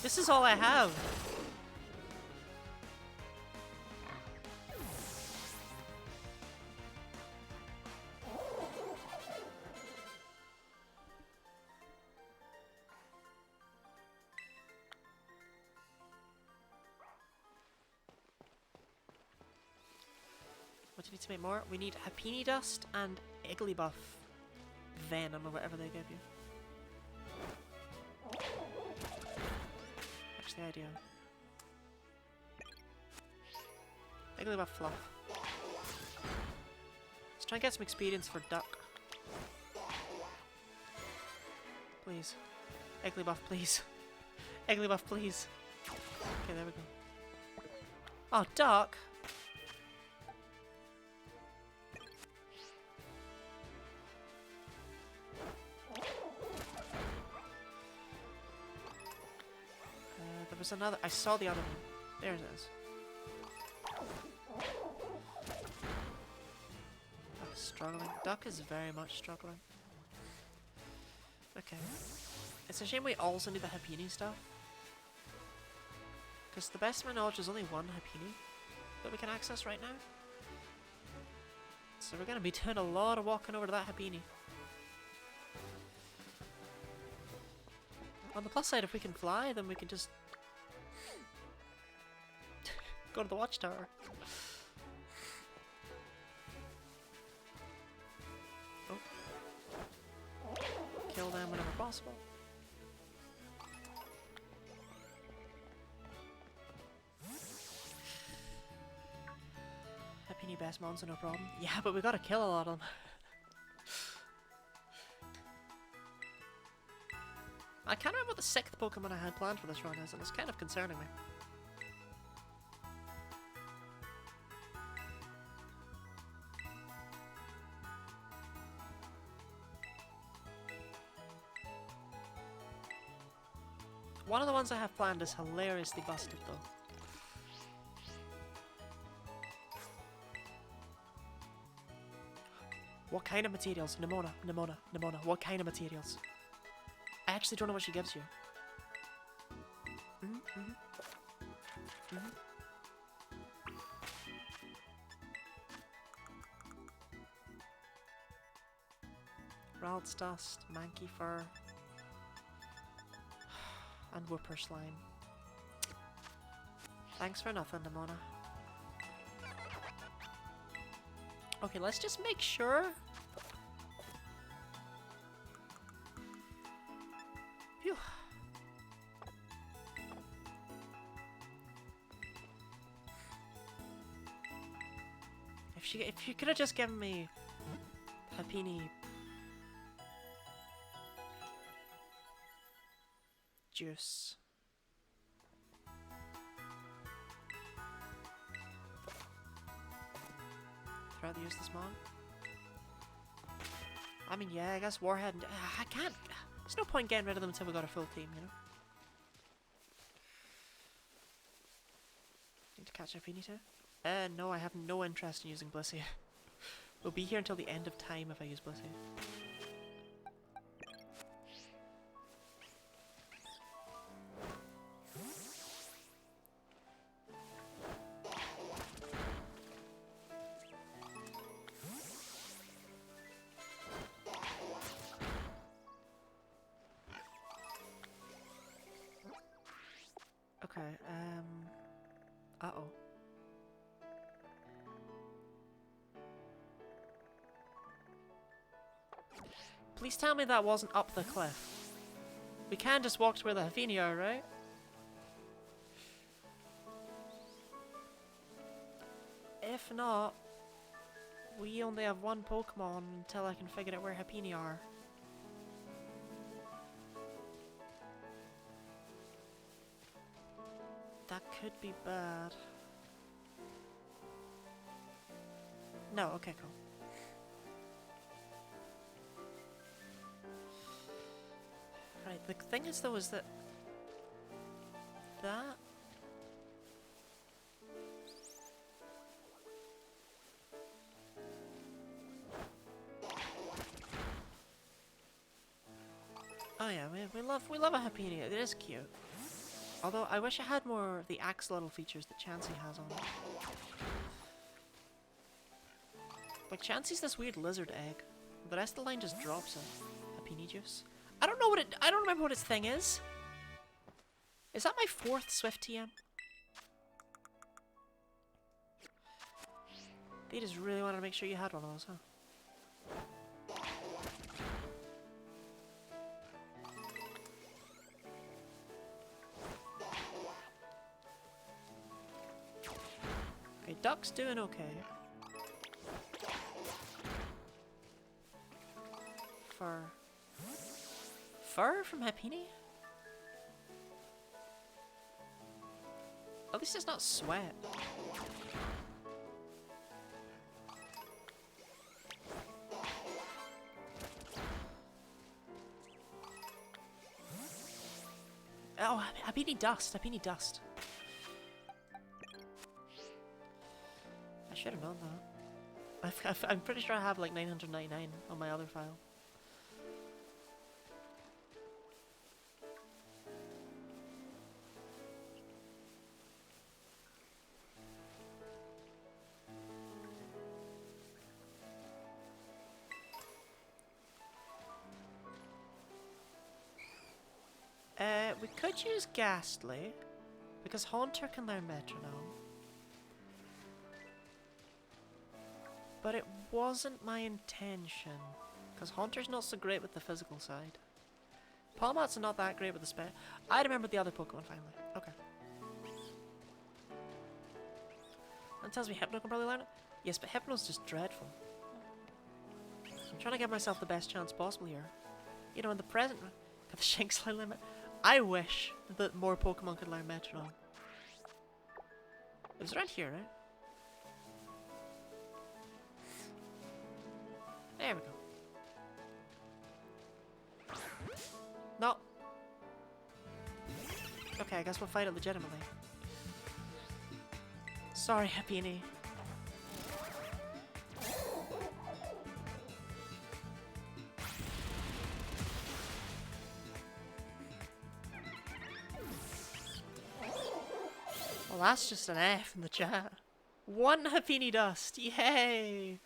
This is all I have. What do you need to make more? We need Happiny Dust and Igglybuff Venom or whatever they give you. Actually, I do. Igglybuff Fluff. Let's try and get some experience for Duck. Please. Igglybuff, please. Igglybuff, please. Okay, there we go. Oh, Duck! There was another. I saw the other one. There it is. Duck is struggling. Duck is very much struggling. Okay. It's a shame we also need the Happiny stuff. Because to the best of my knowledge, there's only one Happiny that we can access right now. So we're going to be doing a lot of walking over to that Happiny. On the plus side, if we can fly, then we can just go to the watchtower. Oh. Kill them whenever possible. Happiny best monster, no problem. Yeah, but we gotta kill a lot of them. I can't remember what the 6th Pokemon I had planned for this run is, and it's kind of concerning me. One of the ones I have planned is hilariously busted though. What kind of materials? Nimona, Nimona, Nimona. What kind of materials? I actually don't know what she gives you. Rald's dust, manky fur, and whooper slime. Thanks for nothing, Nimona. Okay, let's just make sure. Phew. If you could have just given me Happini juice. Rather use this mod. I mean, yeah, I guess Warhead and I can't. There's no point getting rid of them until we got a full team, you know. Need to catch up, you need to. No, I have no interest in using Blissey. We'll be here until the end of time if I use Blissey. Okay, uh-oh. Please tell me that wasn't up the cliff. We can just walk to where the Hafini are, right? If not, we only have one Pokemon until I can figure out where Hapini are. That could be bad. No, okay, cool. Right, the thing is though is that... Oh yeah, we love a Happini. It is cute. Although I wish I had more of the axolotl features that Chansey has on it. Like Chansey's this weird lizard egg. The rest of the line just drops it. Happini juice. I don't know what I don't remember what its thing is. Is that my 4th Swift TM? They just really wanted to make sure you had one of those, huh? Okay, Duck's doing okay. Fur from Happini? At least it's not sweat. Oh, Happini dust, Happini dust. I should have known that. I'm pretty sure I have like 999 on my other file. We could use Ghastly, because Haunter can learn Metronome. But it wasn't my intention, because Haunter's not so great with the physical side. Palmot's not that great with the spell. I remember the other Pokemon finally. Okay. That tells me Hypno can probably learn it? Yes, but Hypno's just dreadful. I'm trying to give myself the best chance possible here. You know, in the present... Got the Shinx line limit. I wish that more Pokemon could learn Metronome. It was around here, right? There we go. No. Okay, I guess we'll fight it legitimately. Sorry, Happini. Well, that's just an F in the chat. 1 Happini dust! Yay!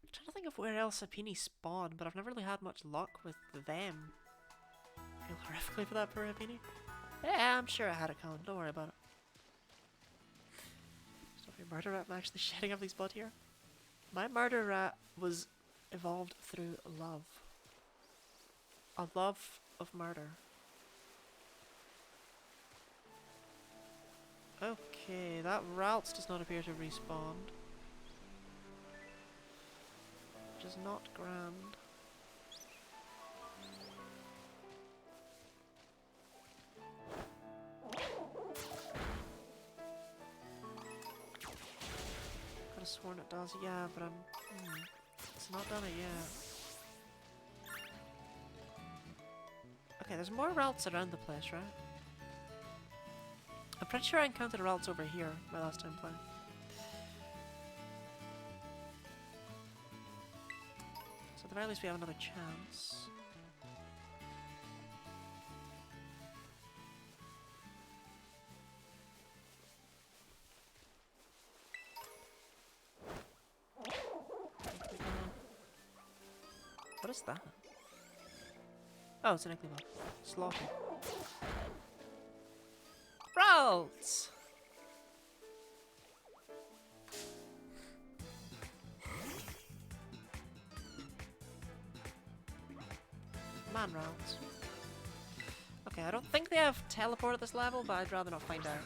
I'm trying to think of where else Happini spawn, but I've never really had much luck with them. I feel horrifically for that poor Happini. Yeah, I'm sure I had it coming. Don't worry about it. Stop your murder rat. I'm actually shedding off these blood here. My murder rat was evolved through love. A love of murder. Okay, that Ralts does not appear to have respawned. Which is not grand. Could have sworn it does, yeah, but it's not done it yet. Okay, there's more Ralts around the place, right? I'm pretty sure I encountered Ralts over here my last time playing. So at the very least we have another chance. What is that? Oh, it's an Igglybuff. Slaughter. Ralts! Man Ralts. Okay, I don't think they have teleport at this level, but I'd rather not find out.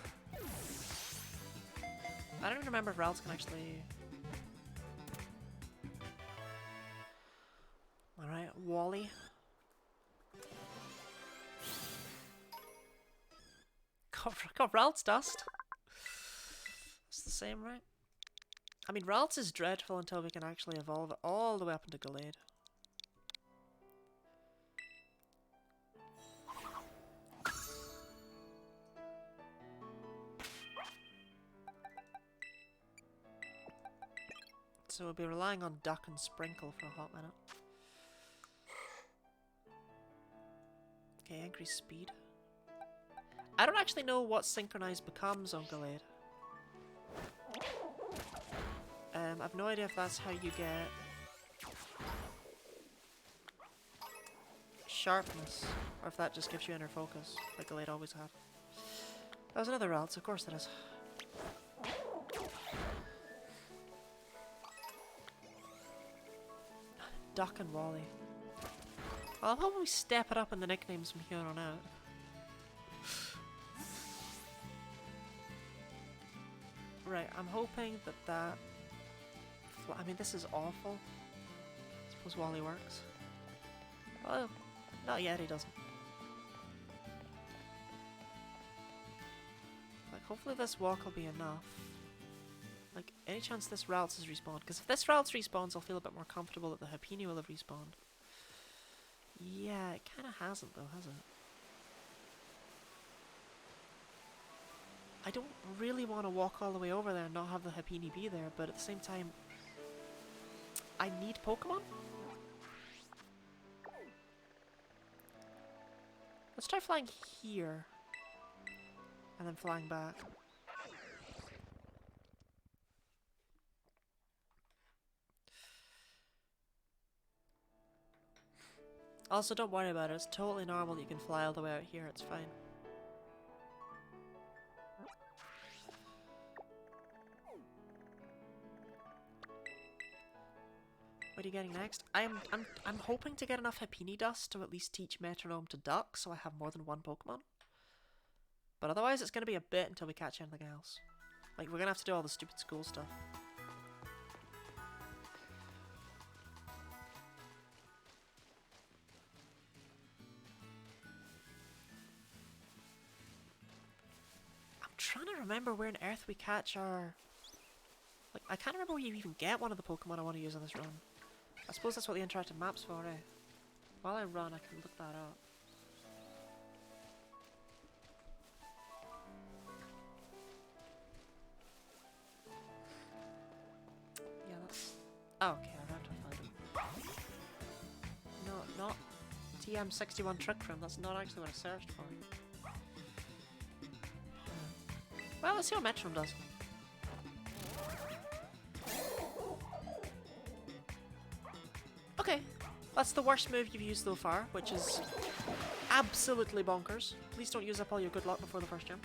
I don't even remember if Ralts can actually... Alright, Wally. Got Ralts dust. It's the same, right? I mean, Ralts is dreadful until we can actually evolve it all the way up into Gallade. So we'll be relying on Duck and Sprinkle for a hot minute. Okay, increase speed. I don't actually know what Synchronize becomes on Gallade. I've no idea if that's how you get sharpness, or if that just gives you inner focus, like Gallade always had. That was another Ralts, of course it is. Duck and Wally. Well, I'll probably step it up in the nicknames from here on out. Right, I'm hoping that I mean, this is awful. I suppose Wally works. Well, not yet, he doesn't. Like, hopefully this walk will be enough. Like, any chance this Ralts is respawned? Because if this Ralts respawns, I'll feel a bit more comfortable that the Happini will have respawned. Yeah, it kind of hasn't though, has it? I don't really want to walk all the way over there and not have the Happini be there, but at the same time, I need Pokemon? Let's try flying here. And then flying back. Also, don't worry about it. It's totally normal that you can fly all the way out here. It's fine. What are you getting next? I'm hoping to get enough Happini dust to at least teach Metronome to duck, so I have more than one Pokemon. But otherwise, it's gonna be a bit until we catch anything else. Like, we're gonna have to do all the stupid school stuff. I'm trying to remember where on earth we catch our Like, I can't remember where you even get one of the Pokemon I want to use on this run. I suppose that's what the interactive map's for, eh? While I run, I can look that up. Yeah, that's... Oh, okay, I have to find it. No, not TM61 Trick Room. That's not actually what I searched for. Well, let's see what Metronome does. Okay, that's the worst move you've used so far, which is absolutely bonkers. Please don't use up all your good luck before the first gym.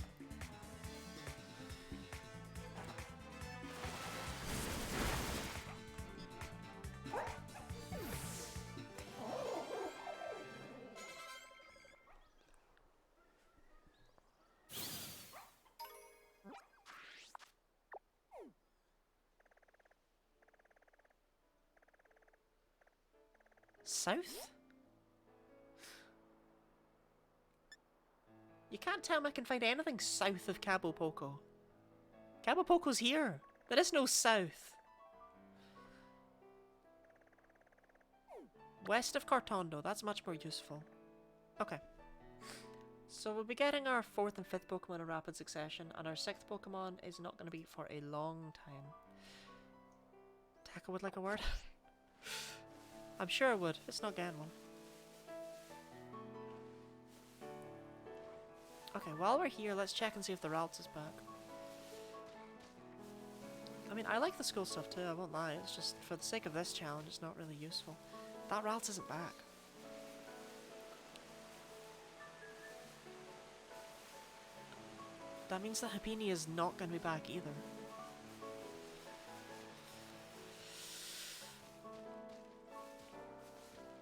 South? You can't tell me I can find anything south of Cabo Poco. Cabo Poco's here. There is no south. West of Cartondo, that's much more useful. Okay. So we'll be getting our 4th and 5th Pokemon in rapid succession, and our 6th Pokemon is not going to be for a long time. Tackle would like a word? I'm sure it would, if it's not getting one. Okay, while we're here, let's check and see if the Ralts is back. I mean, I like the school stuff too, I won't lie. It's just, for the sake of this challenge, it's not really useful. That Ralts isn't back. That means that Happiny is not going to be back either.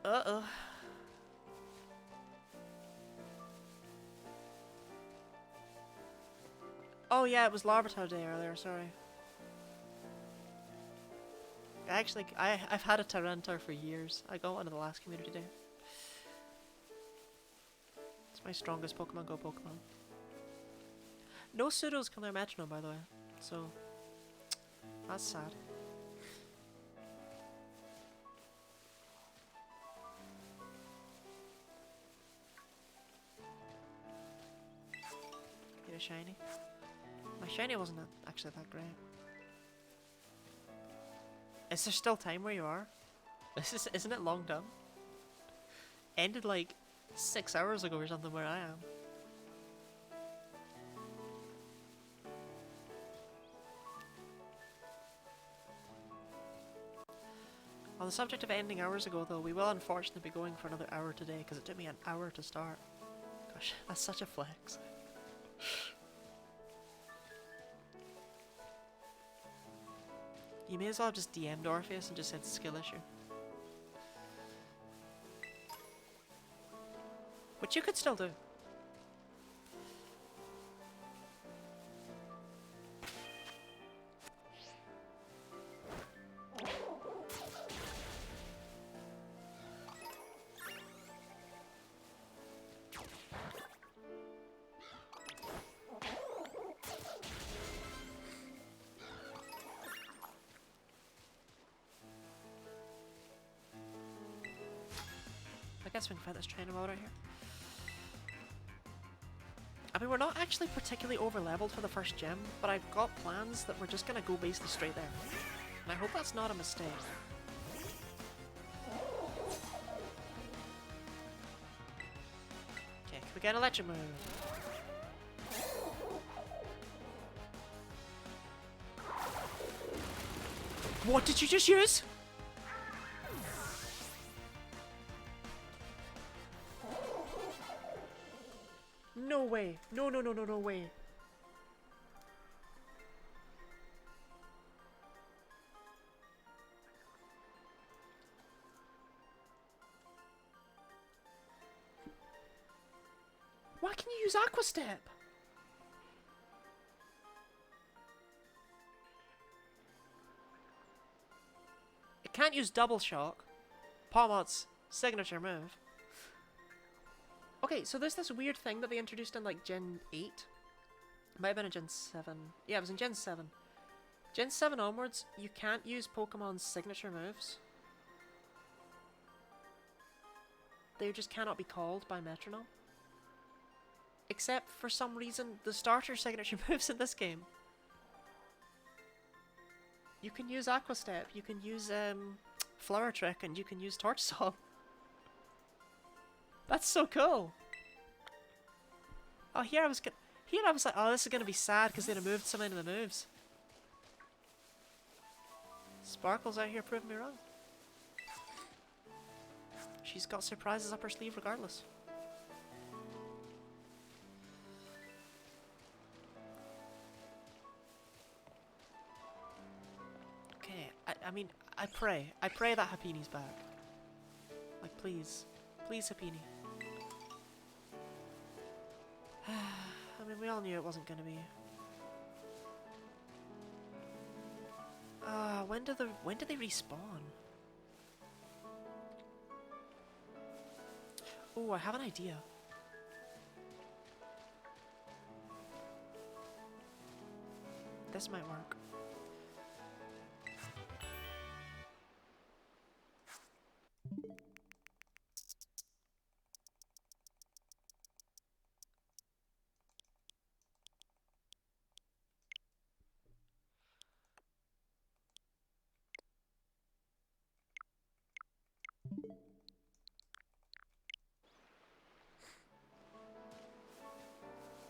Uh-oh. Oh yeah, it was Larvitar Day earlier, sorry. Actually, I've had a Tyranitar for years. I got one in the last community day. It's my strongest Pokemon Go Pokemon. No pseudos can learn Metronome, by the way. So, that's sad. Get a shiny. My shiny wasn't actually that great. Is there still time where you are? Isn't it long done? Ended like 6 hours ago or something where I am. On the subject of ending hours ago though, we will unfortunately be going for another hour today because it took me an hour to start. Gosh, that's such a flex. You may as well have just DM'd Orpheus and just said skill issue. Which you could still do. I guess we can find this trainer mode right here. I mean, we're not actually particularly over-leveled for the first gym, but I've got plans that we're just gonna go basically straight there. And I hope that's not a mistake. Okay, can we get an electric move? What did you just use? No way. No way. Why can you use Aqua Step? It can't use Double Shock. Palmot's signature move. Okay, so there's this weird thing that they introduced in like Gen 8. It might have been in Gen 7. Yeah, it was in Gen 7. Gen 7 onwards, you can't use Pokemon's signature moves. They just cannot be called by Metronome. Except, for some reason, the starter signature moves in this game. You can use Aqua Step, you can use Flower Trick, and you can use Torch Song. That's so cool! Oh, here I was like, oh, this is gonna be sad because they'd have moved so many of the moves. Sparkle's out here proving me wrong. She's got surprises up her sleeve regardless. Okay, I mean, I pray that Happini's back. Like, please. Please, Happini. I mean, we all knew it wasn't gonna be. When do they respawn? Oh, I have an idea. This might work.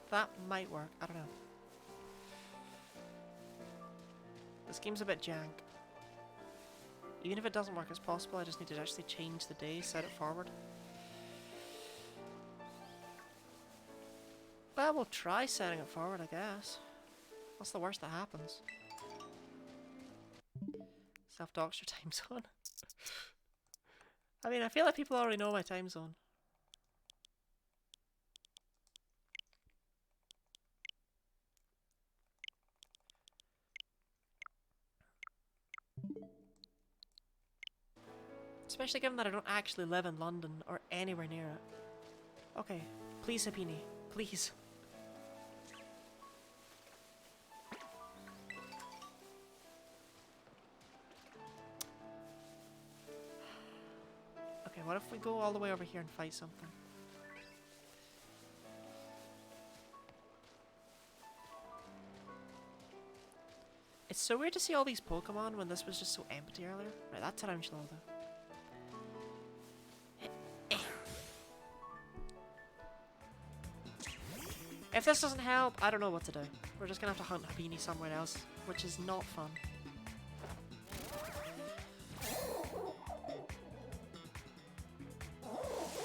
That might work. I don't know. This game's a bit jank. Even if it doesn't work, it's possible. I just need to actually change the day, set it forward. Well, we'll try setting it forward, I guess. What's the worst that happens? Self-dox your time zone. I mean, I feel like people already know my time zone. Especially given that I don't actually live in London or anywhere near it. Okay, please Happini, please. Okay, what if we go all the way over here and fight something? It's so weird to see all these Pokemon when this was just so empty earlier. Right, that tarantula though. If this doesn't help, I don't know what to do. We're just gonna have to hunt Happini somewhere else, which is not fun.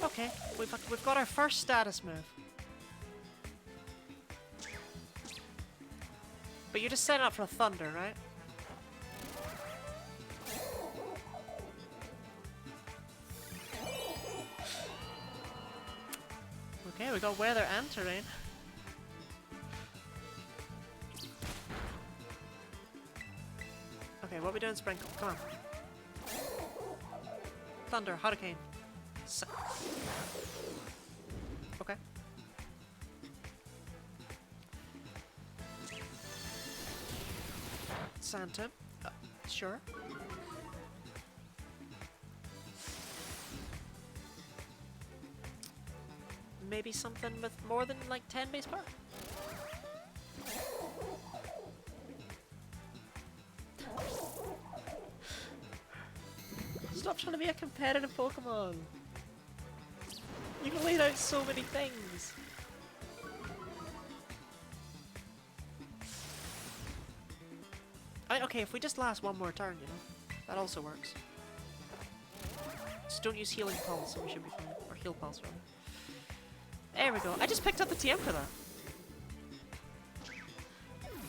Okay, we've got our first status move. But you're just setting up for a Thunder, right? Okay, we got weather and terrain. Okay, what are we doing, Sprinkle? Come on. Thunder, Hurricane. Okay. Santa. Sure. Maybe something with more than like 10 base power? Stop trying to be a competitive Pokemon. You can lay out so many things. I mean, okay, if we just last one more turn, you know, that also works. Just don't use Healing Pulse, and we should be fine. Or Heal Pulse, rather. There we go. I just picked up the TM for that.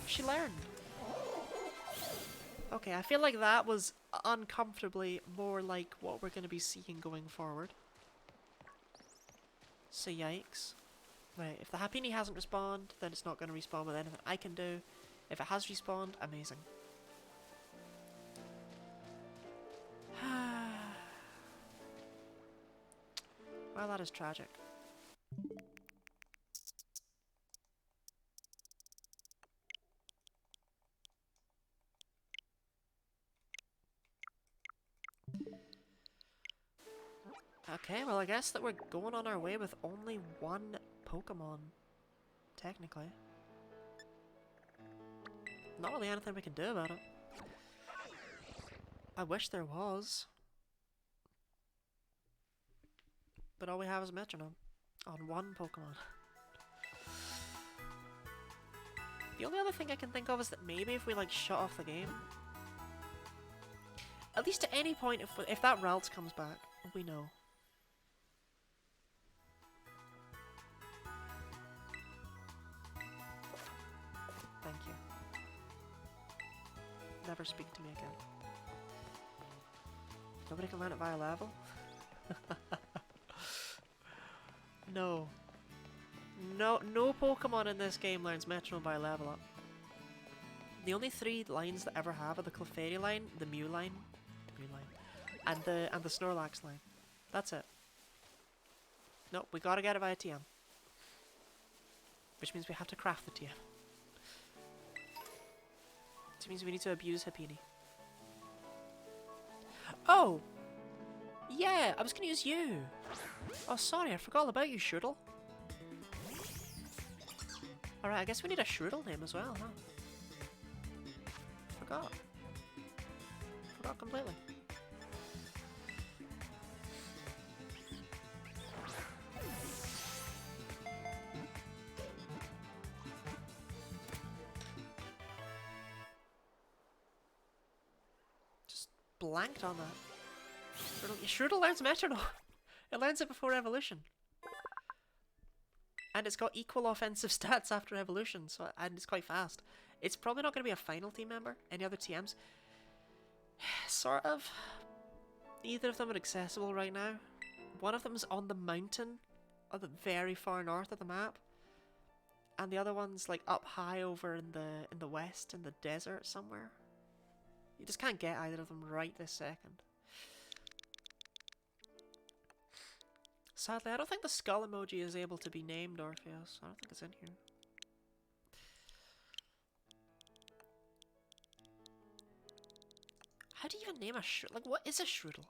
She learned. Okay, I feel like that was uncomfortably more like what we're going to be seeing going forward. So yikes. Right, if the Happini hasn't respawned, then it's not going to respawn with anything I can do. If it has respawned, amazing. Well, that is tragic. Okay, well I guess that we're going on our way with only one Pokemon, technically. Not really anything we can do about it. I wish there was. But all we have is Metronome on one Pokemon. The only other thing I can think of is that maybe if we like shut off the game, at least at any point if that Ralts comes back, we know. Thank you. Never speak to me again. Nobody can learn it via level? No. No Pokemon in this game learns Metronome by level up. The only 3 lines that ever have are the Clefairy line, the Mew line, and the Snorlax line. That's it. Nope, we gotta get it via TM. Which means we have to craft the TM. Which means we need to abuse Happiny. Oh! Yeah, I was gonna use you! Oh, sorry, I forgot all about you, Shroodle. Alright, I guess we need a Shroodle name as well, huh? Forgot. Forgot completely. Just blanked on that. Shroodle learns Metronome. It learns it before evolution. And it's got equal offensive stats after evolution, so and it's quite fast. It's probably not going to be a final team member. Any other TMs? Sort of. Neither of them are accessible right now. One of them is on the mountain, at the very far north of the map, and the other one's like up high over in the west, in the desert somewhere. You just can't get either of them right this second. Sadly, I don't think the skull emoji is able to be named, Orpheus. I don't think it's in here. How do you even name a Shroodle? Like, what is a Shroodle?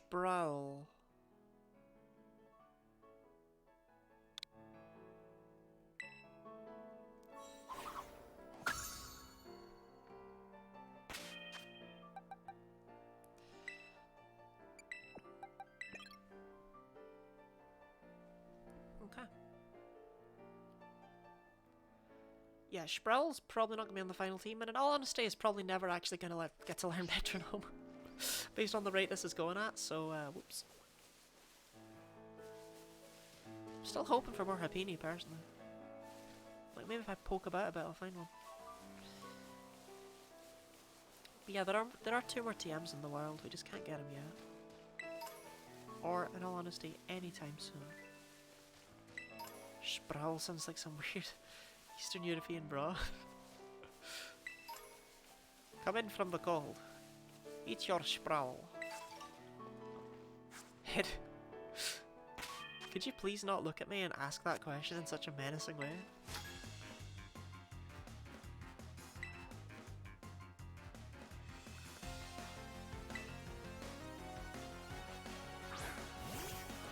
Sproul. Okay. Yeah, Sproul's probably not going to be on the final team, and in all honesty, is probably never actually going to get to learn Metronome. Based on the rate this is going at, so, whoops. I'm still hoping for more Happiny, personally. Like, maybe if I poke about a bit, I'll find one. But yeah, there are 2 more TMs in the world, we just can't get them yet. Or, in all honesty, anytime soon. Sproul sounds like some weird Eastern European bra. Come in from the cold. Eat your Sproul. Head. Could you please not look at me and ask that question in such a menacing way?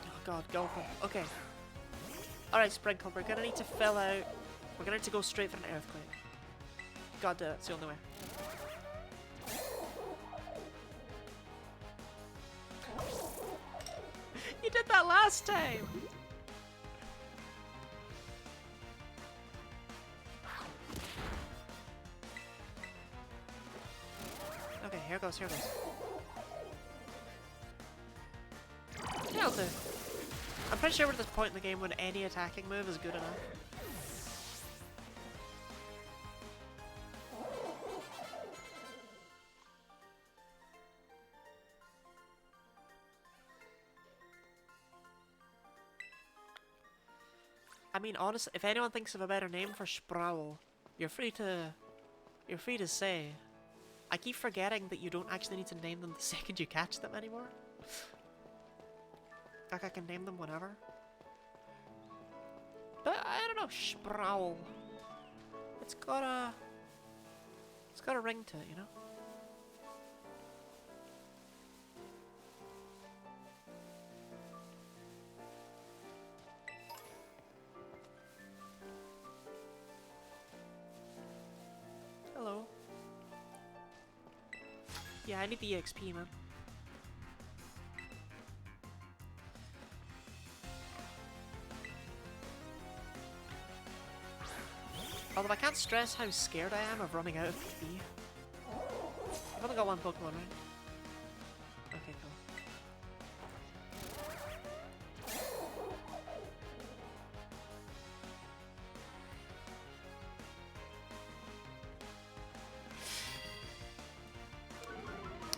Oh god, go. Okay. Alright, Sprinkle, we're gonna need to fill out. We're gonna need to go straight for an earthquake. God, it's the only way. You did that last time! Okay, here goes, here goes. Yeah, I'll do. I'm pretty sure we're at this point in the game when any attacking move is good enough. I mean, honestly, if anyone thinks of a better name for Sproul, you're free to say. I keep forgetting that you don't actually need to name them the second you catch them anymore. Like I can name them whenever. But I don't know, Sproul. It's got a ring to it, you know? Hello. Yeah, I need the EXP, man. Although I can't stress how scared I am of running out of PP. I've only got one Pokemon, right? Okay, cool.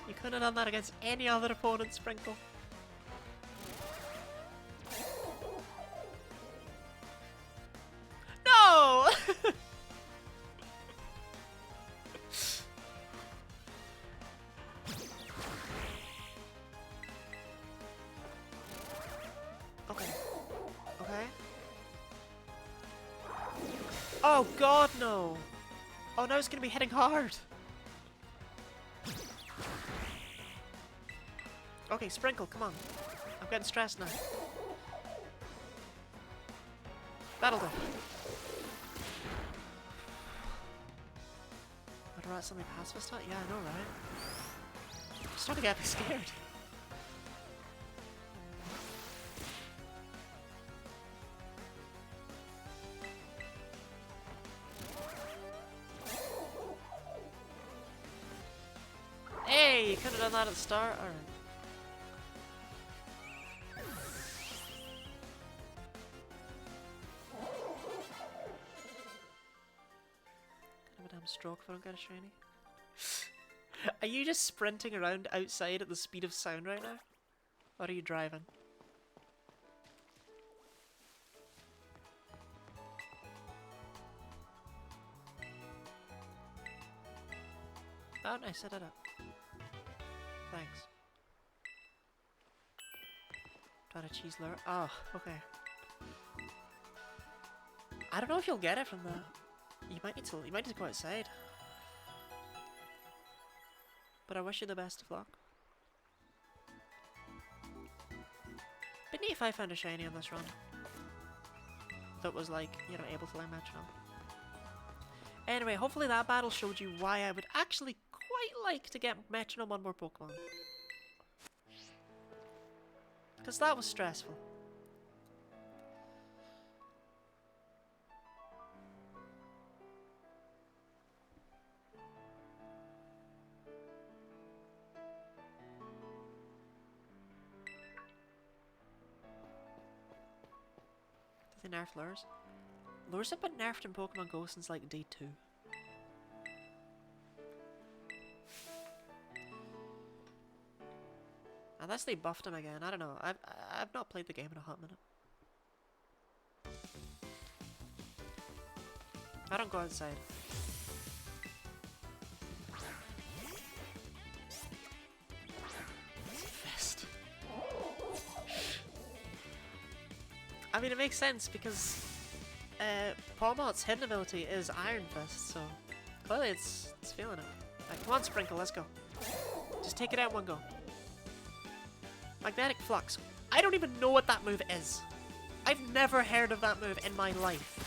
You couldn't have done that against any other opponent, Sprinkle. No! Okay. Okay. Oh god, no! Oh, now it's gonna be hitting hard! Okay, Sprinkle, come on. I'm getting stressed now. That'll do. Would I suddenly pacifist hunt? Yeah, I know, right? I'm starting to get scared. Hey, you could have done that at the start. Alright. Stroke if I don't get a shiny. Are you just sprinting around outside at the speed of sound right now? Or are you driving? Oh, nice, set it up. Thanks. Trying to cheese lure. Oh, okay. I don't know if you'll get it from that. You might need to go outside. But I wish you the best of luck. Be neat if I found a shiny on this run. That was like, you know, able to learn Metronome. Anyway, hopefully that battle showed you why I would actually quite like to get Metronome on more Pokemon. Because that was stressful. Did they nerf lures? Lures have been nerfed in Pokemon Go since like day 2. Unless they buffed him again, I don't know. I've not played the game in a hot minute. I don't go outside. Fist. I mean, it makes sense because Pawmot's hidden ability is Iron Fist, so clearly it's feeling it. Right, come on, Sprinkle, let's go. Just take it out in one go. Magnetic Flux. I don't even know what that move is. I've never heard of that move in my life.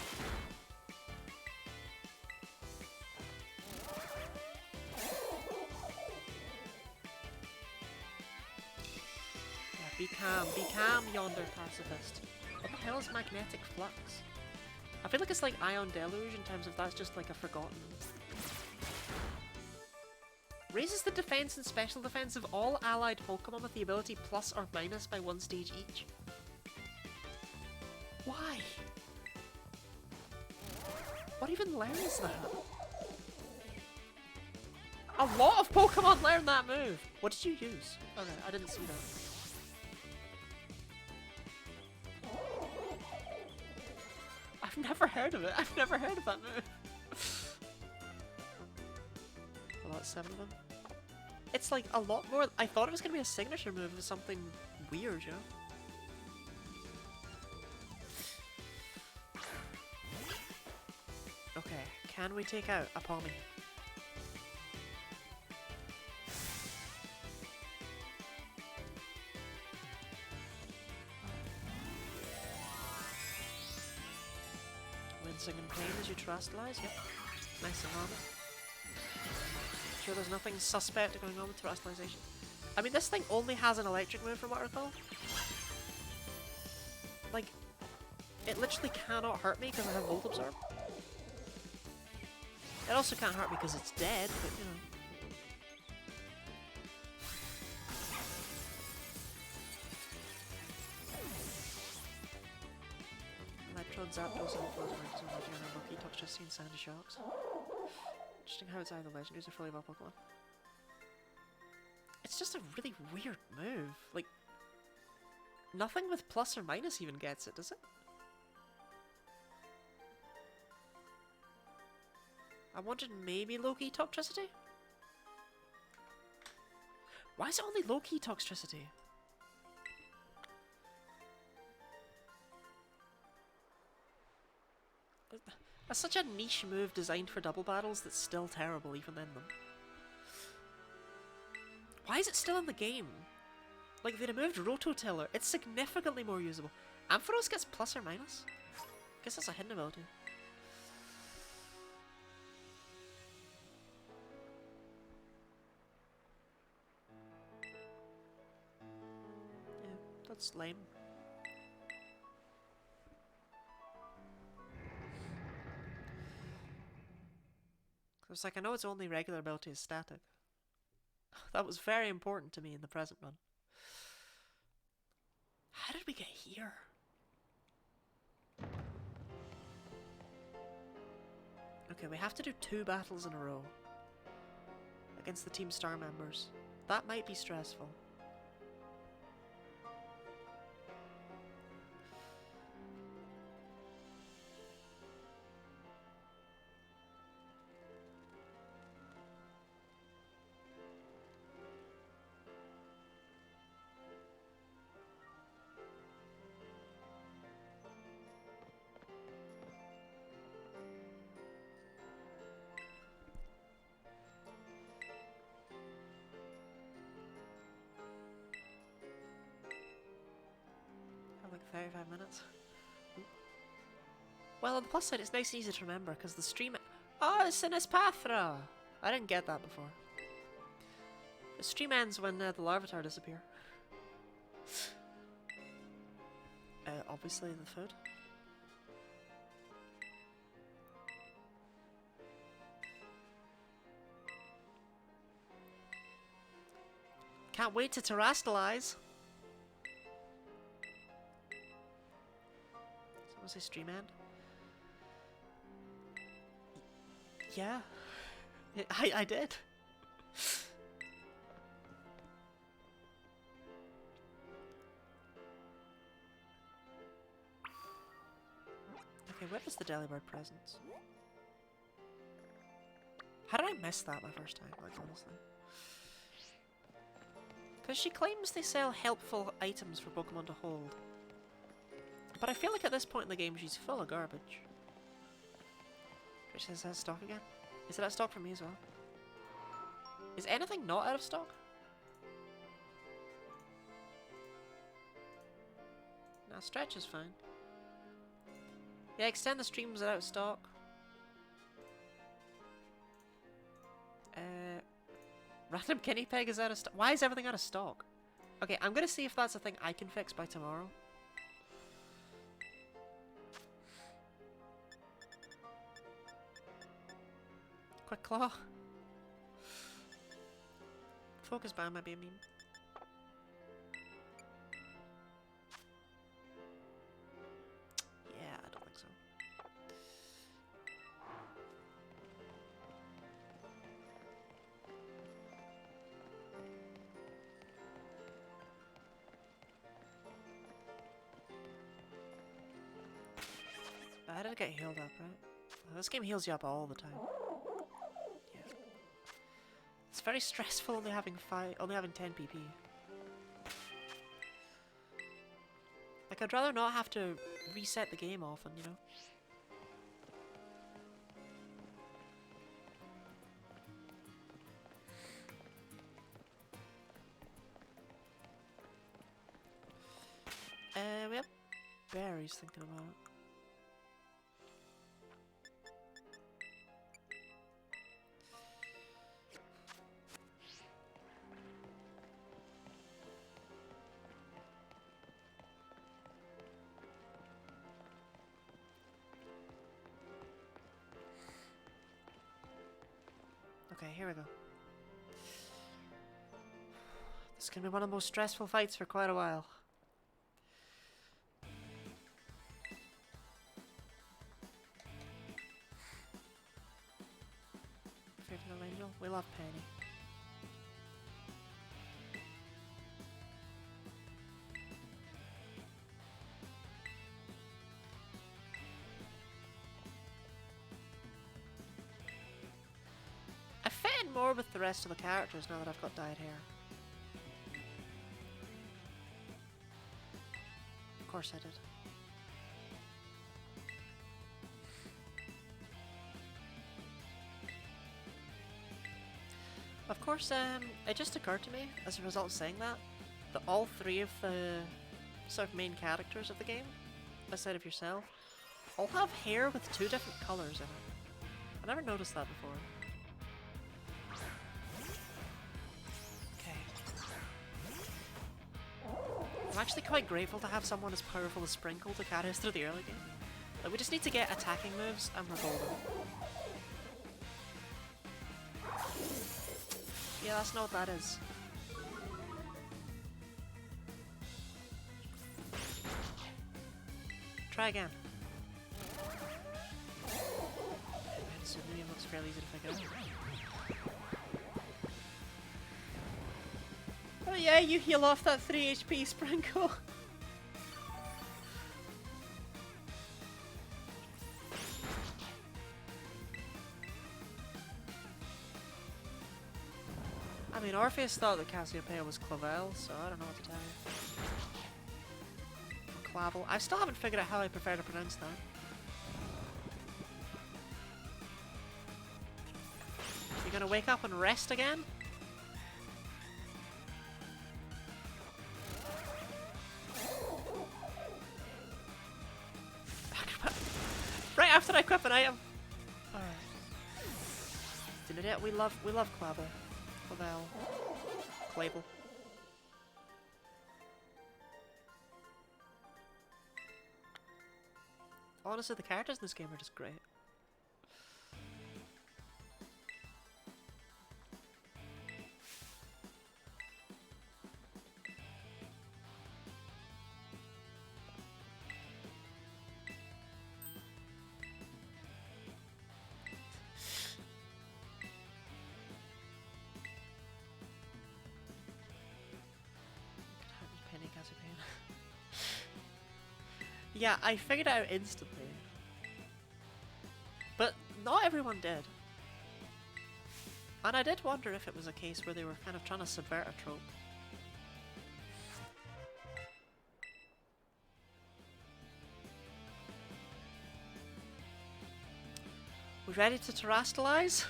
Yeah, be calm, yonder pacifist. What the hell is Magnetic Flux? I feel like it's like Ion Deluge in terms of that's just like a forgotten. Raises the defense and special defense of all allied Pokemon with the ability plus or minus by 1 stage each. Why? What even learns that? A lot of Pokemon learn that move! What did you use? Oh no, I didn't see that. I've never heard of it. I've never heard of that move. Well, that's 7 of them. It's like a lot more. I thought it was going to be a signature move or something weird, you know? Okay, can we take out a Pommy? Wincing in pain as you terastallize? Yep. Nice and normal. Sure there's nothing suspect going on with terastallization. I mean, this thing only has an electric move from what I recall. Like, it literally cannot hurt me because I have Volt Absorb. It also can't hurt me because it's dead, but you know. Electrode Zapdos and Flows Ranks over Legendary and Lucky Toxtricity and Sandy Shocks. Interesting how it's either legendaries or fully evolved Pokemon. It's just a really weird move. Like, nothing with plus or minus even gets it, does it? I wanted maybe low-key Toxtricity? Why is it only low-key Toxtricity? That's such a niche move designed for double battles that's still terrible even in them. Why is it still in the game? Like, they removed Rototiller. It's significantly more usable. Ampharos gets plus or minus? I guess that's a hidden ability. Yeah, that's lame. It's like, I know its only regular ability is static. That was very important to me in the present run. How did we get here? Okay, we have to do 2 battles in a row against the Team Star members. That might be stressful. Like 35 minutes. Well, on the plus side, it's nice and easy to remember because the stream. Oh, it's in Espathra! I didn't get that before. The stream ends when the Larvitar disappear. Obviously, the food. Can't wait to terastallize! Was I stream end? Yeah. I did. Okay, where was the Delibird presence? How did I miss that my first time, like, honestly? Because she claims they sell helpful items for Pokemon to hold. But I feel like at this point in the game she's full of garbage. Which says out of stock again? Is it out of stock for me as well? Is anything not out of stock? Nah, Stretch is fine. Yeah, Extend the Streams are out of stock. Random Guinea Pig is out of stock. Why is everything out of stock? Okay, I'm gonna see if that's a thing I can fix by tomorrow. Quick Claw. Focus Band might be a meme. I didn't get healed up, right? This game heals you up all the time. Yeah. It's very stressful only having 10 PP. Like, I'd rather not have to reset the game often, you know? We have berries thinking about it. Okay, here we go. This is gonna be one of the most stressful fights for quite a while. Favorite little angel? We love Penny. I fit in more with the rest of the characters now that I've got dyed hair. Of course I did. Of course, it just occurred to me, as a result of saying that all three of the sort of main characters of the game, aside of yourself, all have hair with 2 different colours in it. I never noticed that before. Okay. I'm actually quite grateful to have someone as powerful as Sprinkle to carry us through the early game. Like, we just need to get attacking moves and we're golden. Yeah, that's not what that is. Try again. Submedium looks fairly easy to figure out. Oh yeah, you heal off that 3 HP Sprinkle. I mean, Orpheus thought that Cassiopeia was Clavel, so I don't know what to tell you. Or Clavel. I still haven't figured out how I prefer to pronounce that. You gonna wake up and rest again? Right after I equip an item. Alright. We love Clavel. Clavel. Honestly, the characters in this game are just great. Yeah, I figured it out instantly. But not everyone did. And I did wonder if it was a case where they were kind of trying to subvert a trope. We ready to terrestrialize?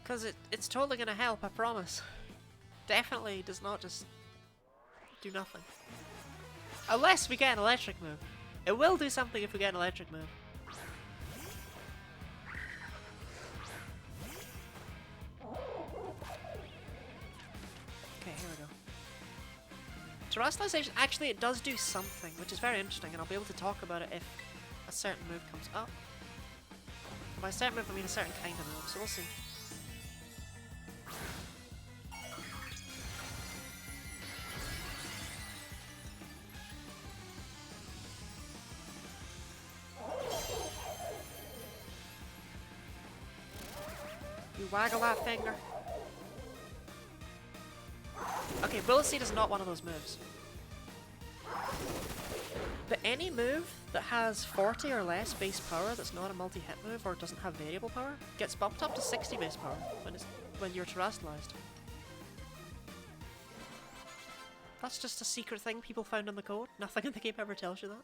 Because it's totally going to help, I promise. Definitely does not just do nothing. Unless we get an electric move. It will do something if we get an electric move. Okay, here we go. Terrestrialization, actually it does do something, which is very interesting, and I'll be able to talk about it if a certain move comes up. By a certain move I mean a certain kind of move, so we'll see. You waggle that finger. Okay, Bullet Seed is not one of those moves. But any move that has 40 or less base power that's not a multi-hit move or doesn't have variable power gets bumped up to 60 base power when you're terrestrialized. That's just a secret thing people found in the code. Nothing in the game ever tells you that.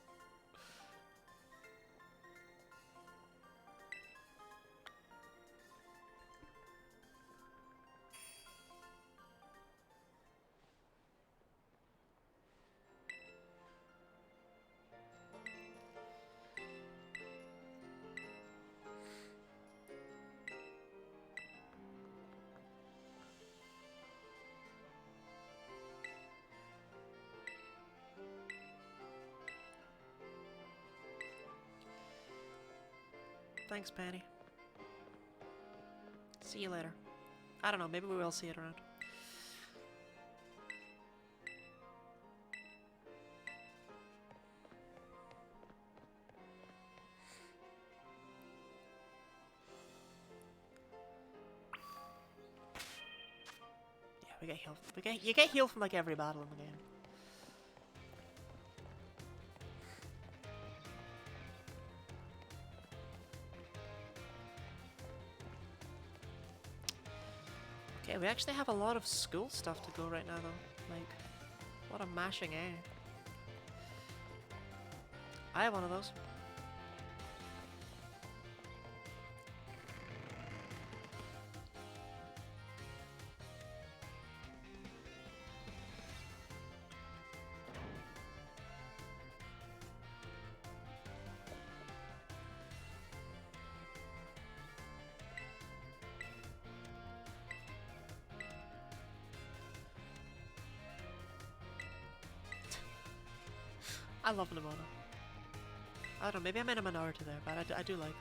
Thanks, Penny. See you later. I don't know, maybe we will see it around. Yeah, we get healed. You get healed from like every battle in the game. Okay, we actually have a lot of school stuff to go right now though. Like, a lot of mashing A. I have one of those. I love Nimona. I don't know, maybe I'm in a minority there, but I do like her.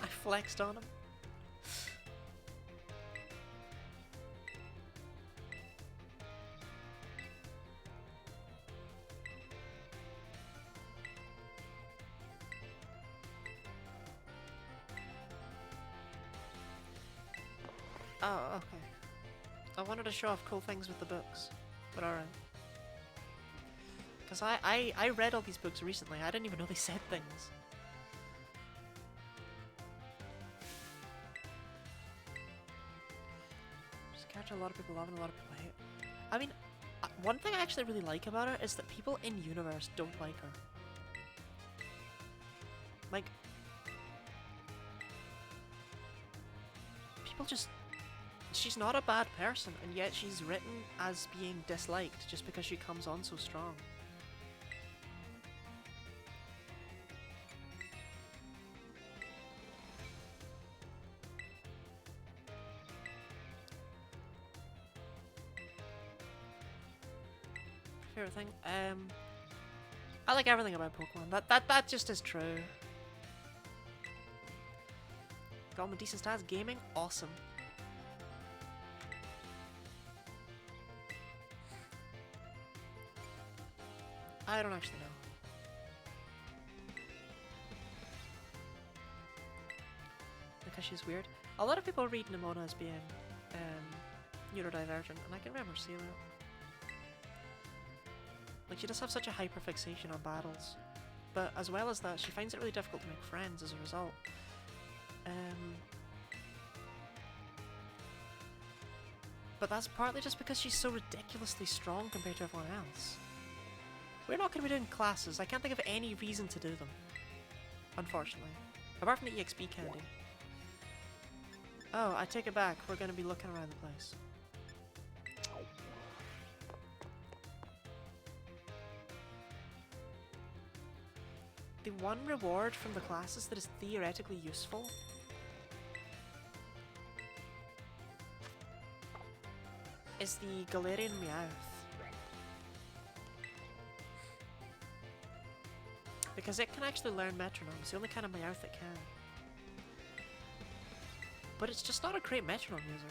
I flexed on him. Oh, okay. I wanted to show off cool things with the books, but alright. Because I read all these books recently, I didn't even know they said things. It's a character a lot of people love and a lot of people hate. I mean, one thing I actually really like about her is that people in universe don't like her. Like, people just... She's not a bad person, and yet she's written as being disliked just because she comes on so strong. Favorite thing? I like everything about Pokemon. That just is true. Got them decent stats. Gaming, awesome. I don't actually know. Because she's weird. A lot of people read Nimona as being neurodivergent, and I can remember seeing that. Like, she does have such a hyperfixation on battles. But as well as that, she finds it really difficult to make friends as a result. But that's partly just because she's so ridiculously strong compared to everyone else. We're not going to be doing classes. I can't think of any reason to do them. Unfortunately. Apart from the EXP candy. Oh, I take it back. We're going to be looking around the place. The one reward from the classes that is theoretically useful is the Galarian Meowth. Because it can actually learn Metronome. It's the only kind of Meowth it can. but it's just not a great Metronome user.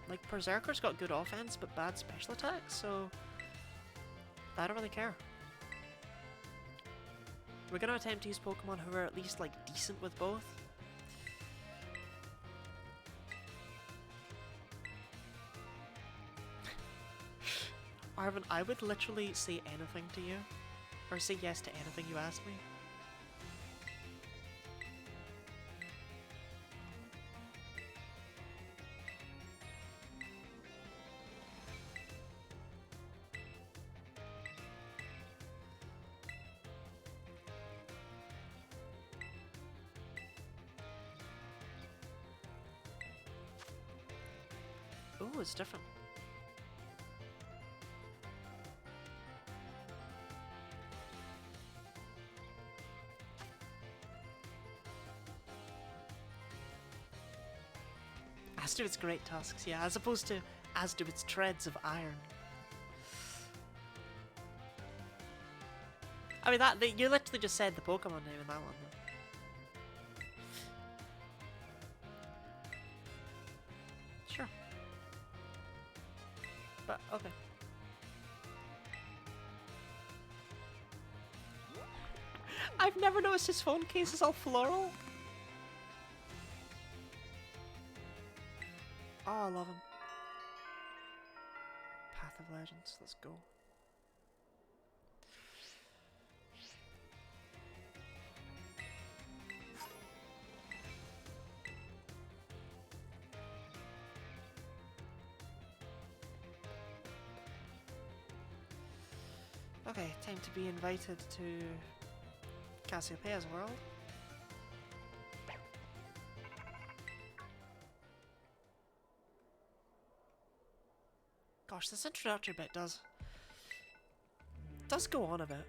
Like, Berserker's got good offense, but bad special attacks, so I don't really care. We're gonna attempt to use Pokemon who are at least, like, decent with both. Arvin, I would literally say anything to you. Or say yes to anything you ask me. Ooh, it's different. As do its great tusks, yeah, as opposed to as do its treads of iron. I mean, you literally just said the Pokemon name in that one, though. Sure. But, okay. I've never noticed his phone case is all floral. Oh, I love him. Path of Legends, let's go. Okay, time to be invited to Cassiopeia's world. Gosh, this introductory bit does go on a bit.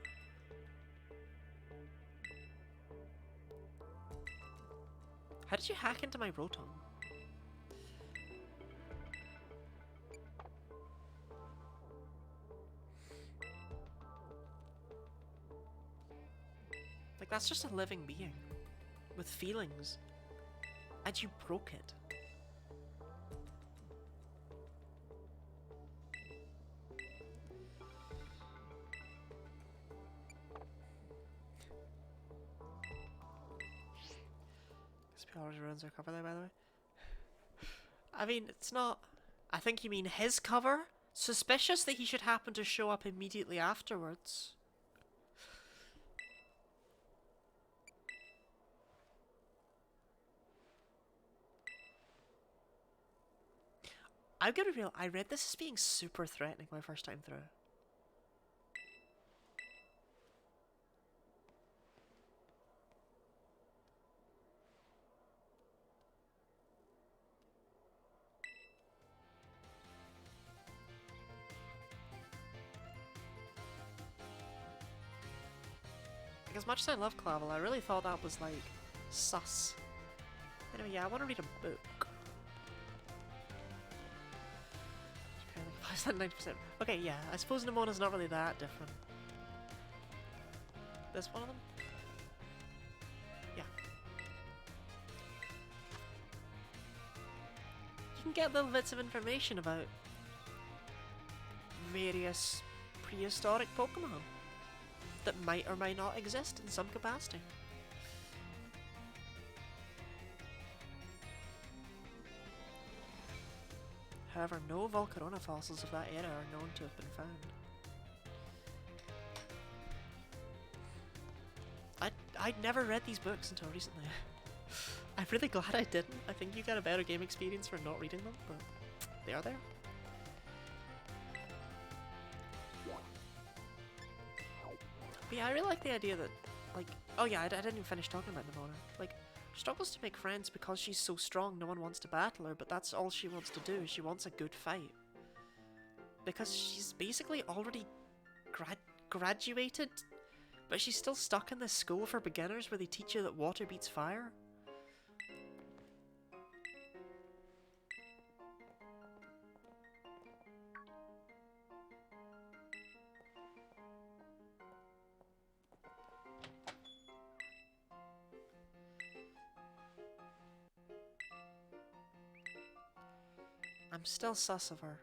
How did you hack into my Rotom? Like, that's just a living being with feelings, and you broke it. Already ruins our cover there, by the way. I mean, it's not... I think you mean his cover? Suspicious that he should happen to show up immediately afterwards. I'm gonna be real, I read this as being super threatening my first time through. Like, as much as I love Clavel, I really thought that was, like, sus. Anyway, yeah, I want to read a book. Okay, like 90%. Okay, yeah, I suppose Nemona's not really that different. This one of them? Yeah. You can get little bits of information about various prehistoric Pokemon that might or might not exist in some capacity. However, no Volcarona fossils of that era are known to have been found. I'd never read these books until recently. I'm really glad I didn't. I think you got a better game experience for not reading them, but they are there. But yeah, I really like the idea that, like, oh yeah, I didn't even finish talking about Nemona. Like, she struggles to make friends because she's so strong, no one wants to battle her, but that's all she wants to do. She wants a good fight. Because she's basically already graduated, but she's still stuck in this school for beginners where they teach you that water beats fire. I'm still sus of her.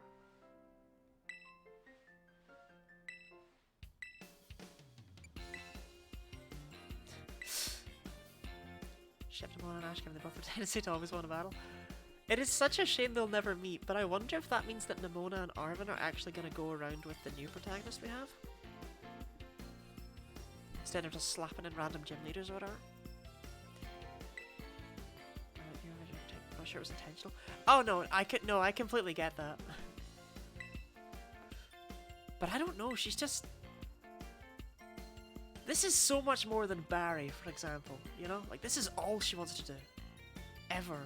Ship Nemona and Ash given they both have a tendency to always win a battle. It is such a shame they'll never meet, but I wonder if that means that Nemona and Arven are actually going to go around with the new protagonist we have. Instead of just slapping in random gym leaders or whatever. I'm not sure it was intentional. Oh no, I completely get that. But I don't know, she's just... This is so much more than Barry, for example, you know? Like, this is all she wants to do. Ever.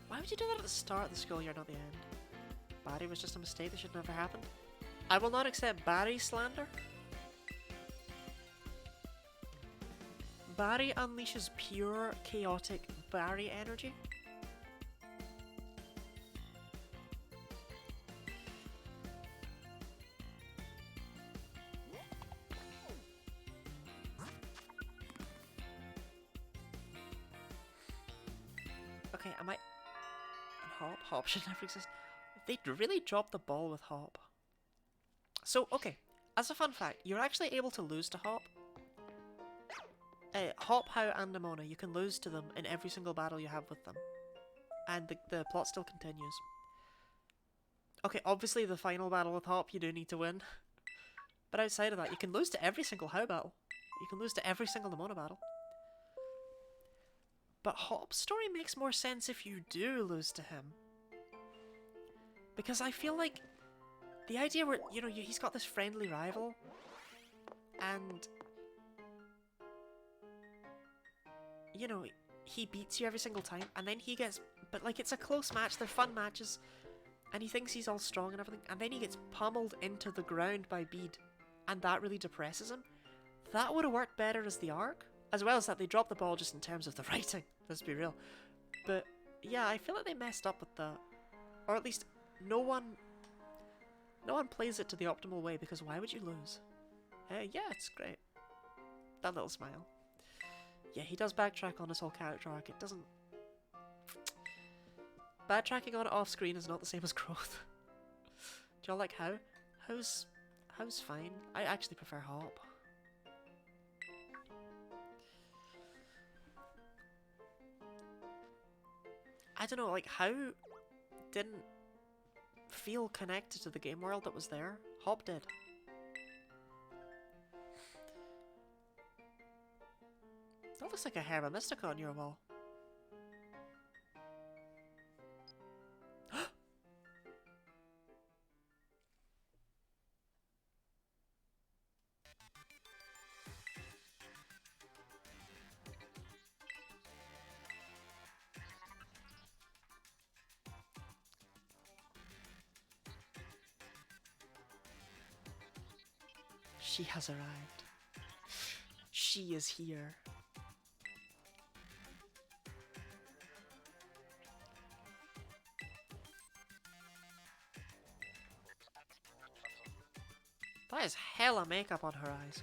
Why would you do that at the start of the school year, not the end? Barry was just a mistake that should never happen. I will not accept Barry slander. Barry unleashes pure, chaotic Barry energy. Okay, am I... And Hop? Hop should never exist. They really dropped the ball with Hop. So, okay, as a fun fact, you're actually able to lose to Hop. Hop, How, and Nemona, you can lose to them in every single battle you have with them. And the plot still continues. Okay, obviously the final battle with Hop you do need to win. But outside of that, you can lose to every single How battle. You can lose to every single Nemona battle. But Hop's story makes more sense if you do lose to him. Because I feel like the idea where, you know, he's got this friendly rival, and, you know, he beats you every single time, and then he gets, but like, it's a close match, they're fun matches, and he thinks he's all strong and everything, and then he gets pummeled into the ground by Bede, and that really depresses him. That would have worked better as the arc, as well as that they dropped the ball just in terms of the writing, let's be real. But yeah, I feel like they messed up with that, or at least no one plays it to the optimal way, because why would you lose? Yeah, it's great. That little smile. Yeah, he does backtrack on his whole character arc. It doesn't... Backtracking on it off screen is not the same as growth. Do y'all like How? How's fine. I actually prefer Hop. I don't know, like, How didn't feel connected to the game world that was there. Hop did. That looks like a Herba Mystica on your wall. She has arrived. She is here. That is hella makeup on her eyes.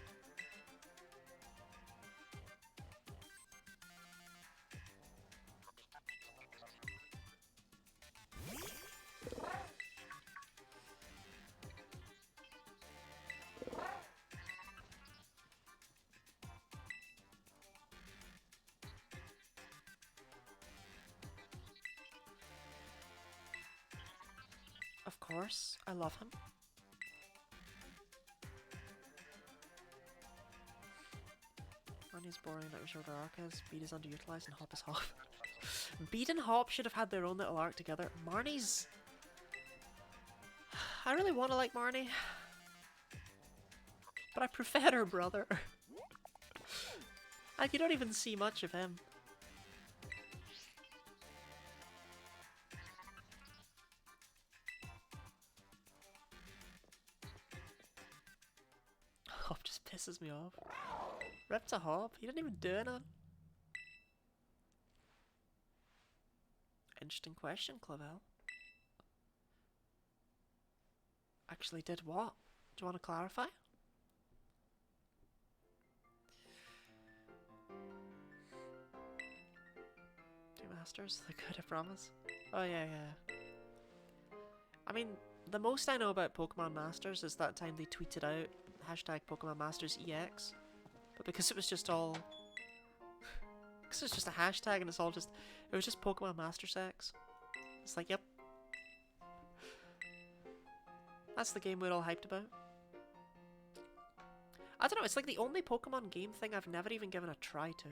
Of course, I love him. Marnie's boring, not sure what her arc is. Bede is underutilized and Hop is Hop. Bede and Hop should have had their own little arc together. Marnie's... I really want to like Marnie. But I prefer her brother. Like, you don't even see much of him. Hop just pisses me off. Rip to Hop, he didn't even do anything. Interesting question, Clavel. Actually did what? Do you want to clarify? Two masters, the good, I promise. Oh yeah, yeah. I mean, the most I know about Pokemon Masters is that time they tweeted out hashtag Pokemon Masters EX. But because it was just all... because it's just a hashtag and it's all just... it was just Pokemon Master Sex. It's like, yep. That's the game we're all hyped about. I don't know, it's like the only Pokemon game thing I've never even given a try to.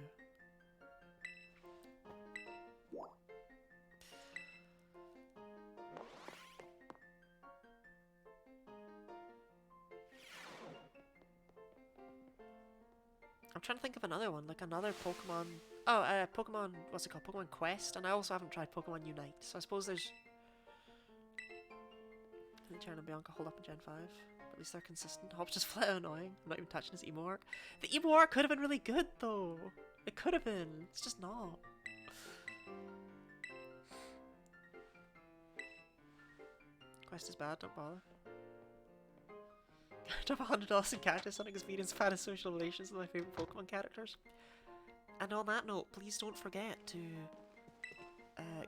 I'm trying to think of another one, like another Pokemon... oh, Pokemon... what's it called? Pokemon Quest, and I also haven't tried Pokemon Unite, so I suppose there's... I think China and Bianca hold up in Gen 5. At least they're consistent. Hop's just flat annoying. I'm not even touching his emo arc. The emo arc could have been really good, though! It could have been. It's just not. Quest is bad, don't bother. Drop $100 in cash to Sonic Experience fan social relations with my favourite Pokemon characters. And on that note, please don't forget to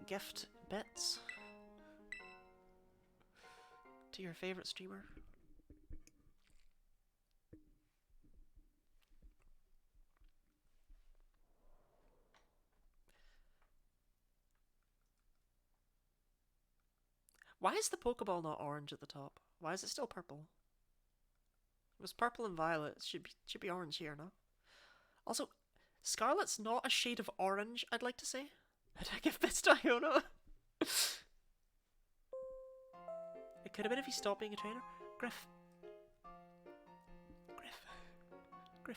gift bits to your favourite streamer. Why is the Pokeball not orange at the top? Why is it still purple? It was purple and violet. It should be orange here, no? Also, Scarlet's not a shade of orange, I'd like to say. Did I give bits to Iona? It could have been if he stopped being a trainer. Griff,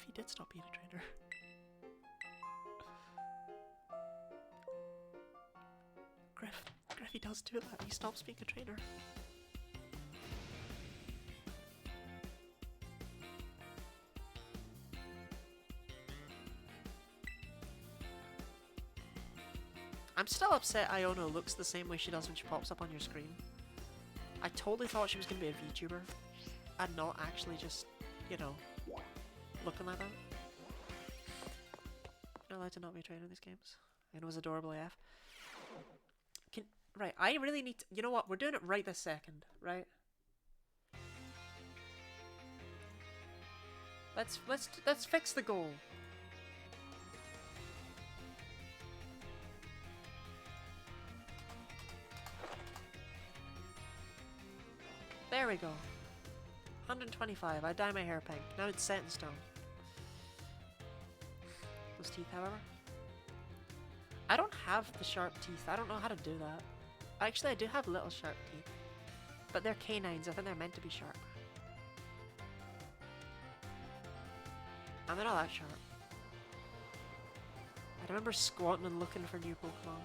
he did stop being a trainer. Griff, he does do that. He stops being a trainer. I'm still upset Iona looks the same way she does when she pops up on your screen. I totally thought she was going to be a VTuber and not actually just, you know, looking like that. You're allowed to not be a trainer in these games. And it was adorable AF. Right, I really need to... you know what? We're doing it right this second, right? Let's fix the goal. There we go. 125. I dye my hair pink. Now it's set in stone. Those teeth, however. I don't have the sharp teeth. I don't know how to do that. Actually, I do have little sharp teeth. But they're canines. I think they're meant to be sharp. And they're not that sharp. I remember squatting and looking for new Pokemon.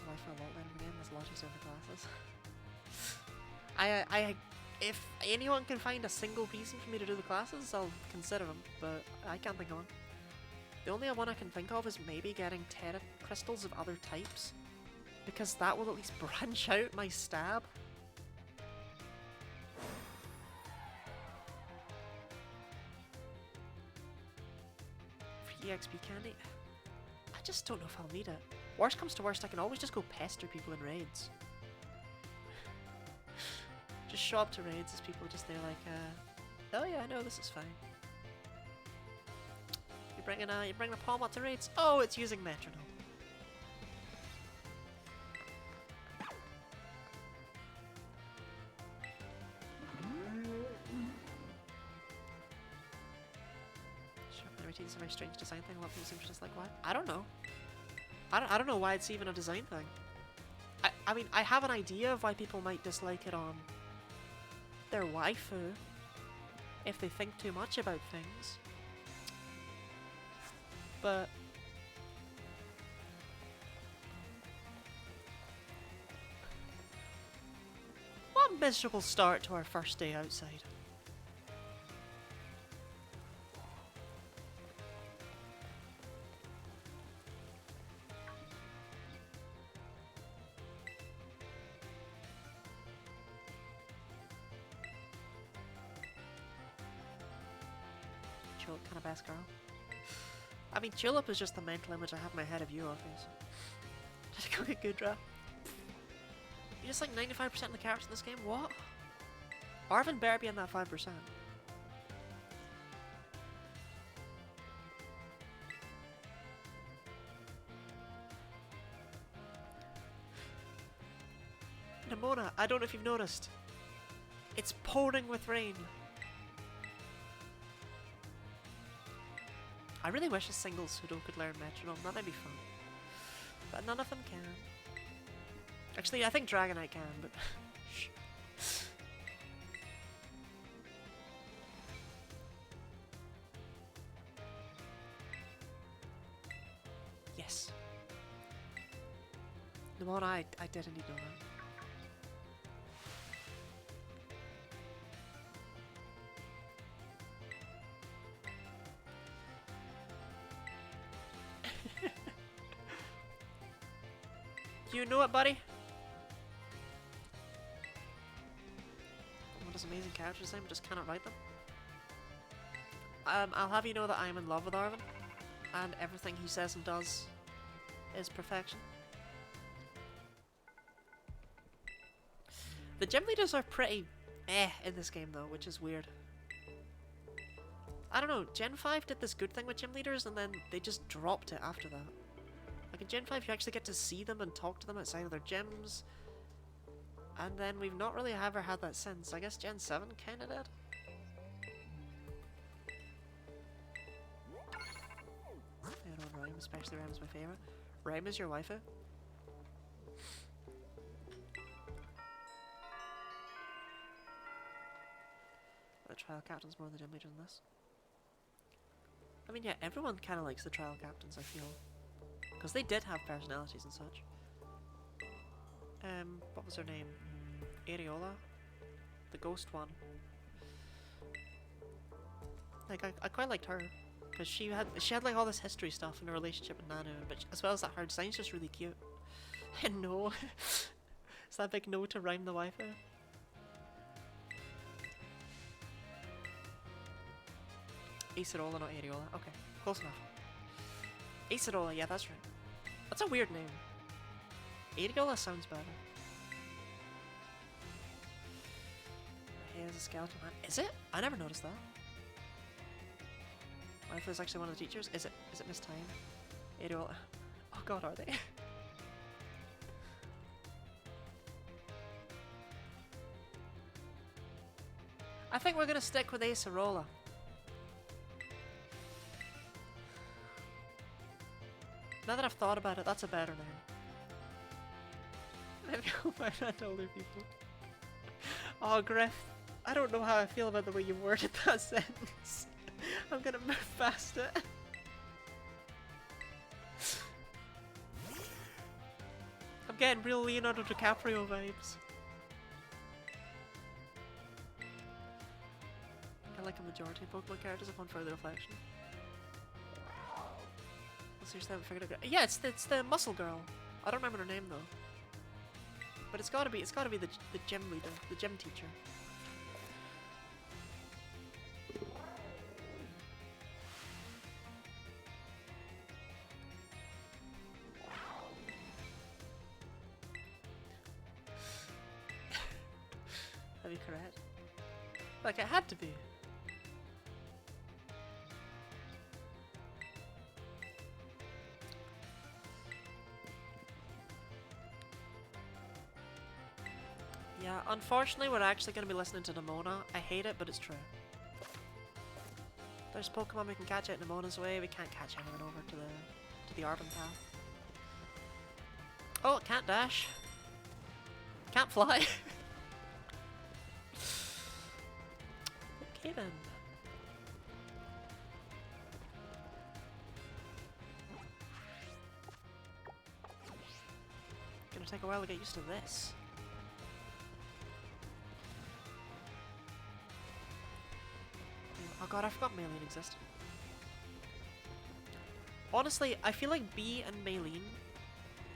Life for a lot in the game. There's a lot of the classes. If anyone can find a single reason for me to do the classes, I'll consider them, but I can't think of one. The only one I can think of is maybe getting Terra crystals of other types, because that will at least branch out my stab. Free EXP candy? I just don't know if I'll need it. Worst comes to worst, I can always just go pester people in raids. Just show up to raids as people just there like, oh yeah, no, this is fine. You're bringing a Palmot to raids? Oh, it's using Metronome. Sure, the routine's a very strange design thing. A lot of people seem to just like, what? I don't know. I don't know why it's even a design thing. I mean, I have an idea of why people might dislike it on their waifu if they think too much about things. But miserable start to our first day outside. Tulip kind of best girl. I mean, Tulip is just the mental image I have in my head of you, Orpheus. Did I go get good draft? You just like 95% of the characters in this game? What? Arvin better be in that 5%. Nimona, I don't know if you've noticed. It's pouring with rain. I really wish a single pseudo could learn Metronome. That might be fun. But none of them can. Actually, I think Dragonite can, but... Yes. Nimona, I did indeed know that. You know it, buddy? What is amazing character design, but just cannot write them. I'll have you know that I am in love with Arvin, and everything he says and does is perfection. The gym leaders are pretty in this game though, which is weird. I don't know, Gen 5 did this good thing with gym leaders and then they just dropped it after that. Like in Gen 5 you actually get to see them and talk to them outside of their gyms. And then we've not really ever had that since. I guess Gen 7 kinda did. I don't know, Rhyme, especially Rhyme is my favourite. Rhyme is your waifu? The trial captain's more the gym leader than this. I mean, yeah, everyone kind of likes the trial captains, I feel. Because they did have personalities and such. What was her name? Areola? The ghost one. Like, I quite liked her. Because she had like all this history stuff in her relationship with Nanu, but as well as that her design's just really cute. And no. Is that big no to Rhyme the waifu? Acerola, not Areola. Okay, close enough. Acerola, yeah, that's right. That's a weird name. Areola sounds better. Hey, there's a skeleton man. Is it? I never noticed that. Waifu is actually one of the teachers. Is it Miss Time? Areola. Oh god, are they? I think we're gonna stick with Acerola. Now that I've thought about it, that's a better name. Maybe I'll find that to older people. Oh, Griff, I don't know how I feel about the way you worded that sentence. I'm gonna move past it. I'm getting real Leonardo DiCaprio vibes. I like a majority of Pokemon characters upon further reflection. Seriously, I haven't figured it out. Yeah, it's the muscle girl. I don't remember her name though. But it's gotta be the gym leader, the gym teacher. That'd be correct. Like it had to be. Yeah, unfortunately we're actually going to be listening to Nimona. I hate it, but it's true. There's Pokemon we can catch out Nimona's way. We can't catch anyone over to the Arvin path. Oh, it can't dash. Can't fly. Okay then. Gonna take a while to get used to this. god, I forgot Maylene existed. Honestly, I feel like Bee and Maylene,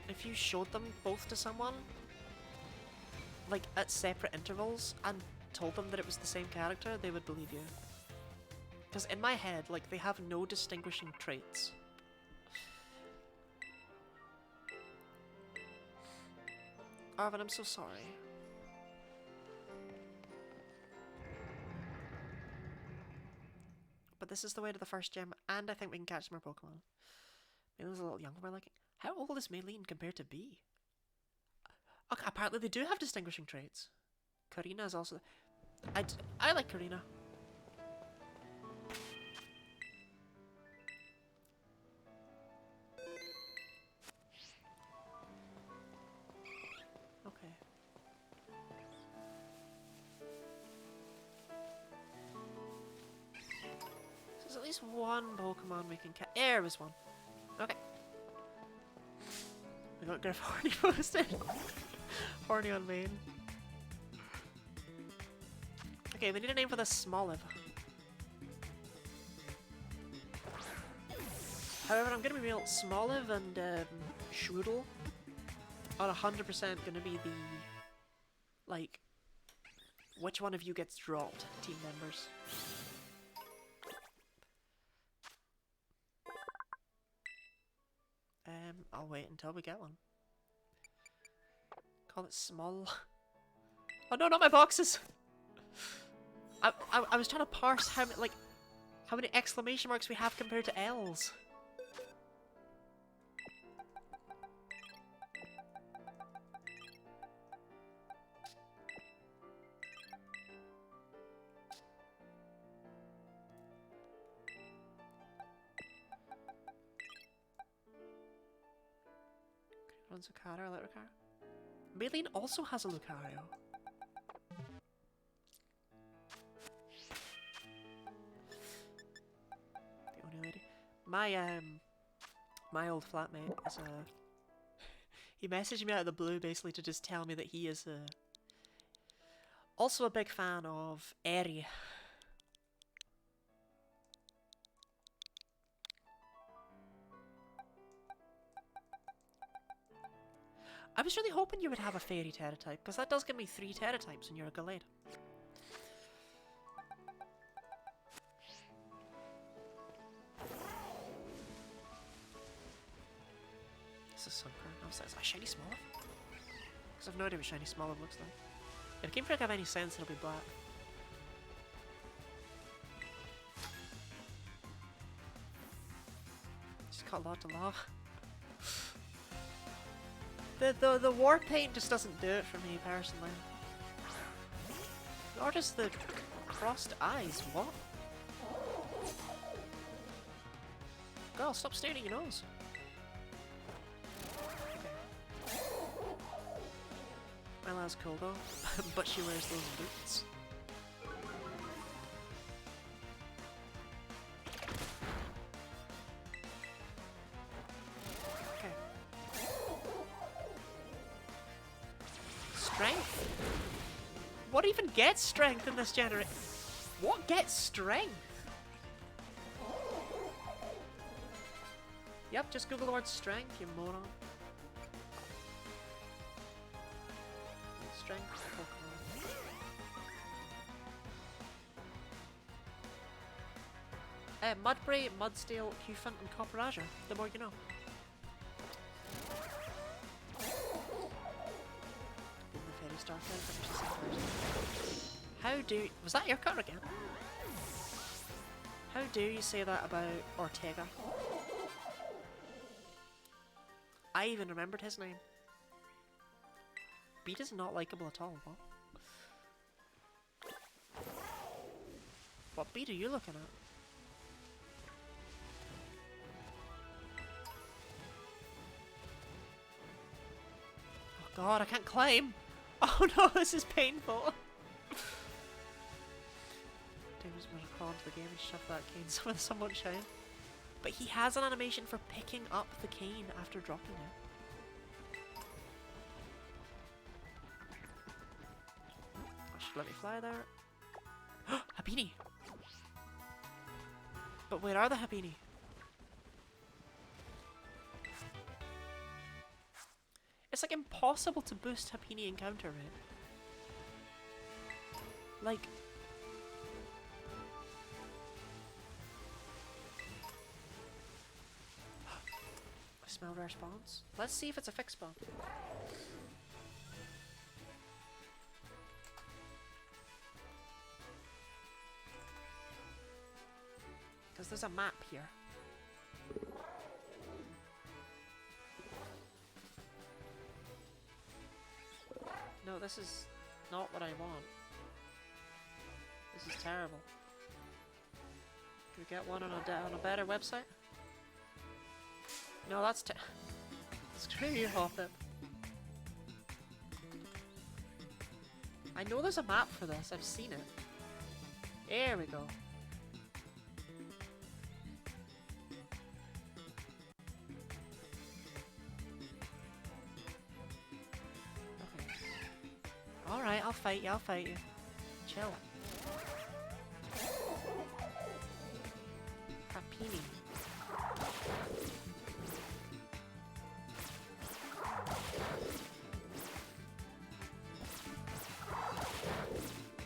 if you showed them both to someone, like at separate intervals, and told them that it was the same character, they would believe you. Because in my head, like, they have no distinguishing traits. Arvin, I'm so sorry. But this is the way to the first gym, and I think we can catch some more Pokemon. Maylene's a little young for my liking. How old is Maylene compared to Bee? Okay, apparently they do have distinguishing traits. Karina is also... I like Karina. Okay. So there's at least one Pokemon we can catch. There was one. Okay. We got Griff Horny posted. Horny on main. Okay, we need a name for this Smoliv. However, I'm gonna be real. Smoliv and Shroodle are 100% gonna be the, like, which one of you gets dropped team members. I'll wait until we get one. Call it Small. Oh no, not my boxes! I was trying to parse how many exclamation marks we have compared to L's. Runs Lucario, I like Lucario. Maylene also has a Lucario. The only lady. My old flatmate is a... He messaged me out of the blue basically to just tell me that he is also a big fan of Eri. I was really hoping you would have a Fairy Terra type, because that does give me 3 Terra types when you're a Gallade. This is Sunburn. Oh, is that a Shiny Smoliv? Because I've no idea what Shiny Smoliv looks like. If Game Freak have any sense, it'll be black. Just got a lot to love. The war paint just doesn't do it for me personally. Or just the crossed eyes. What? Girl, stop staring at your nose. Okay. Myla's cool though, but she wears those boots. Strength? What even gets strength in this generation? What gets strength? Yep, just Google the word strength, you moron. Strength Pokemon. Mudbray, Mudsteel, Cufant, and Copperager. The more you know. How do... Was that your car again? How do you say that about Ortega? I even remembered his name. Beat is not likable at all. What beat are you looking at? Oh god, I can't climb! Oh no, this is painful! David's gonna crawl into the game and shove that cane with some shine. But he has an animation for picking up the cane after dropping it. I should let me fly there. A beanie! But where are the Happini? It's like impossible to boost Happini encounter rate. Like... I smell rare spawns. Let's see if it's a fixed spawn. Because there's a map here. No, this is not what I want. This is terrible. Can we get one on a better website? No, that's screw you, Hoppip. I know there's a map for this. I've seen it. There we go. Alright, I'll fight you, Chill. Happini.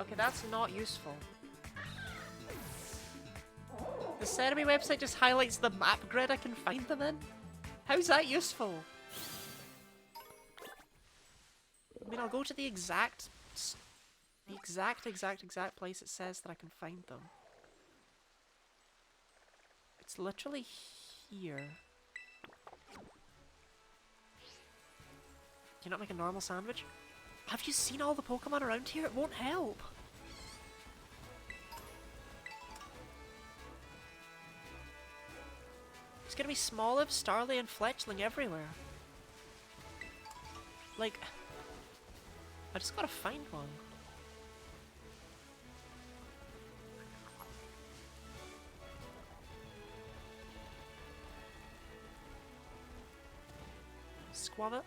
Okay, that's not useful. The Cerami website just highlights the map grid I can find them in? How's that useful? I mean, I'll go to the exact place it says that I can find them. It's literally here. Can you not make a normal sandwich? Have you seen all the Pokemon around here? It won't help. It's gonna be Smoliv, Starly, and Fletchling everywhere. Like... I just gotta find one. Squabit.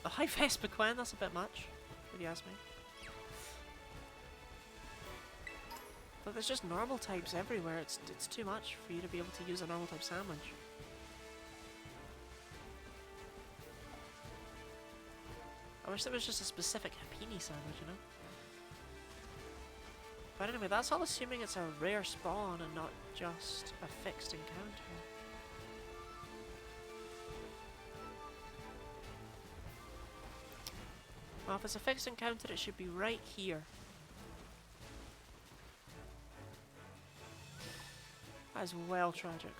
A high Vespiquen, that's a bit much, if you ask me. But there's just normal types everywhere, it's too much for you to be able to use a normal type sandwich. I wish there was just a specific Happini sandwich, you know? But anyway, that's all assuming it's a rare spawn and not just a fixed encounter. Well, if it's a fixed encounter, it should be right here. That is well tragic.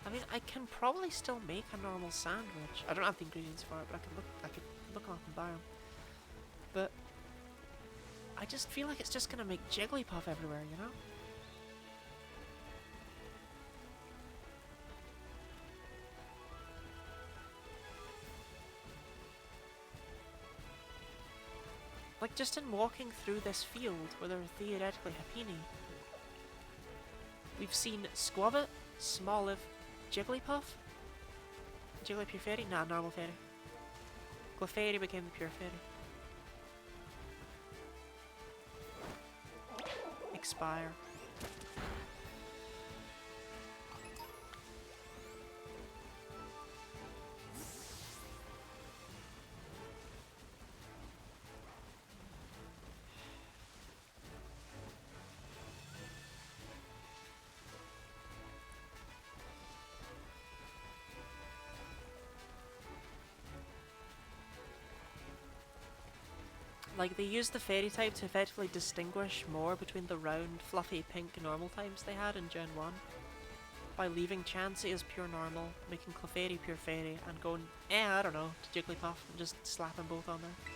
I mean, I can probably still make a normal sandwich. I don't have the ingredients for it, but I could look them up and buy them. But I just feel like it's just gonna make Jigglypuff everywhere, you know? Like, just in walking through this field where there are theoretically Happini, we've seen Squavit, Smoliv, Jigglypuff? Jigglypure Fairy? Nah, normal fairy. Clefairy became the pure fairy. Expire. Like, they used the fairy type to effectively distinguish more between the round, fluffy, pink normal types they had in Gen 1. By leaving Chansey as pure normal, making Clefairy pure fairy, and going, I don't know, to Jigglypuff, and just slapping both on there.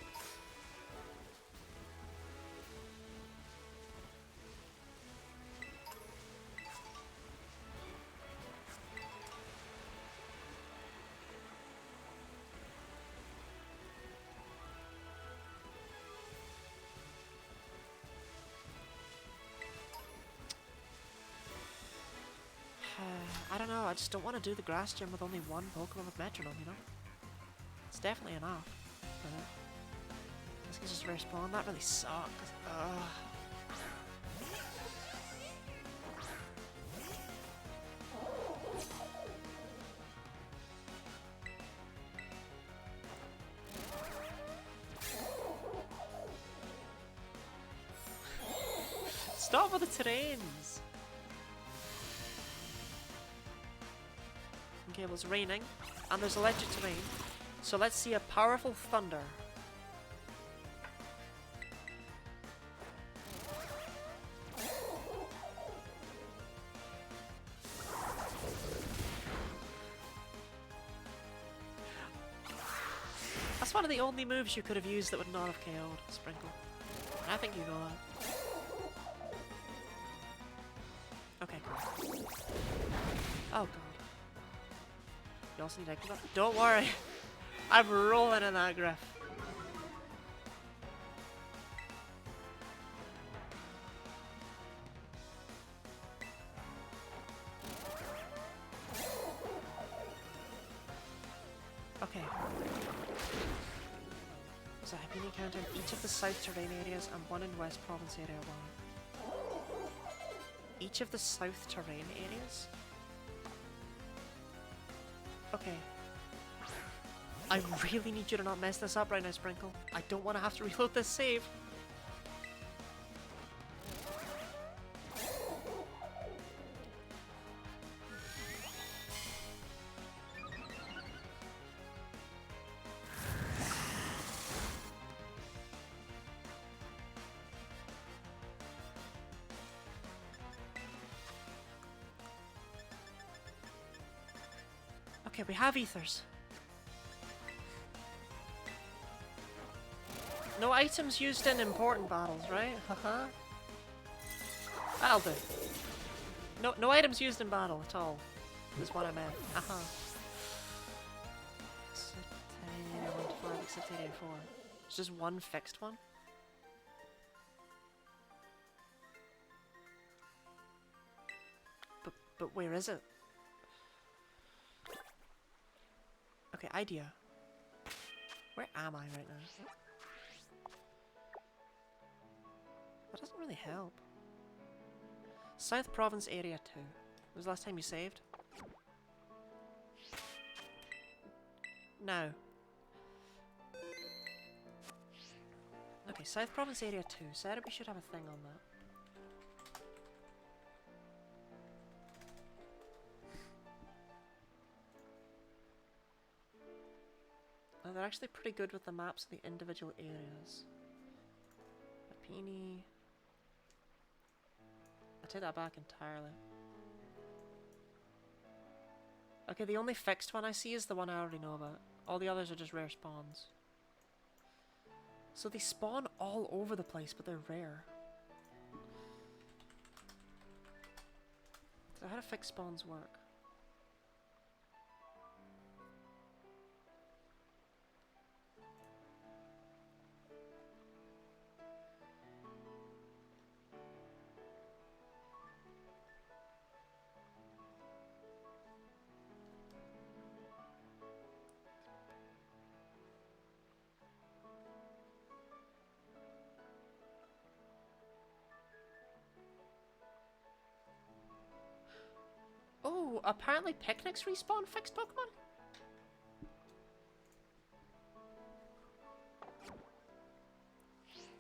I just don't want to do the grass gym with only one Pokemon with Metronome, you know? It's definitely enough. This can just respawn. That really sucks. Stop with the terrains! Okay, well it's raining, and there's electric terrain, so let's see a powerful thunder. That's one of the only moves you could have used that would not have KO'd, Sprinkle. I think you know that. Okay, cool. Oh god. You also need to activate that? Don't worry! I'm rolling in that Griff. Okay. So I've been encountering each of the South Terrain areas and one in West Province Area 1. Each of the South Terrain areas? Okay. I really need you to not mess this up right now, Sprinkle. I don't want to have to reload this save. Okay, we have ethers. No items used in important battles, right? Haha. That'll do. No items used in battle at all. Is what I meant. Aha. Except area 4. It's just one fixed one. But where is it? Okay, idea. Where am I right now? That doesn't really help. South Province Area 2. When was the last time you saved? No. Okay, South Province Area 2. Said we should have a thing on that. Oh, they're actually pretty good with the maps of the individual areas. Apini. I take that back entirely. Okay, the only fixed one I see is the one I already know about. All the others are just rare spawns. So they spawn all over the place, but they're rare. So how do fixed spawns work? Oh, apparently picnics respawn fixed Pokemon?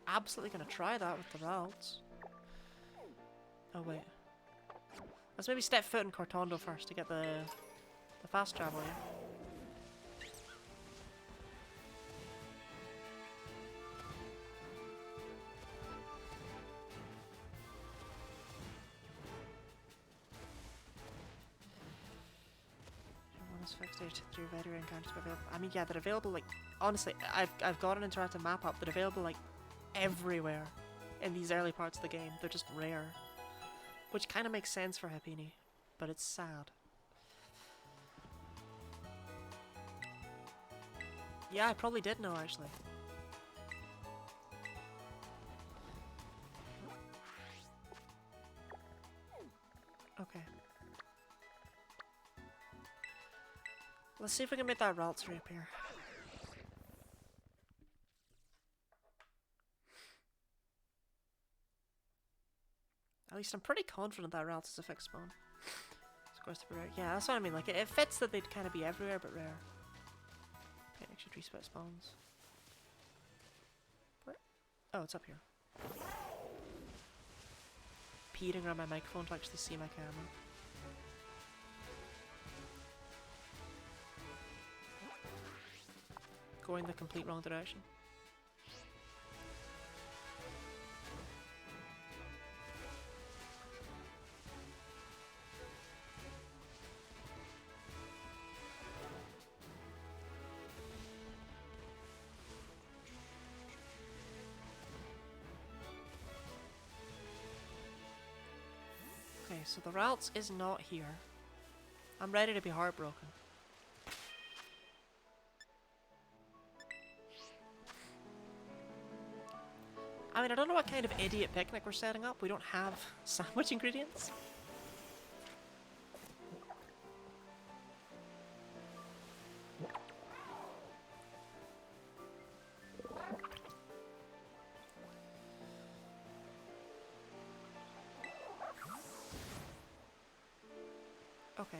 Absolutely gonna try that with the routes. Oh wait. Let's maybe step foot in Cortondo first to get the fast travel, yeah? Through veteran encounters available. I mean, yeah, they're available, like, honestly, I've got an interactive map up. They're available, like, everywhere in these early parts of the game. They're just rare. Which kind of makes sense for Happini, but it's sad. Yeah, I probably did know, actually. Okay. Let's see if we can make that Ralts reappear. At least I'm pretty confident that Ralts is a fixed spawn. Of course, to be rare. Yeah, that's what I mean. Like, it fits that they'd kind of be everywhere, but rare. Okay, extra 3 split spawns. Where? Oh, it's up here. Peering around my microphone to actually see my camera. Going the complete wrong direction. Okay, so the Ralts is not here. I'm ready to be heartbroken. I mean, I don't know what kind of idiot picnic we're setting up. We don't have sandwich ingredients. Okay.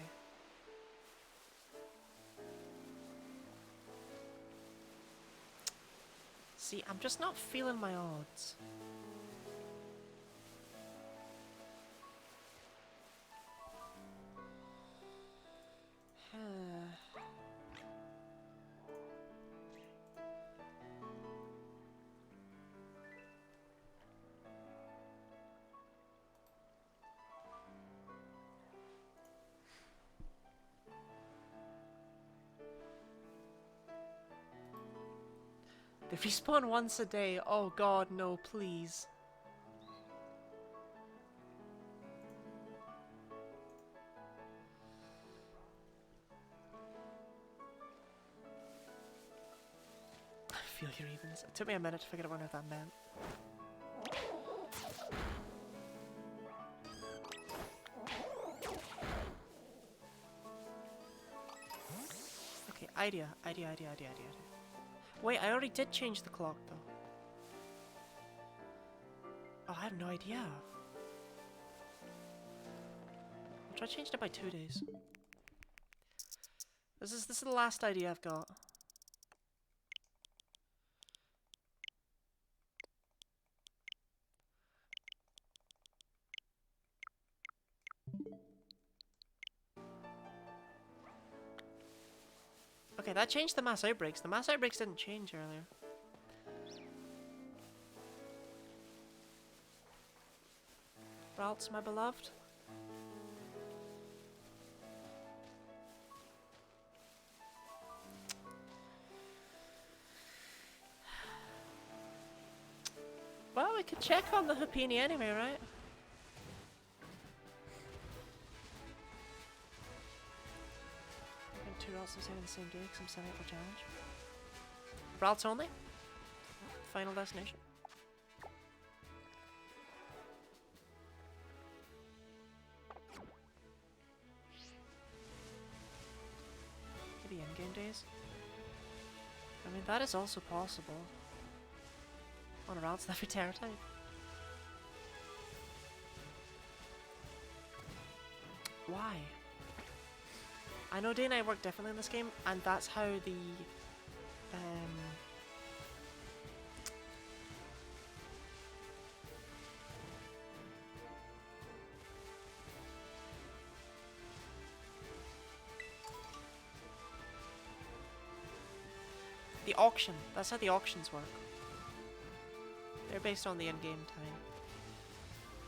See, I'm just not feeling my odds. They respawn once a day. Oh god, no, please. I feel your evenness. It took me a minute to figure out what that meant. Okay, idea. Wait, I already did change the clock though. Oh, I have no idea. I'll try to change it by 2 days. This is the last idea I've got. Okay, that changed the mass outbreaks. The mass outbreaks didn't change earlier. Ralts, my beloved. Well, we could check on the Houdini anyway, right? Two Ralts I'm saving the same day because I'm setting up for challenge. Ralts only? Final destination. Maybe in-game days? I mean, that is also possible. On a Ralts every terror type. Why? I know day and night work differently in this game, and that's how the auction. That's how the auctions work. They're based on the in-game time.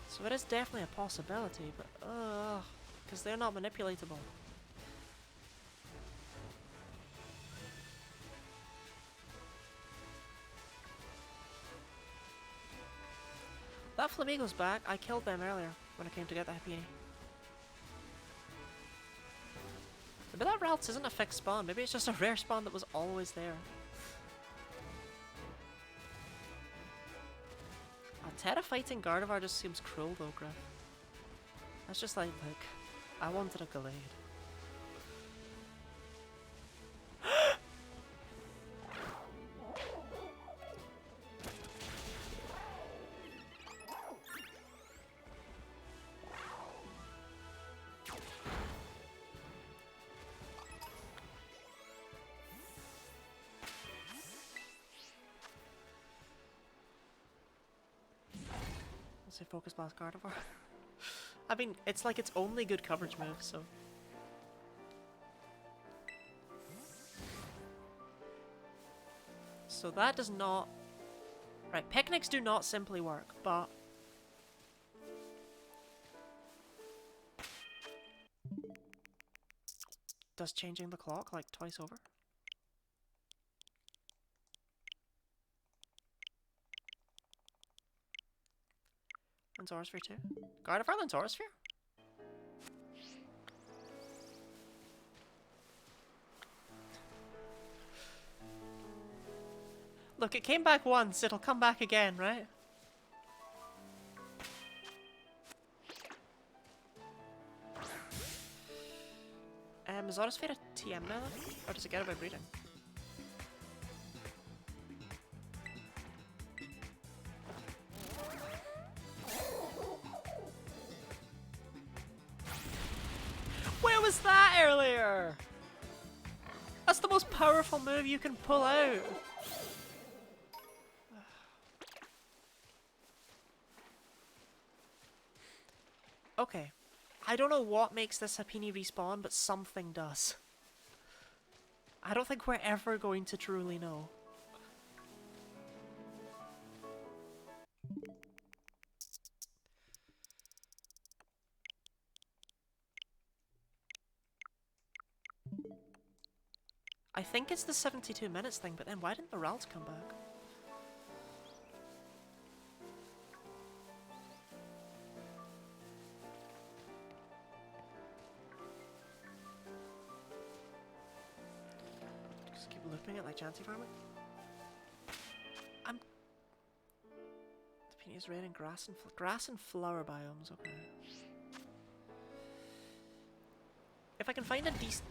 So it is definitely a possibility, but because they're not manipulatable. That Flamingo's back. I killed them earlier when I came to get the Houdini. Maybe that Ralts isn't a fixed spawn. Maybe it's just a rare spawn that was always there. Terra fighting Gardevoir just seems cruel though, Griff. That's just like, I wanted a Gallade. to Focus Blast Gardevoir. I mean, it's like its only good coverage move, so... So that does not... Right, picnics do not simply work, but... Does changing the clock like twice over? And Zorosphere too? Gardevoir and Zorosphere? Look, it came back once, it'll come back again, right? Is Zorosphere a TM now? Or does it get it by breeding? Where was that earlier? That's the most powerful move you can pull out. Okay. I don't know what makes this Happiny respawn, but something does. I don't think we're ever going to truly know. I think it's the 72 minutes thing, but then why didn't the Ralts come back? Just keep looping it like Chansey farming. The Happiny is raining grass and flower biomes, okay. If I can find a decent...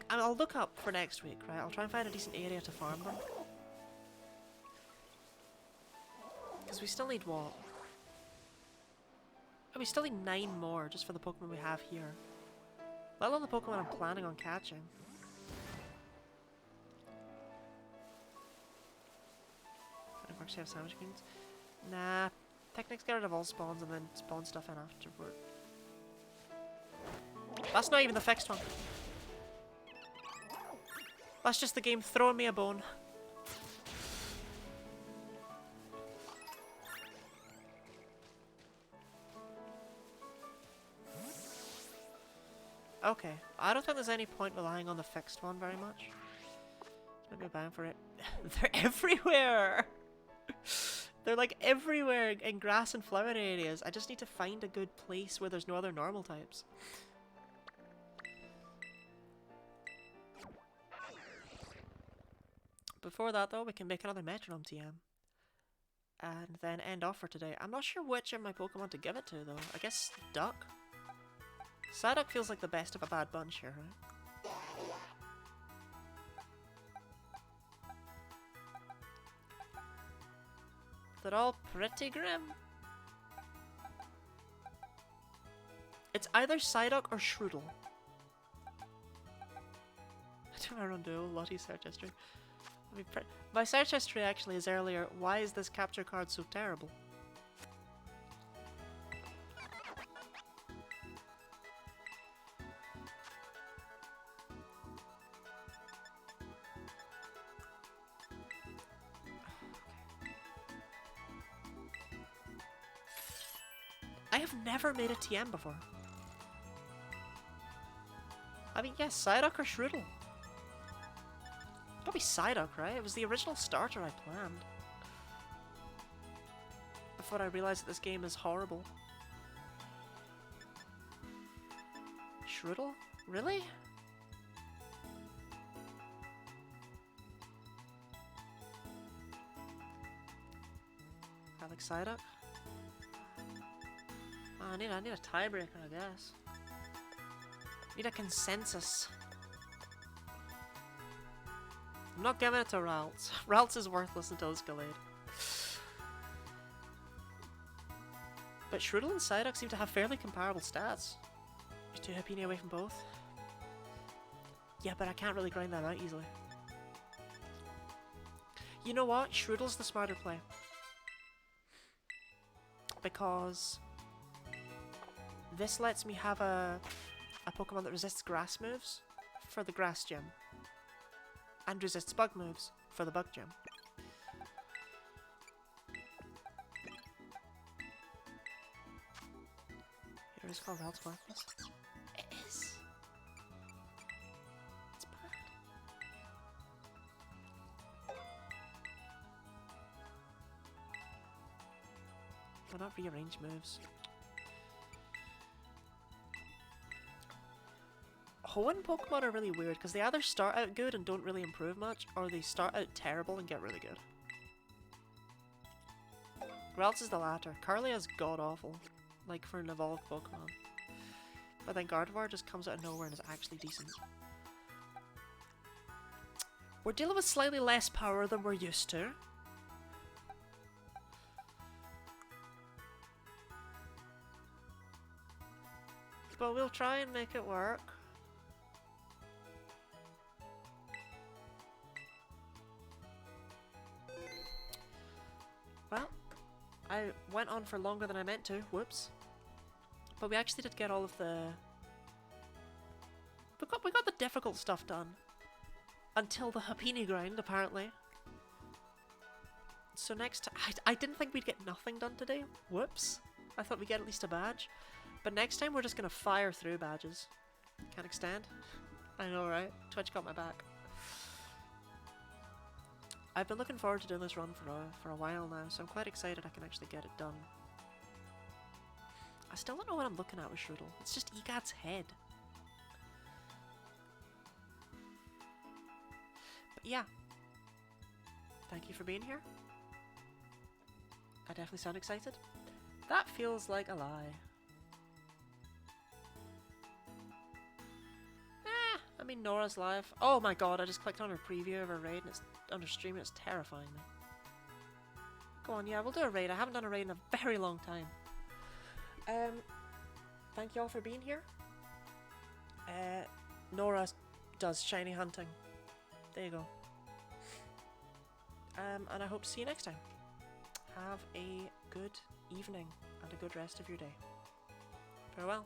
I'll look up for next week, right? I'll try and find a decent area to farm them. Because we still need what? Oh, we still need 9 more just for the Pokemon we have here. Let alone the Pokemon I'm planning on catching. I don't actually have sandwich greens. Nah. Picnics get rid of all spawns and then spawn stuff in afterward. That's not even the fixed one. That's just the game throwing me a bone. Okay, I don't think there's any point relying on the fixed one very much. Maybe I'm bound for it. They're everywhere! They're like everywhere in grass and flower areas. I just need to find a good place where there's no other normal types. Before that though, we can make another Metronome TM. And then end off for today. I'm not sure which of my Pokemon to give it to though. I guess Duck? Psyduck feels like the best of a bad bunch here, right? They're all pretty grim. It's either Psyduck or Shroodle. I don't know, do Lottie's search history. My search history actually is earlier, why is this capture card so terrible? I have never made a TM before. I mean, yes, Psyduck or Shroodle. Probably Psyduck, right? It was the original starter I planned. Before I realized that this game is horrible. Shroodle? Really? I like Psyduck. Oh, I need a tiebreaker, I guess. Need a consensus. I'm not giving it to Ralts. Ralts is worthless until it's Gallade. But Shroodle and Psyduck seem to have fairly comparable stats. You're too Happiny away from both. Yeah, but I can't really grind that out easily. You know what? Shroodle's the smarter play. because this lets me have a Pokemon that resists grass moves for the grass gym and resists bug moves for the bug gym. Here is called Rel's worthless. It is. It's bad. Why not rearrange moves? Hoenn Pokemon are really weird because they either start out good and don't really improve much, or they start out terrible and get really good. Ralts is the latter. Carlia's god-awful, like for an evolved Pokemon. But then Gardevoir just comes out of nowhere and is actually decent. We're dealing with slightly less power than we're used to. But we'll try and make it work. Well, I went on for longer than I meant to. Whoops. But we actually did get all of the... We got the difficult stuff done. Until the Happiny grind, apparently. So next time... I didn't think we'd get nothing done today. Whoops. I thought we'd get at least a badge. But next time we're just gonna fire through badges. Can't extend. I know, right? Twitch got my back. I've been looking forward to doing this run for a while now, so I'm quite excited I can actually get it done. I still don't know what I'm looking at with Strudel. It's just Egad's head. But yeah. Thank you for being here. I definitely sound excited. That feels like a lie. I mean, Nora's live. Oh my god, I just clicked on her preview of her raid and it's under stream and it's terrifying me. Go on, yeah, we'll do a raid. I haven't done a raid in a very long time. Thank you all for being here. Nora does shiny hunting. There you go. And I hope to see you next time. Have a good evening and a good rest of your day. Farewell.